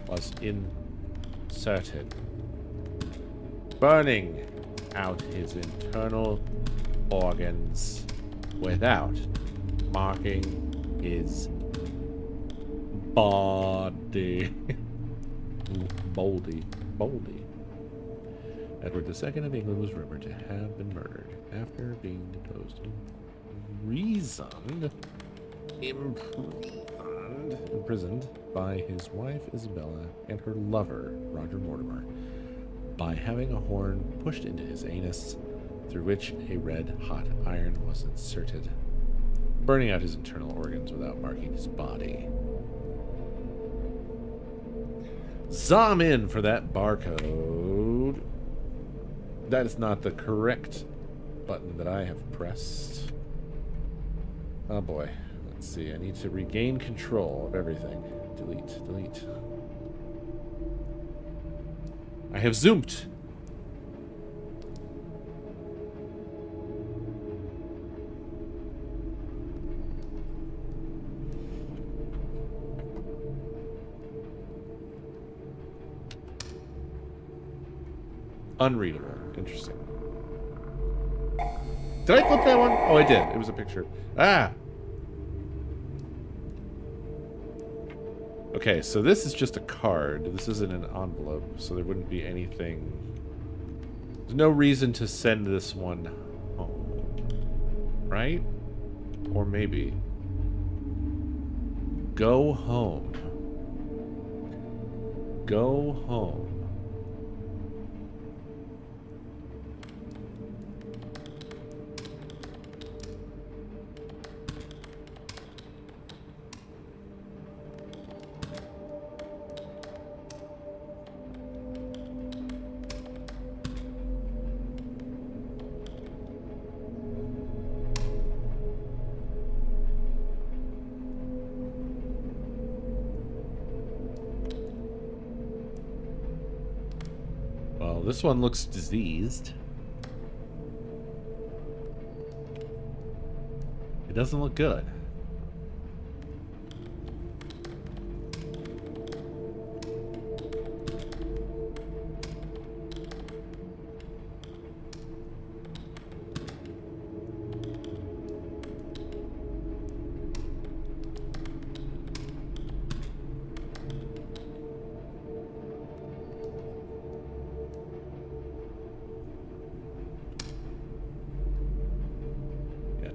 was inserted, burning out his internal organs without marking his body. Boldy. Edward II of England was rumored to have been murdered after being deposed, imprisoned by his wife Isabella and her lover Roger Mortimer by having a horn pushed into his anus, through which a red hot iron was inserted, burning out his internal organs without marking his body. Zoom in for that barcode. That is not the correct button that I have pressed. Oh boy. Let's see. I need to regain control of everything. Delete. I have zoomed. Unreadable. Interesting. Did I flip that one? Oh, I did. It was a picture. Ah! Okay, so this is just a card. This isn't an envelope, so there wouldn't be anything. There's no reason to send this one home. Right? Or maybe. Go home. Go home. This one looks diseased. It doesn't look good.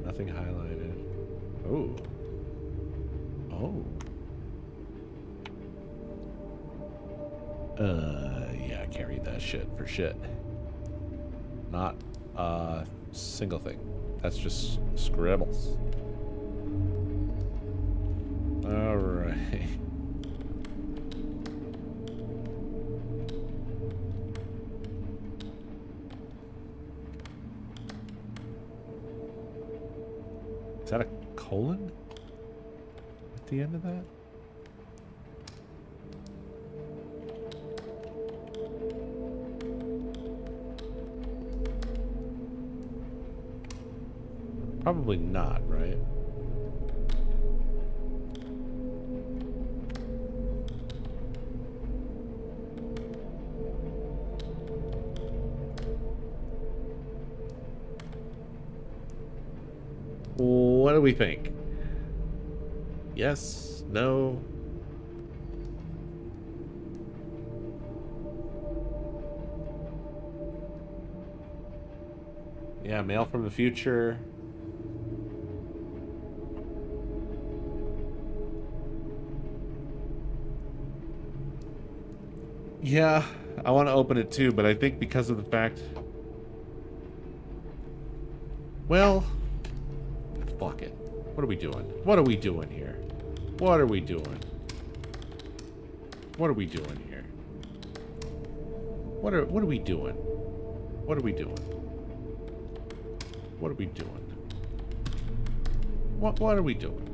Nothing highlighted. Oh. Yeah, I can't read that shit for shit. Not a single thing. That's just scribbles. Alright. Is that a colon at the end of that? Probably not, right? What do we think? Yes? No? Yeah, mail from the future. Yeah, I want to open it too, but I think because of the fact... Well... Fuck it. What are we doing? What are we doing here? What are we doing? What are we doing here? What are we doing? What are we doing? What are we doing? What are we doing?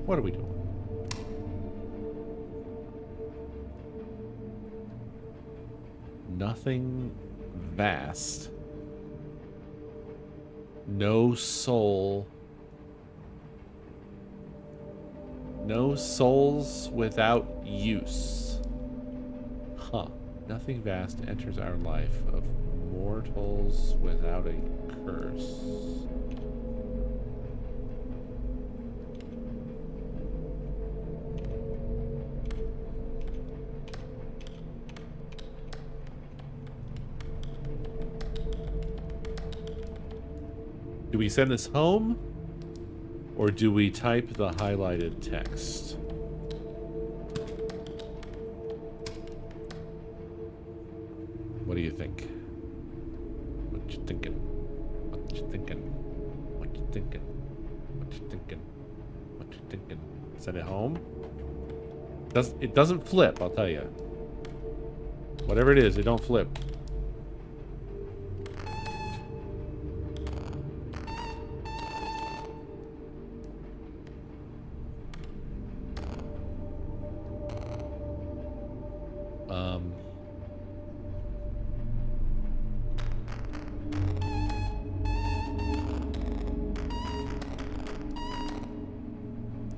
What are we doing? Nothing vast. No soul. No souls without use. Huh. Nothing vast enters our life of mortals without a curse. Do we send this home? Or do we type the highlighted text? What do you think? What you thinking? What you thinking? What you thinking? What you thinking? What you thinking? Send it home? It doesn't flip, I'll tell you. Whatever it is, it don't flip.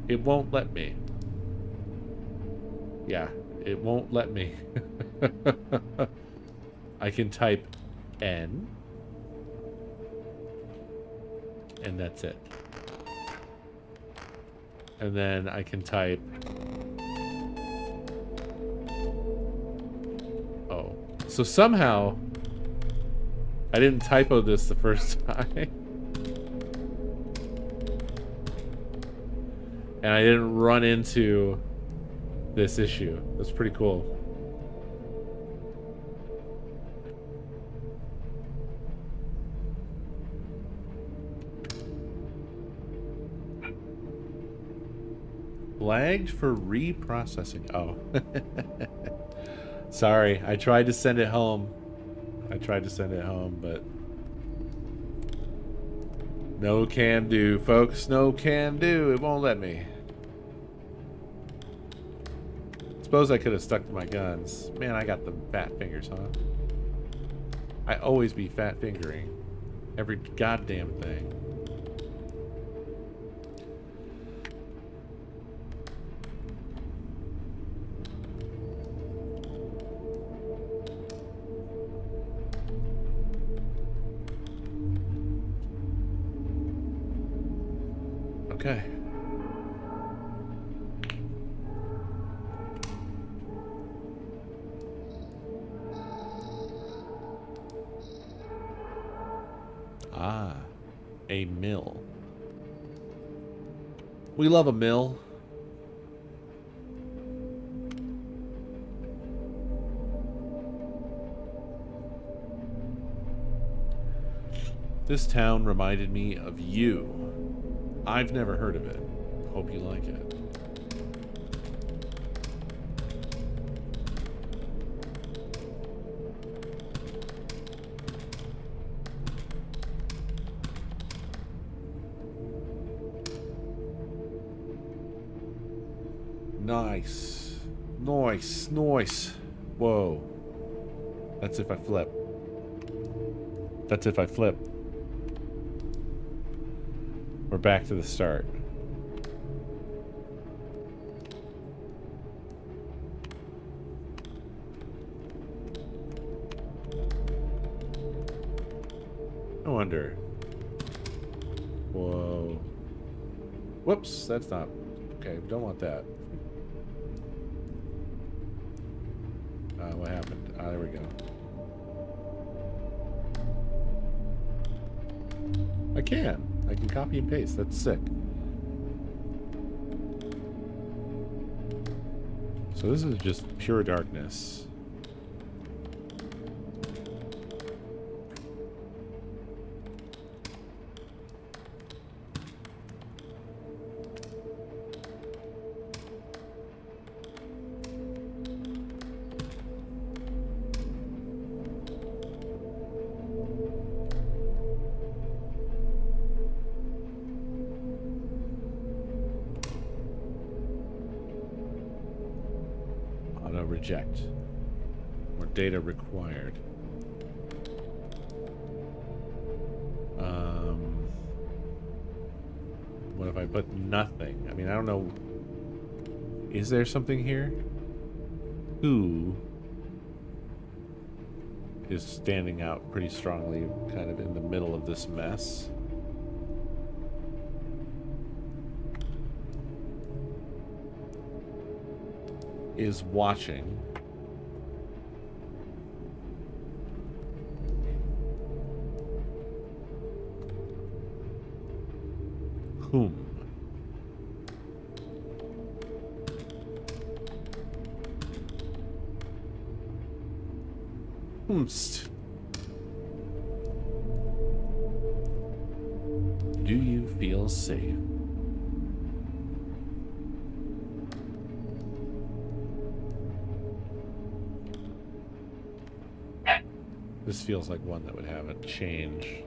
It won't let me. Yeah, it won't let me. I can type N. And that's it. And then I can type... Oh. So somehow... I didn't typo this the first time. And I didn't run into this issue. That's pretty cool. Flagged for reprocessing. Oh. Sorry, I tried to send it home. But no can do, folks. No can do. It won't let me. Suppose I could have stuck to my guns. Man, I got the fat fingers, huh? I always be fat fingering every goddamn thing. Okay. Ah, a mill. We love a mill. This town reminded me of you. I've never heard of it. Hope you like it. Nice. Nice. Nice. Whoa. That's if I flip. That's if I flip. We're back to the start. I wonder. Whoa. Whoops, that's not... Okay, don't want that. What happened? Ah, there we go. I can copy and paste. That's sick. So this is just pure darkness. Reject. More data required. What if I put nothing? I mean, I don't know. Is there something here? Who is standing out pretty strongly kind of in the middle of this mess? Is watching. Whom? Whomst? Do you feel safe? This feels like one that would have a change.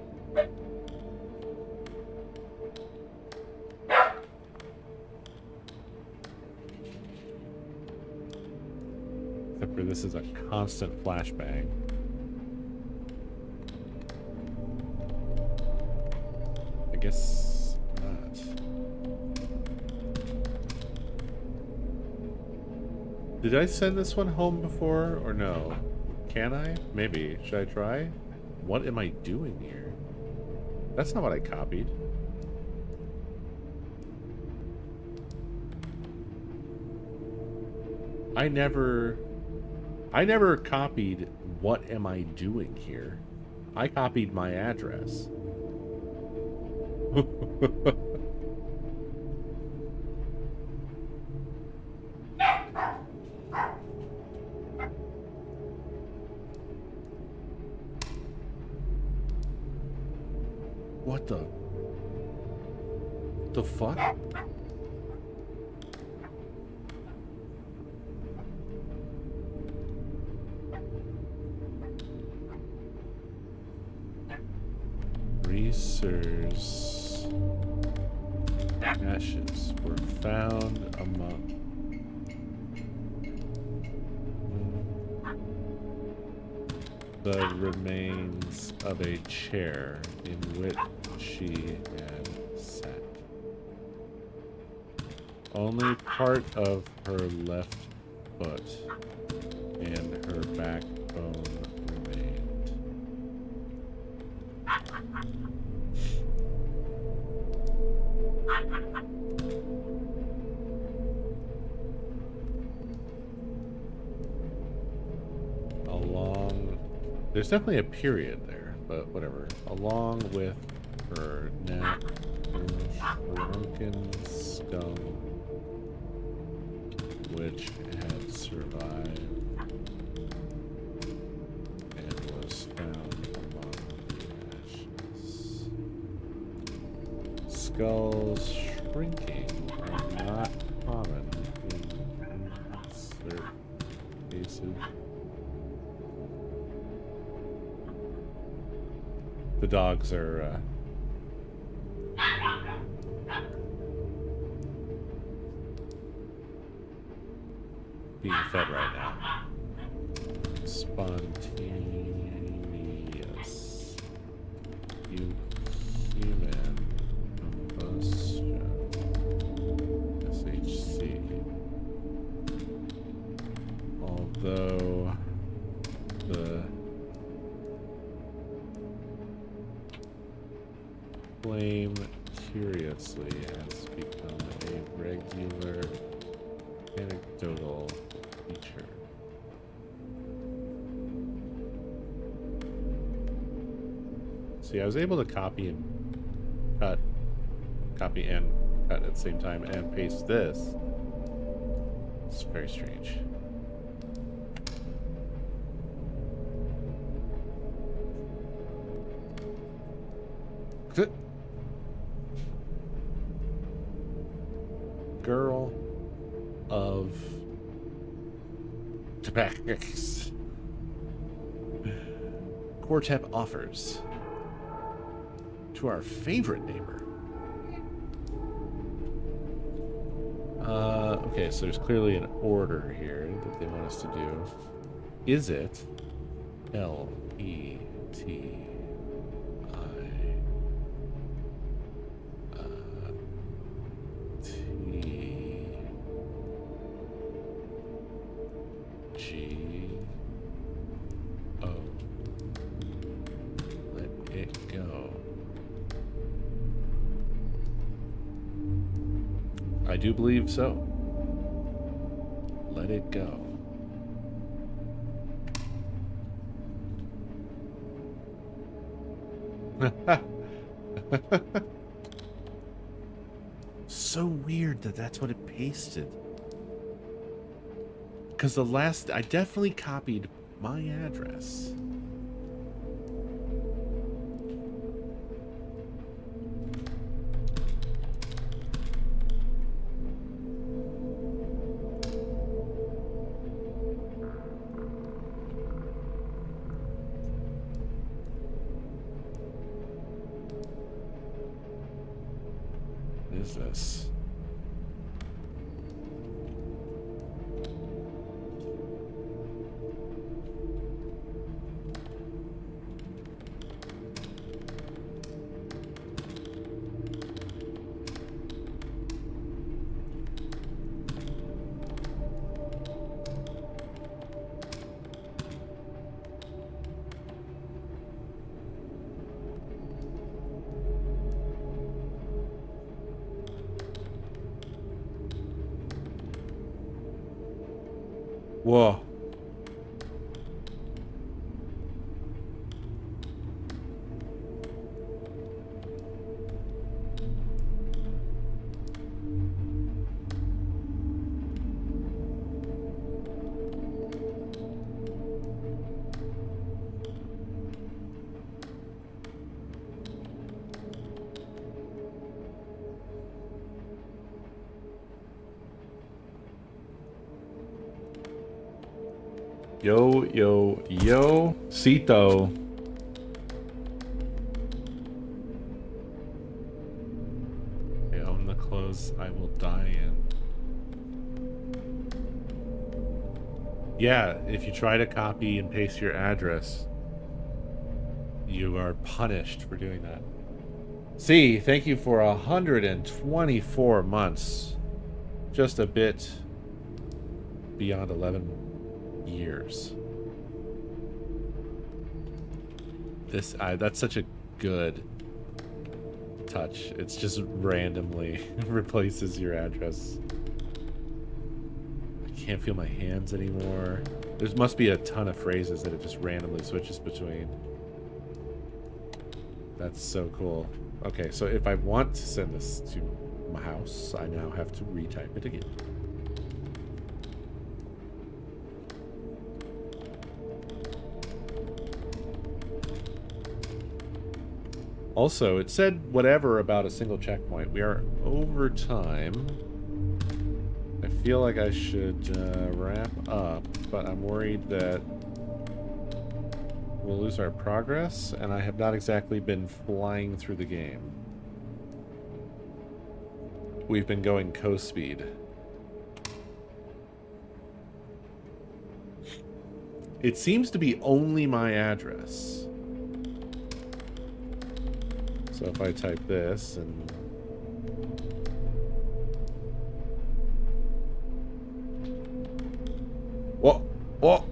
Except for this is a constant flashbang. I guess not. Did I send this one home before or no? Can I? Maybe. Should I try? What am I doing here? That's not what I copied. I never copied what am I doing here. I copied my address. What the fuck? Reeser's ashes were found among the remains of a chair in which she had sat. Only part of her left foot and her backbone remained. There's definitely a period there, but whatever. Along with her neck, shrunken skull, which had survived and was found among the ashes. Skulls shrinking are not common in certain cases. The dogs are being fed right now. Spontaneous. Human combustion. SHC. Although the flame curiously has become a regular anecdotal feature. See, I was able to copy and cut at the same time and paste this. It's very strange. Girl of Tobacco. Quartet offers to our favorite neighbor. Okay, so there's clearly an order here that they want us to do. Is it L-E-T-I T-G-O? Let it go. I do believe so. Let it go. So weird that that's what it pasted. Because the last, I definitely copied my address. What is this? Whoa. Yo, yo, yo, Cito. I own the clothes I will die in. Yeah, if you try to copy and paste your address, you are punished for doing that. C, thank you for 124 months. Just a bit beyond 11 years. This that's such a good touch. It's just randomly replaces your address. I can't feel my hands anymore. There must be a ton of phrases that it just randomly switches between. That's so cool. Okay, so if I want to send this to my house, I now have to retype it again. Also, it said whatever about a single checkpoint. We are over time. I feel like I should wrap up, but I'm worried that we'll lose our progress, and I have not exactly been flying through the game. We've been going coast speed. It seems to be only my address. So if I type this and... Whoa! Whoa!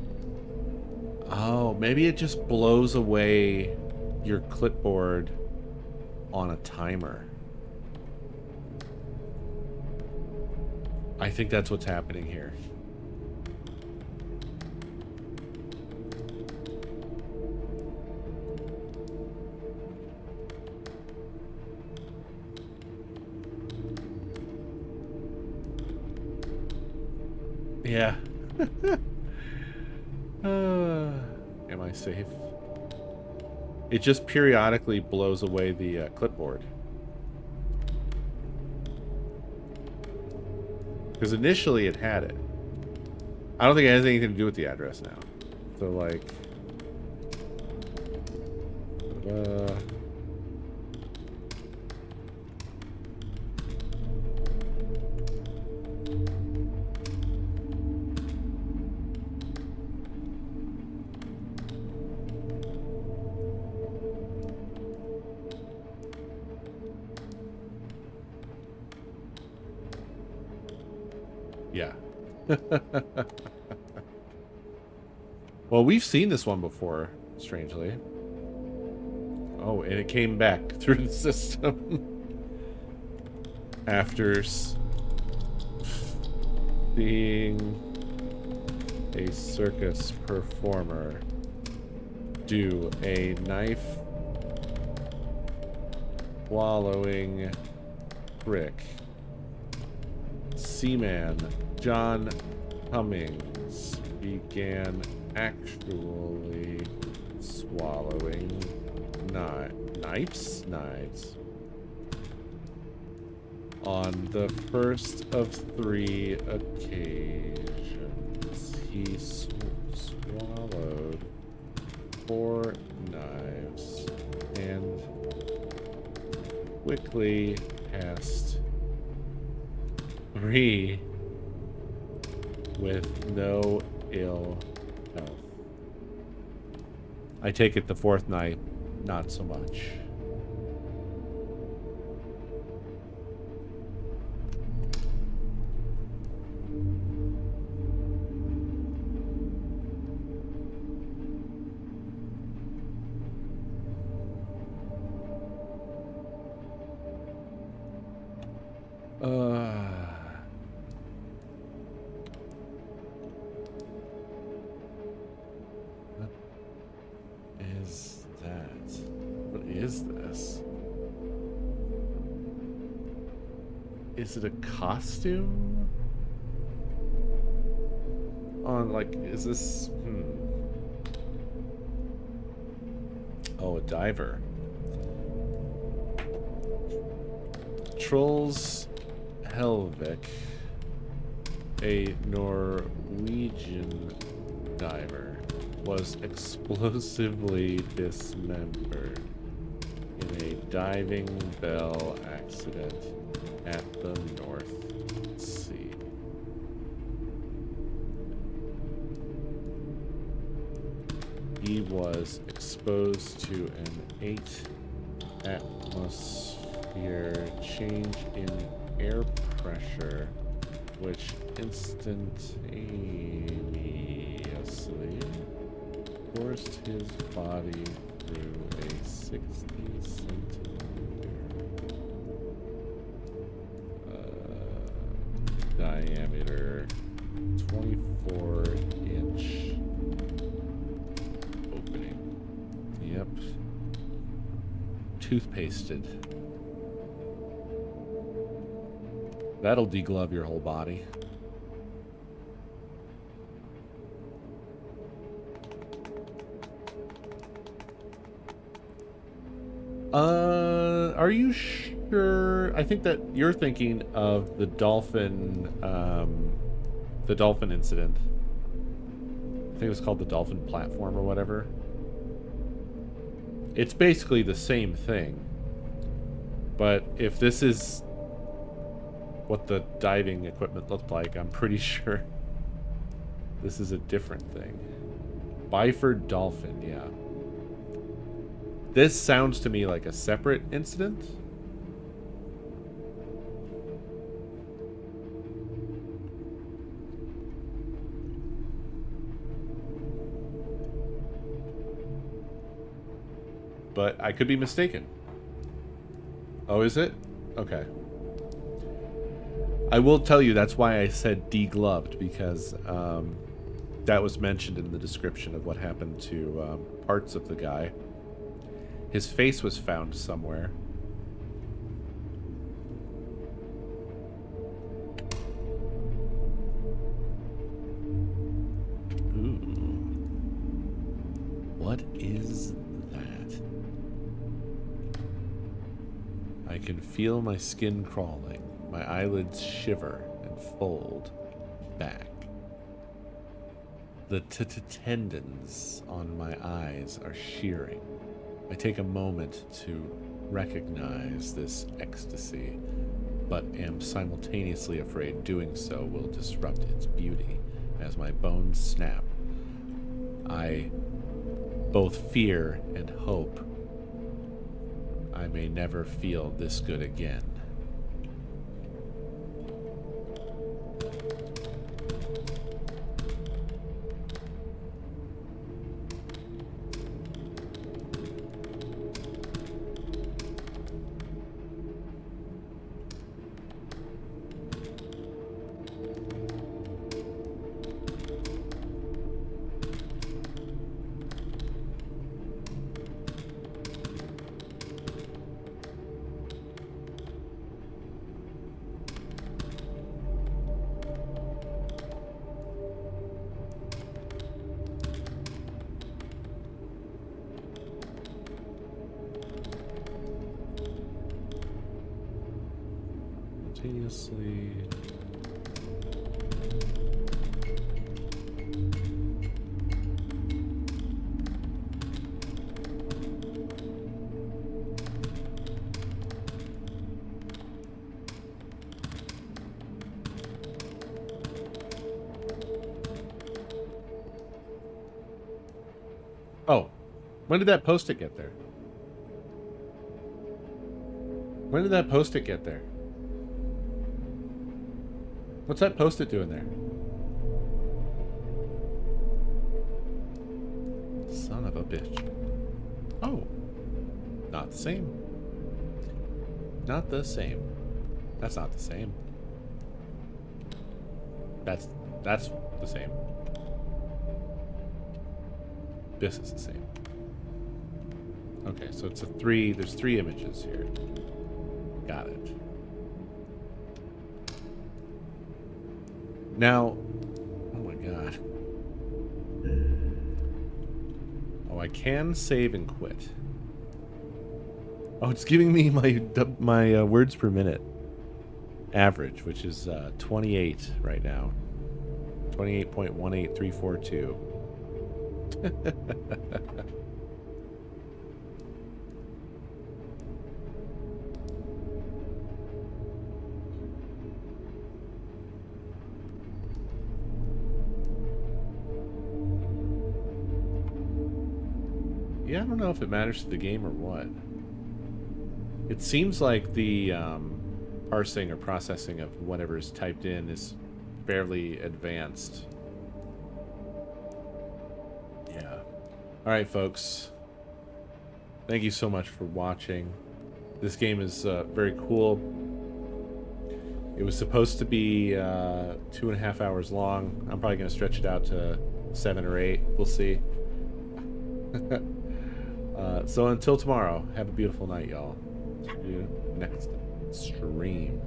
Oh, maybe it just blows away your clipboard on a timer. I think that's what's happening here. Yeah. Am I safe? It just periodically blows away the clipboard. Because initially it had it. I don't think it has anything to do with the address now. So like... Yeah. Well, we've seen this one before, strangely. Oh, and it came back through the system. After seeing a circus performer do a knife swallowing trick, Seaman John Cummings began actually swallowing knives on the first of 3 occasions. He swallowed 4 knives and quickly passed 3 with no ill health. I take it the 4th night, not so much. What is this? Is it a costume? On, like, is this... Oh, a diver. Trolls Helvik, a Norwegian diver, was explosively dismembered in a diving bell accident at the North Sea. He was exposed to an 8-atmosphere change in air pressure, which instantaneously forced his body through a 60-centimeter diameter, 24-inch opening. Yep. Toothpasted. That'll deglove your whole body. Are you sure? I think that you're thinking of the dolphin incident. I think it was called the dolphin platform or whatever. It's basically the same thing. But if this is what the diving equipment looked like, I'm pretty sure this is a different thing. Byford Dolphin, yeah. This sounds to me like a separate incident. But I could be mistaken. Oh, is it? Okay. I will tell you that's why I said degloved, because that was mentioned in the description of what happened to parts of the guy. His face was found somewhere. Ooh. What is that? I can feel my skin crawling, my eyelids shiver and fold back. The tendons on my eyes are shearing. I take a moment to recognize this ecstasy, but am simultaneously afraid doing so will disrupt its beauty. As my bones snap, I both fear and hope I may never feel this good again. Simultaneously. Oh, when did that post-it get there? When did that post-it get there? What's that post-it doing there? Son of a bitch. Oh. Not the same. Not the same. That's not the same. That's the same. This is the same. Okay, so it's there's 3 images here. Got it. Now, oh my god. Oh, I can save and quit. Oh, it's giving me my words per minute average, which is 28 right now. 28.18342. Yeah, I don't know if it matters to the game or what. It seems like the parsing or processing of whatever is typed in is fairly advanced. Yeah. Alright, folks. Thank you so much for watching. This game is very cool. It was supposed to be 2.5 hours long. I'm probably going to stretch it out to 7 or 8. We'll see. So until tomorrow, have a beautiful night, y'all. See you next stream.